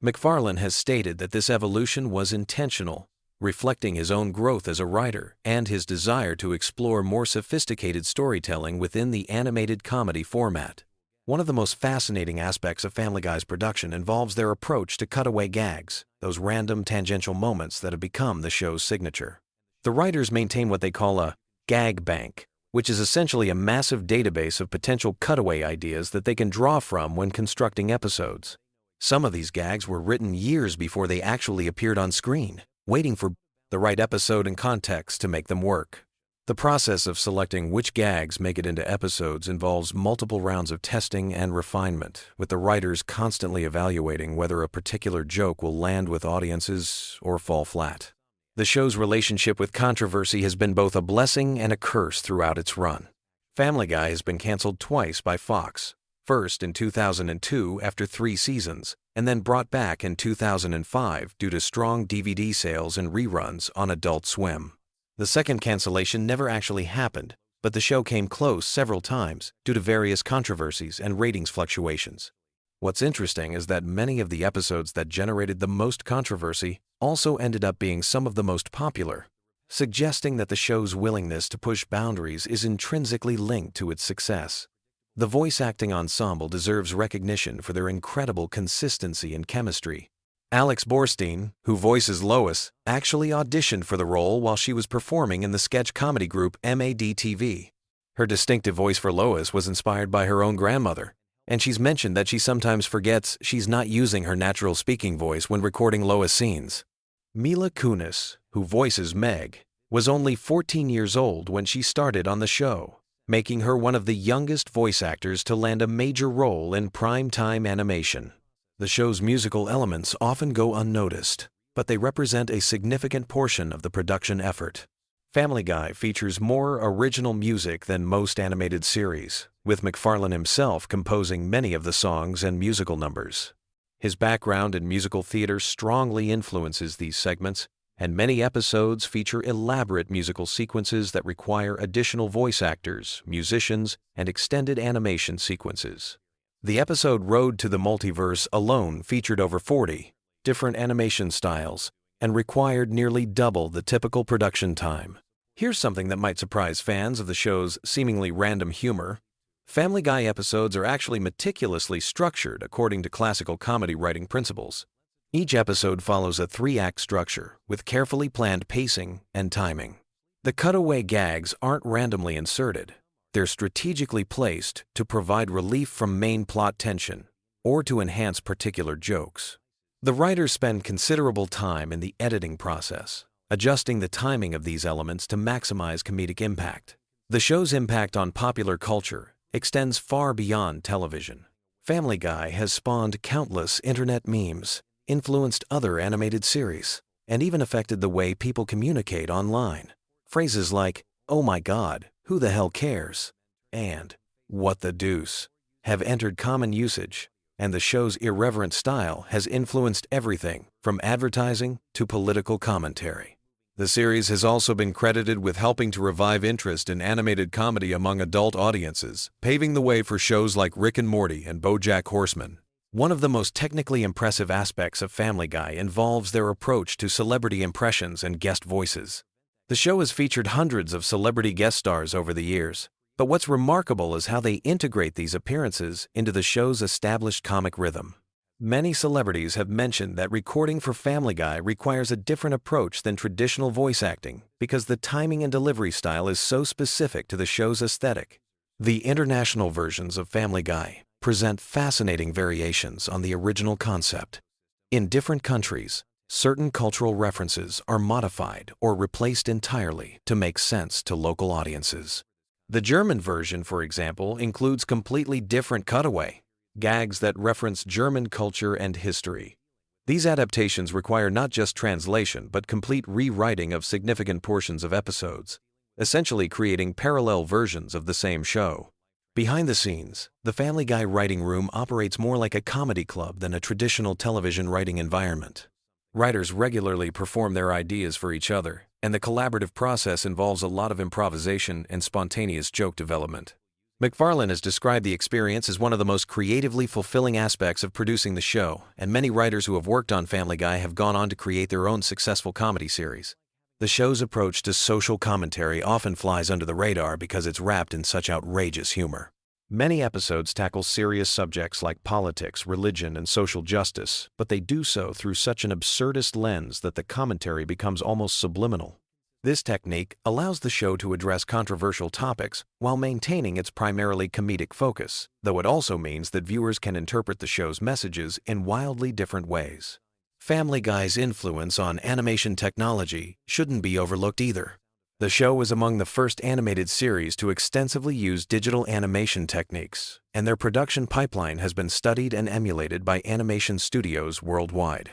MacFarlane has stated that this evolution was intentional, reflecting his own growth as a writer and his desire to explore more sophisticated storytelling within the animated comedy format. One of the most fascinating aspects of Family Guy's production involves their approach to cutaway gags, those random tangential moments that have become the show's signature. The writers maintain what they call a gag bank, which is essentially a massive database of potential cutaway ideas that they can draw from when constructing episodes. Some of these gags were written years before they actually appeared on screen, waiting for the right episode and context to make them work. The process of selecting which gags make it into episodes involves multiple rounds of testing and refinement, with the writers constantly evaluating whether a particular joke will land with audiences or fall flat. The show's relationship with controversy has been both a blessing and a curse throughout its run. Family Guy has been canceled twice by Fox, first in 2002 after 3 seasons, and then brought back in 2005 due to strong DVD sales and reruns on Adult Swim. The second cancellation never actually happened, but the show came close several times due to various controversies and ratings fluctuations. What's interesting is that many of the episodes that generated the most controversy also ended up being some of the most popular, suggesting that the show's willingness to push boundaries is intrinsically linked to its success. The voice acting ensemble deserves recognition for their incredible consistency and chemistry. Alex Borstein, who voices Lois, actually auditioned for the role while she was performing in the sketch comedy group MAD-TV. Her distinctive voice for Lois was inspired by her own grandmother, and she's mentioned that she sometimes forgets she's not using her natural speaking voice when recording Lois scenes. Mila Kunis, who voices Meg, was only 14 years old when she started on the show, making her one of the youngest voice actors to land a major role in prime-time animation. The show's musical elements often go unnoticed, but they represent a significant portion of the production effort. Family Guy features more original music than most animated series, with MacFarlane himself composing many of the songs and musical numbers. His background in musical theater strongly influences these segments, and many episodes feature elaborate musical sequences that require additional voice actors, musicians, and extended animation sequences. The episode Road to the Multiverse alone featured over 40 different animation styles and required nearly double the typical production time. Here's something that might surprise fans of the show's seemingly random humor. Family Guy episodes are actually meticulously structured according to classical comedy writing principles. Each episode follows a 3-act structure with carefully planned pacing and timing. The cutaway gags aren't randomly inserted. They're strategically placed to provide relief from main plot tension or to enhance particular jokes. The writers spend considerable time in the editing process, adjusting the timing of these elements to maximize comedic impact. The show's impact on popular culture extends far beyond television. Family Guy has spawned countless internet memes, influenced other animated series, and even affected the way people communicate online. Phrases like, "Oh my God, who the hell cares?" and "What the deuce?" have entered common usage, and the show's irreverent style has influenced everything from advertising to political commentary. The series has also been credited with helping to revive interest in animated comedy among adult audiences, paving the way for shows like Rick and Morty and BoJack Horseman. One of the most technically impressive aspects of Family Guy involves their approach to celebrity impressions and guest voices. The show has featured hundreds of celebrity guest stars over the years, but what's remarkable is how they integrate these appearances into the show's established comic rhythm. Many celebrities have mentioned that recording for Family Guy requires a different approach than traditional voice acting because the timing and delivery style is so specific to the show's aesthetic. The international versions of Family Guy present fascinating variations on the original concept. In different countries, certain cultural references are modified or replaced entirely to make sense to local audiences. The German version, for example, includes completely different cutaway gags that reference German culture and history. These adaptations require not just translation but complete rewriting of significant portions of episodes, essentially creating parallel versions of the same show. Behind the scenes, the Family Guy writing room operates more like a comedy club than a traditional television writing environment. Writers regularly perform their ideas for each other, and the collaborative process involves a lot of improvisation and spontaneous joke development. McFarlane has described the experience as one of the most creatively fulfilling aspects of producing the show, and many writers who have worked on Family Guy have gone on to create their own successful comedy series. The show's approach to social commentary often flies under the radar because it's wrapped in such outrageous humor. Many episodes tackle serious subjects like politics, religion, and social justice, but they do so through such an absurdist lens that the commentary becomes almost subliminal. This technique allows the show to address controversial topics while maintaining its primarily comedic focus, though it also means that viewers can interpret the show's messages in wildly different ways. Family Guy's influence on animation technology shouldn't be overlooked either. The show was among the first animated series to extensively use digital animation techniques, and their production pipeline has been studied and emulated by animation studios worldwide.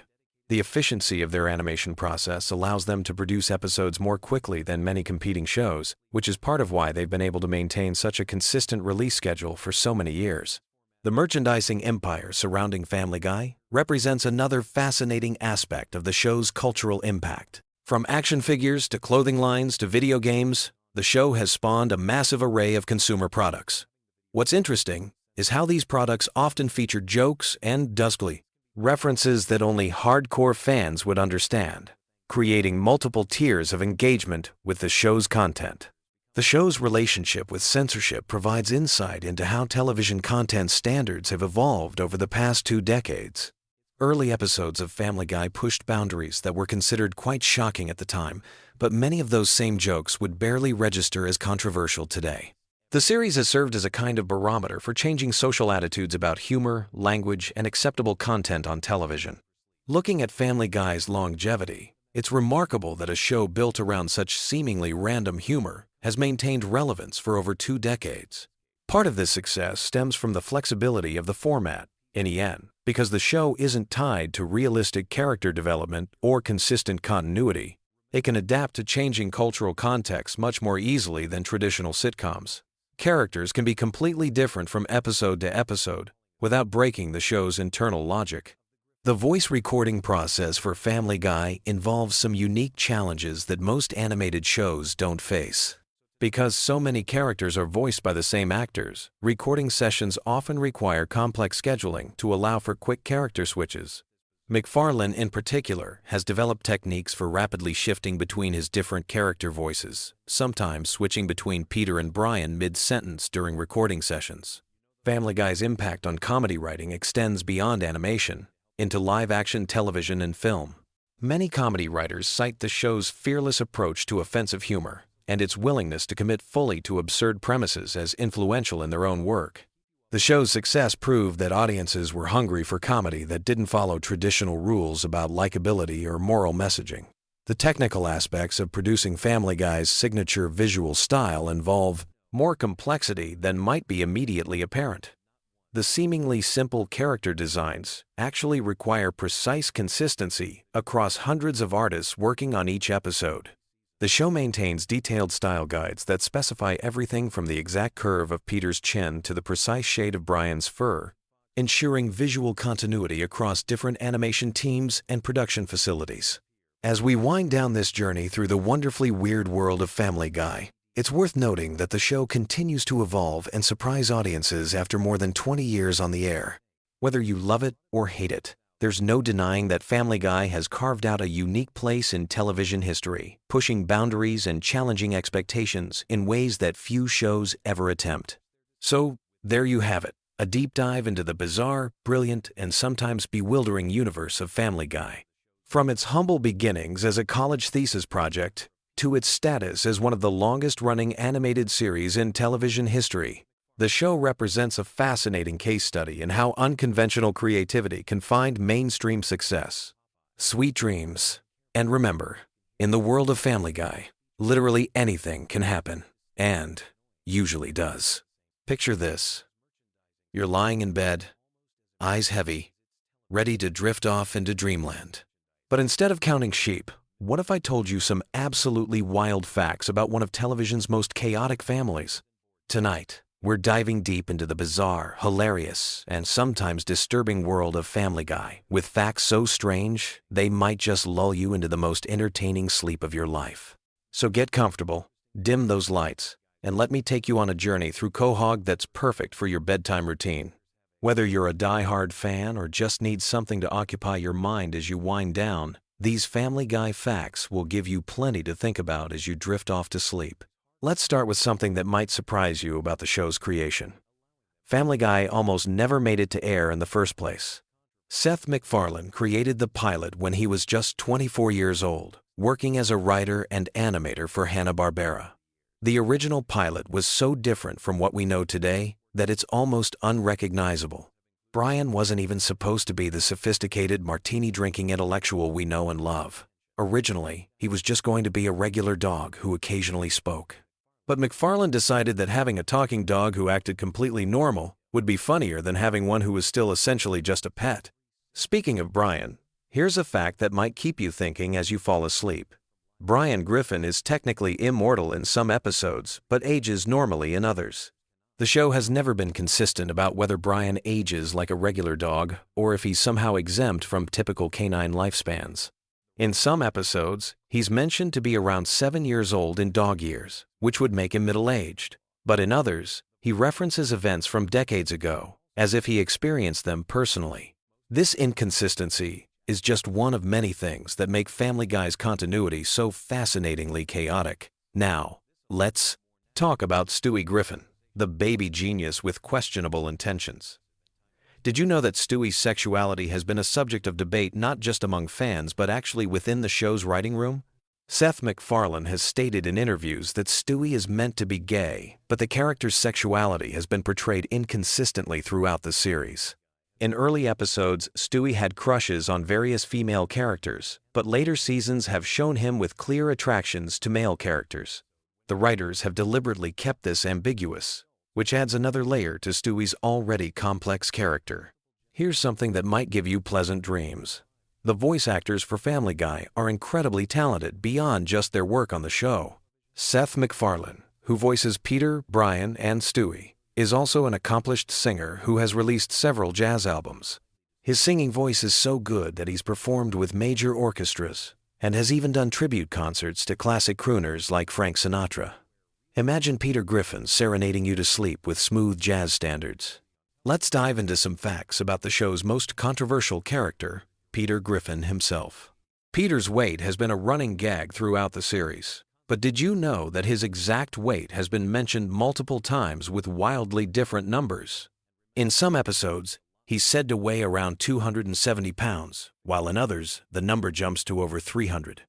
The efficiency of their animation process allows them to produce episodes more quickly than many competing shows, which is part of why they've been able to maintain such a consistent release schedule for so many years. The merchandising empire surrounding Family Guy represents another fascinating aspect of the show's cultural impact. From action figures to clothing lines to video games, the show has spawned a massive array of consumer products. What's interesting is how these products often feature jokes and dusgly references that only hardcore fans would understand, creating multiple tiers of engagement with the show's content. The show's relationship with censorship provides insight into how television content standards have evolved over the past 2 decades. Early episodes of Family Guy pushed boundaries that were considered quite shocking at the time, but many of those same jokes would barely register as controversial today. The series has served as a kind of barometer for changing social attitudes about humor, language, and acceptable content on television. Looking at Family Guy's longevity, it's remarkable that a show built around such seemingly random humor has maintained relevance for over 2 decades. Part of this success stems from the flexibility of the format, NEN, because the show isn't tied to realistic character development or consistent continuity. It can adapt to changing cultural contexts much more easily than traditional sitcoms. Characters can be completely different from episode to episode without breaking the show's internal logic. The voice recording process for Family Guy involves some unique challenges that most animated shows don't face. Because so many characters are voiced by the same actors, recording sessions often require complex scheduling to allow for quick character switches. McFarlane, in particular, has developed techniques for rapidly shifting between his different character voices, sometimes switching between Peter and Brian mid-sentence during recording sessions. Family Guy's impact on comedy writing extends beyond animation into live-action television and film. Many comedy writers cite the show's fearless approach to offensive humor and its willingness to commit fully to absurd premises as influential in their own work. The show's success proved that audiences were hungry for comedy that didn't follow traditional rules about likability or moral messaging. The technical aspects of producing Family Guy's signature visual style involve more complexity than might be immediately apparent. The seemingly simple character designs actually require precise consistency across hundreds of artists working on each episode. The show maintains detailed style guides that specify everything from the exact curve of Peter's chin to the precise shade of Brian's fur, ensuring visual continuity across different animation teams and production facilities. As we wind down this journey through the wonderfully weird world of Family Guy, it's worth noting that the show continues to evolve and surprise audiences after more than 20 years on the air. Whether you love it or hate it, there's no denying that Family Guy has carved out a unique place in television history, pushing boundaries and challenging expectations in ways that few shows ever attempt. So, there you have it, a deep dive into the bizarre, brilliant, and sometimes bewildering universe of Family Guy. From its humble beginnings as a college thesis project to its status as one of the longest-running animated series in television history, the show represents a fascinating case study in how unconventional creativity can find mainstream success. Sweet dreams. And remember, in the world of Family Guy, literally anything can happen, and usually does. Picture this. You're lying in bed, eyes heavy, ready to drift off into dreamland. But instead of counting sheep, what if I told you some absolutely wild facts about one of television's most chaotic families? Tonight, we're diving deep into the bizarre, hilarious, and sometimes disturbing world of Family Guy, with facts so strange, they might just lull you into the most entertaining sleep of your life. So get comfortable, dim those lights, and let me take you on a journey through Quahog that's perfect for your bedtime routine. Whether you're a die-hard fan or just need something to occupy your mind as you wind down, these Family Guy facts will give you plenty to think about as you drift off to sleep. Let's start with something that might surprise you about the show's creation. Family Guy almost never made it to air in the first place. Seth MacFarlane created the pilot when he was just 24 years old, working as a writer and animator for Hanna-Barbera. The original pilot was so different from what we know today that it's almost unrecognizable. Brian wasn't even supposed to be the sophisticated martini-drinking intellectual we know and love. Originally, he was just going to be a regular dog who occasionally spoke. But MacFarlane decided that having a talking dog who acted completely normal would be funnier than having one who was still essentially just a pet. Speaking of Brian, here's a fact that might keep you thinking as you fall asleep. Brian Griffin is technically immortal in some episodes, but ages normally in others. The show has never been consistent about whether Brian ages like a regular dog or if he's somehow exempt from typical canine lifespans. In some episodes, he's mentioned to be around 7 years old in dog years, which would make him middle-aged. But in others, he references events from decades ago, as if he experienced them personally. This inconsistency is just one of many things that make Family Guy's continuity so fascinatingly chaotic. Now, let's talk about Stewie Griffin, the baby genius with questionable intentions. Did you know that Stewie's sexuality has been a subject of debate not just among fans but actually within the show's writing room? Seth MacFarlane has stated in interviews that Stewie is meant to be gay, but the character's sexuality has been portrayed inconsistently throughout the series. In early episodes, Stewie had crushes on various female characters, but later seasons have shown him with clear attractions to male characters. The writers have deliberately kept this ambiguous, which adds another layer to Stewie's already complex character. Here's something that might give you pleasant dreams. The voice actors for Family Guy are incredibly talented beyond just their work on the show. Seth MacFarlane, who voices Peter, Brian, and Stewie, is also an accomplished singer who has released several jazz albums. His singing voice is so good that he's performed with major orchestras and has even done tribute concerts to classic crooners like Frank Sinatra. Imagine Peter Griffin serenading you to sleep with smooth jazz standards. Let's dive into some facts about the show's most controversial character, Peter Griffin himself. Peter's weight has been a running gag throughout the series, but did you know that his exact weight has been mentioned multiple times with wildly different numbers? In some episodes, he's said to weigh around 270 pounds, while in others, the number jumps to over 300.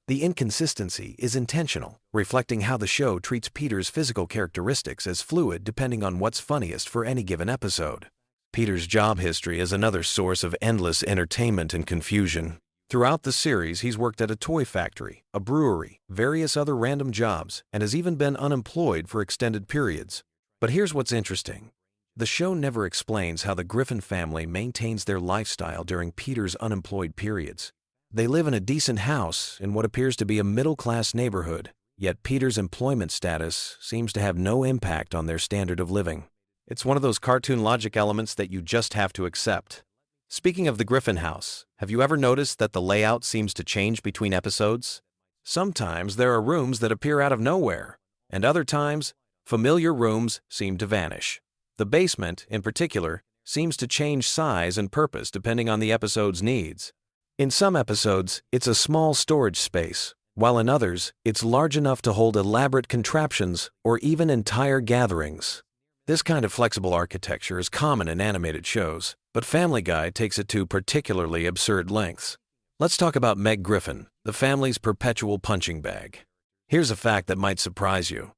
The inconsistency is intentional, reflecting how the show treats Peter's physical characteristics as fluid depending on what's funniest for any given episode. Peter's job history is another source of endless entertainment and confusion. Throughout the series, he's worked at a toy factory, a brewery, various other random jobs, and has even been unemployed for extended periods. But here's what's interesting. The show never explains how the Griffin family maintains their lifestyle during Peter's unemployed periods. They live in a decent house in what appears to be a middle-class neighborhood, yet Peter's employment status seems to have no impact on their standard of living. It's one of those cartoon logic elements that you just have to accept. Speaking of the Griffin house, have you ever noticed that the layout seems to change between episodes? Sometimes there are rooms that appear out of nowhere, and other times, familiar rooms seem to vanish. The basement, in particular, seems to change size and purpose depending on the episode's needs. In some episodes, it's a small storage space, while in others, it's large enough to hold elaborate contraptions or even entire gatherings. This kind of flexible architecture is common in animated shows, but Family Guy takes it to particularly absurd lengths. Let's talk about Meg Griffin, the family's perpetual punching bag. Here's a fact that might surprise you.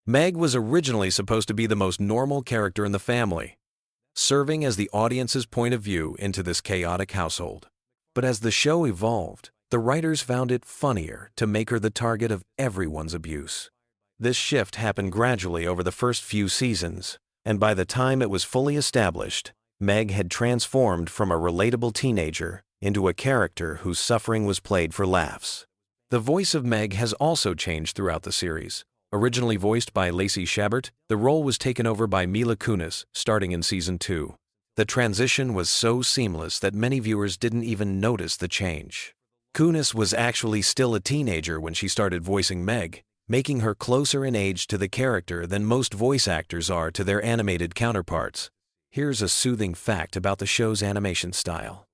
Meg was originally supposed to be the most normal character in the family, serving as the audience's point of view into this chaotic household. But as the show evolved, the writers found it funnier to make her the target of everyone's abuse. This shift happened gradually over the first few seasons, and by the time it was fully established, Meg had transformed from a relatable teenager into a character whose suffering was played for laughs. The voice of Meg has also changed throughout the series. Originally voiced by Lacey Chabert, the role was taken over by Mila Kunis starting in Season 2. The transition was so seamless that many viewers didn't even notice the change. Kunis was actually still a teenager when she started voicing Meg, making her closer in age to the character than most voice actors are to their animated counterparts. Here's a soothing fact about the show's animation style.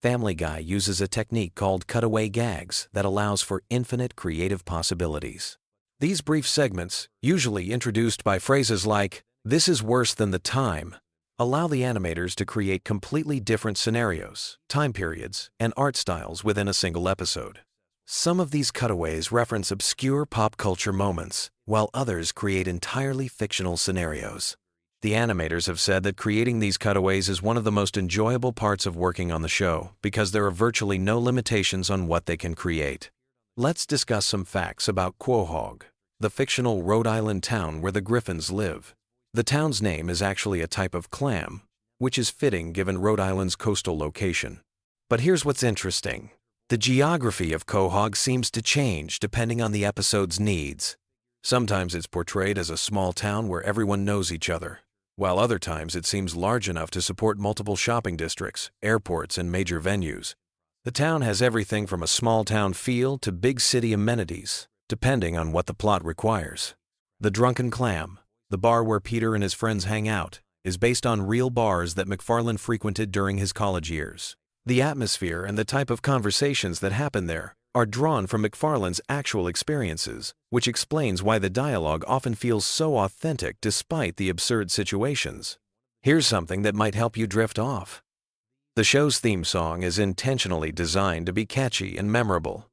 Family Guy uses a technique called cutaway gags that allows for infinite creative possibilities. These brief segments, usually introduced by phrases like, "This is worse than the time," allow the animators to create completely different scenarios, time periods, and art styles within a single episode. Some of these cutaways reference obscure pop culture moments, while others create entirely fictional scenarios. The animators have said that creating these cutaways is one of the most enjoyable parts of working on the show because there are virtually no limitations on what they can create. Let's discuss some facts about Quahog, the fictional Rhode Island town where the Griffins live. The town's name is actually a type of clam, which is fitting given Rhode Island's coastal location. But here's what's interesting. The geography of Quahog seems to change depending on the episode's needs. Sometimes it's portrayed as a small town where everyone knows each other, while other times it seems large enough to support multiple shopping districts, airports, and major venues. The town has everything from a small town feel to big city amenities, depending on what the plot requires. The Drunken Clam, the bar where Peter and his friends hang out, is based on real bars that McFarlane frequented during his college years. The atmosphere and the type of conversations that happen there are drawn from McFarlane's actual experiences, which explains why the dialogue often feels so authentic despite the absurd situations. Here's something that might help you drift off. The show's theme song is intentionally designed to be catchy and memorable,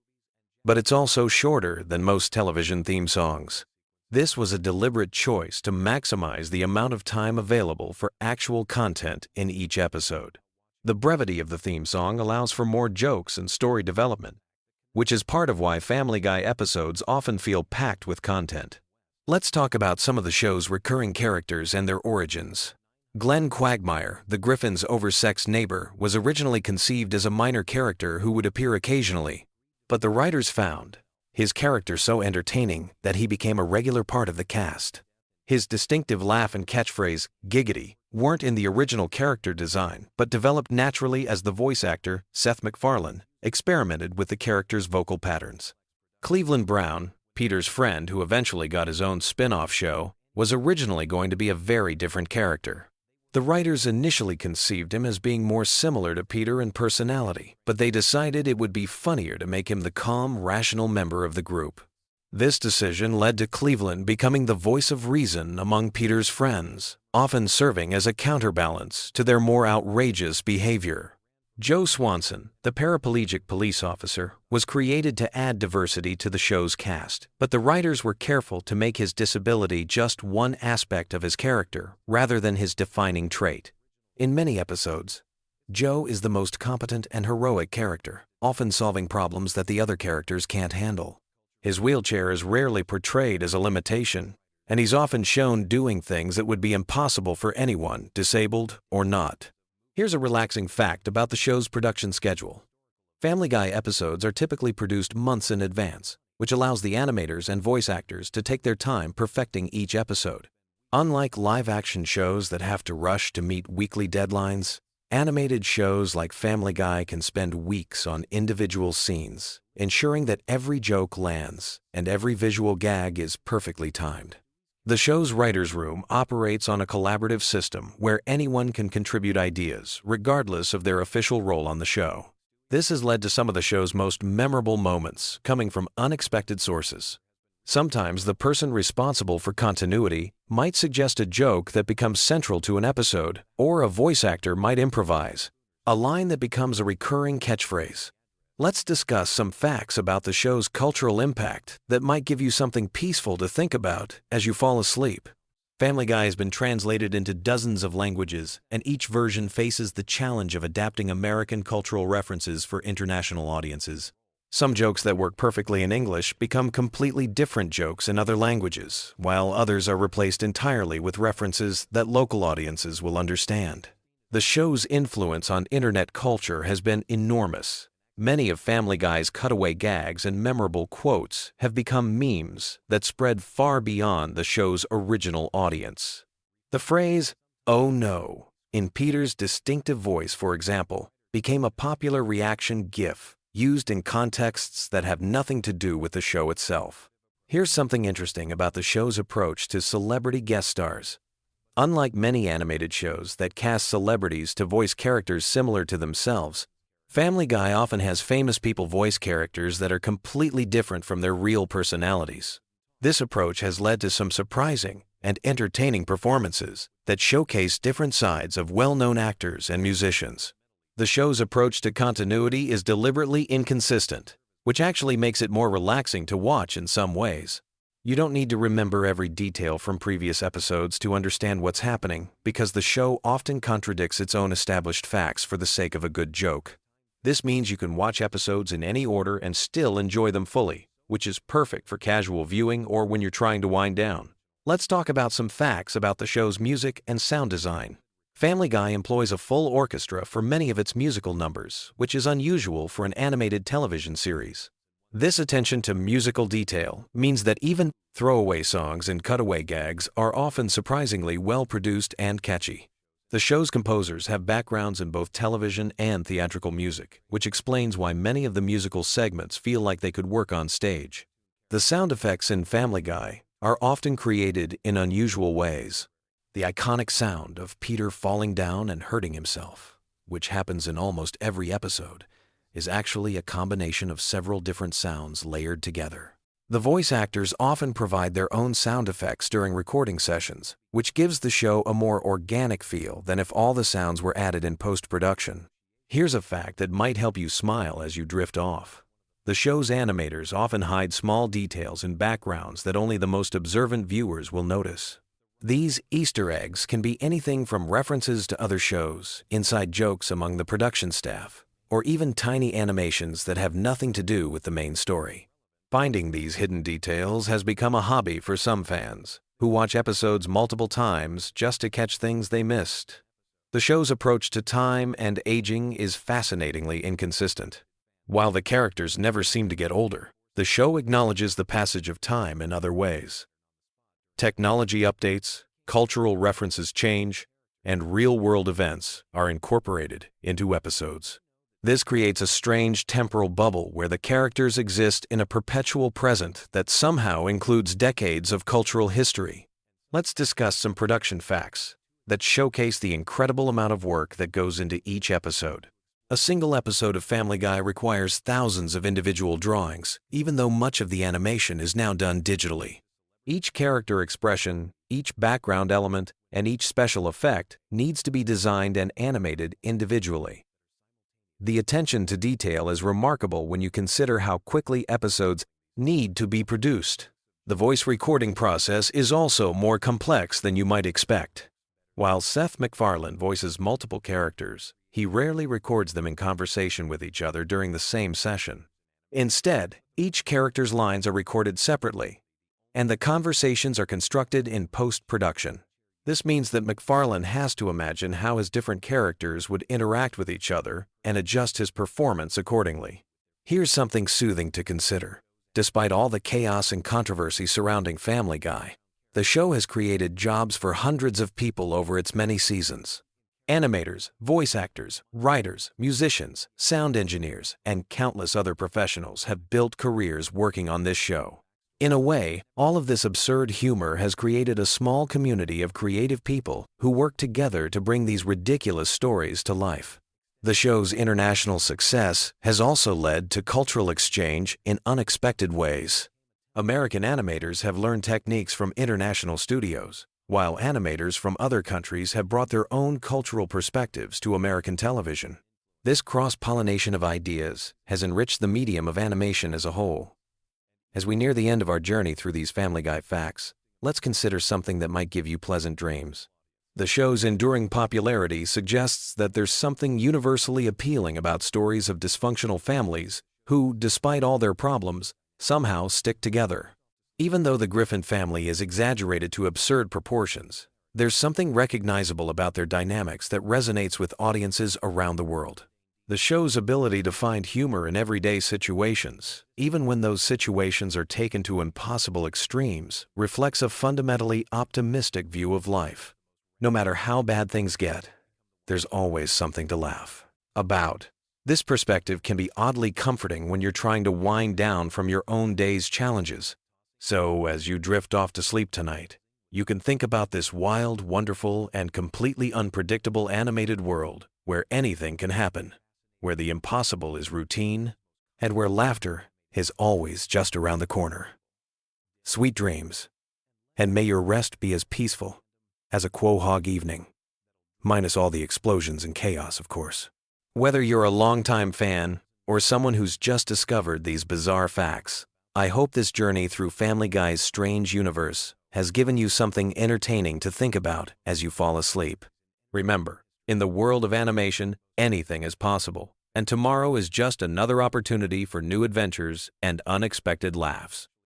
but it's also shorter than most television theme songs. This was a deliberate choice to maximize the amount of time available for actual content in each episode. The brevity of the theme song allows for more jokes and story development, which is part of why Family Guy episodes often feel packed with content. Let's talk about some of the show's recurring characters and their origins. Glenn Quagmire, the Griffins' oversexed neighbor, was originally conceived as a minor character who would appear occasionally, but the writers found his character so entertaining that he became a regular part of the cast. His distinctive laugh and catchphrase, "giggity," weren't in the original character design, but developed naturally as the voice actor, Seth MacFarlane, experimented with the character's vocal patterns. Cleveland Brown, Peter's friend who eventually got his own spin-off show, was originally going to be a very different character. The writers initially conceived him as being more similar to Peter in personality, but they decided it would be funnier to make him the calm, rational member of the group. This decision led to Cleveland becoming the voice of reason among Peter's friends, often serving as a counterbalance to their more outrageous behavior. Joe Swanson, the paraplegic police officer, was created to add diversity to the show's cast, but the writers were careful to make his disability just one aspect of his character rather than his defining trait. In many episodes, Joe is the most competent and heroic character, often solving problems that the other characters can't handle. His wheelchair is rarely portrayed as a limitation, and he's often shown doing things that would be impossible for anyone, disabled or not. Here's a relaxing fact about the show's production schedule. Family Guy episodes are typically produced months in advance, which allows the animators and voice actors to take their time perfecting each episode. Unlike live-action shows that have to rush to meet weekly deadlines, animated shows like Family Guy can spend weeks on individual scenes, ensuring that every joke lands and every visual gag is perfectly timed. The show's writer's room operates on a collaborative system where anyone can contribute ideas, regardless of their official role on the show. This has led to some of the show's most memorable moments coming from unexpected sources. Sometimes the person responsible for continuity might suggest a joke that becomes central to an episode, or a voice actor might improvise a line that becomes a recurring catchphrase. Let's discuss some facts about the show's cultural impact that might give you something peaceful to think about as you fall asleep. Family Guy has been translated into dozens of languages, and each version faces the challenge of adapting American cultural references for international audiences. Some jokes that work perfectly in English become completely different jokes in other languages, while others are replaced entirely with references that local audiences will understand. The show's influence on internet culture has been enormous. Many of Family Guy's cutaway gags and memorable quotes have become memes that spread far beyond the show's original audience. The phrase, "Oh no," in Peter's distinctive voice, for example, became a popular reaction GIF used in contexts that have nothing to do with the show itself. Here's something interesting about the show's approach to celebrity guest stars. Unlike many animated shows that cast celebrities to voice characters similar to themselves, Family Guy often has famous people voice characters that are completely different from their real personalities. This approach has led to some surprising and entertaining performances that showcase different sides of well-known actors and musicians. The show's approach to continuity is deliberately inconsistent, which actually makes it more relaxing to watch in some ways. You don't need to remember every detail from previous episodes to understand what's happening, because the show often contradicts its own established facts for the sake of a good joke. This means you can watch episodes in any order and still enjoy them fully, which is perfect for casual viewing or when you're trying to wind down. Let's talk about some facts about the show's music and sound design. Family Guy employs a full orchestra for many of its musical numbers, which is unusual for an animated television series. This attention to musical detail means that even throwaway songs and cutaway gags are often surprisingly well-produced and catchy. The show's composers have backgrounds in both television and theatrical music, which explains why many of the musical segments feel like they could work on stage. The sound effects in Family Guy are often created in unusual ways. The iconic sound of Peter falling down and hurting himself, which happens in almost every episode, is actually a combination of several different sounds layered together. The voice actors often provide their own sound effects during recording sessions, which gives the show a more organic feel than if all the sounds were added in post-production. Here's a fact that might help you smile as you drift off. The show's animators often hide small details in backgrounds that only the most observant viewers will notice. These Easter eggs can be anything from references to other shows, inside jokes among the production staff, or even tiny animations that have nothing to do with the main story. Finding these hidden details has become a hobby for some fans, who watch episodes multiple times just to catch things they missed. The show's approach to time and aging is fascinatingly inconsistent. While the characters never seem to get older, the show acknowledges the passage of time in other ways. Technology updates, cultural references change, and real-world events are incorporated into episodes. This creates a strange temporal bubble where the characters exist in a perpetual present that somehow includes decades of cultural history. Let's discuss some production facts that showcase the incredible amount of work that goes into each episode. A single episode of Family Guy requires thousands of individual drawings, even though much of the animation is now done digitally. Each character expression, each background element, and each special effect needs to be designed and animated individually. The attention to detail is remarkable when you consider how quickly episodes need to be produced. The voice recording process is also more complex than you might expect. While Seth MacFarlane voices multiple characters, he rarely records them in conversation with each other during the same session. Instead, each character's lines are recorded separately, and the conversations are constructed in post-production. This means that MacFarlane has to imagine how his different characters would interact with each other and adjust his performance accordingly. Here's something soothing to consider. Despite all the chaos and controversy surrounding Family Guy, the show has created jobs for hundreds of people over its many seasons. Animators, voice actors, writers, musicians, sound engineers, and countless other professionals have built careers working on this show. In a way, all of this absurd humor has created a small community of creative people who work together to bring these ridiculous stories to life. The show's international success has also led to cultural exchange in unexpected ways. American animators have learned techniques from international studios, while animators from other countries have brought their own cultural perspectives to American television. This cross-pollination of ideas has enriched the medium of animation as a whole. As we near the end of our journey through these Family Guy facts, let's consider something that might give you pleasant dreams. The show's enduring popularity suggests that there's something universally appealing about stories of dysfunctional families who, despite all their problems, somehow stick together. Even though the Griffin family is exaggerated to absurd proportions, there's something recognizable about their dynamics that resonates with audiences around the world. The show's ability to find humor in everyday situations, even when those situations are taken to impossible extremes, reflects a fundamentally optimistic view of life. No matter how bad things get, there's always something to laugh about. This perspective can be oddly comforting when you're trying to wind down from your own day's challenges. So, as you drift off to sleep tonight, you can think about this wild, wonderful, and completely unpredictable animated world where anything can happen, where the impossible is routine, and where laughter is always just around the corner. Sweet dreams, and may your rest be as peaceful as a Quahog evening, minus all the explosions and chaos, of course. Whether you're a longtime fan or someone who's just discovered these bizarre facts, I hope this journey through Family Guy's strange universe has given you something entertaining to think about as you fall asleep. Remember, in the world of animation, anything is possible, and tomorrow is just another opportunity for new adventures and unexpected laughs.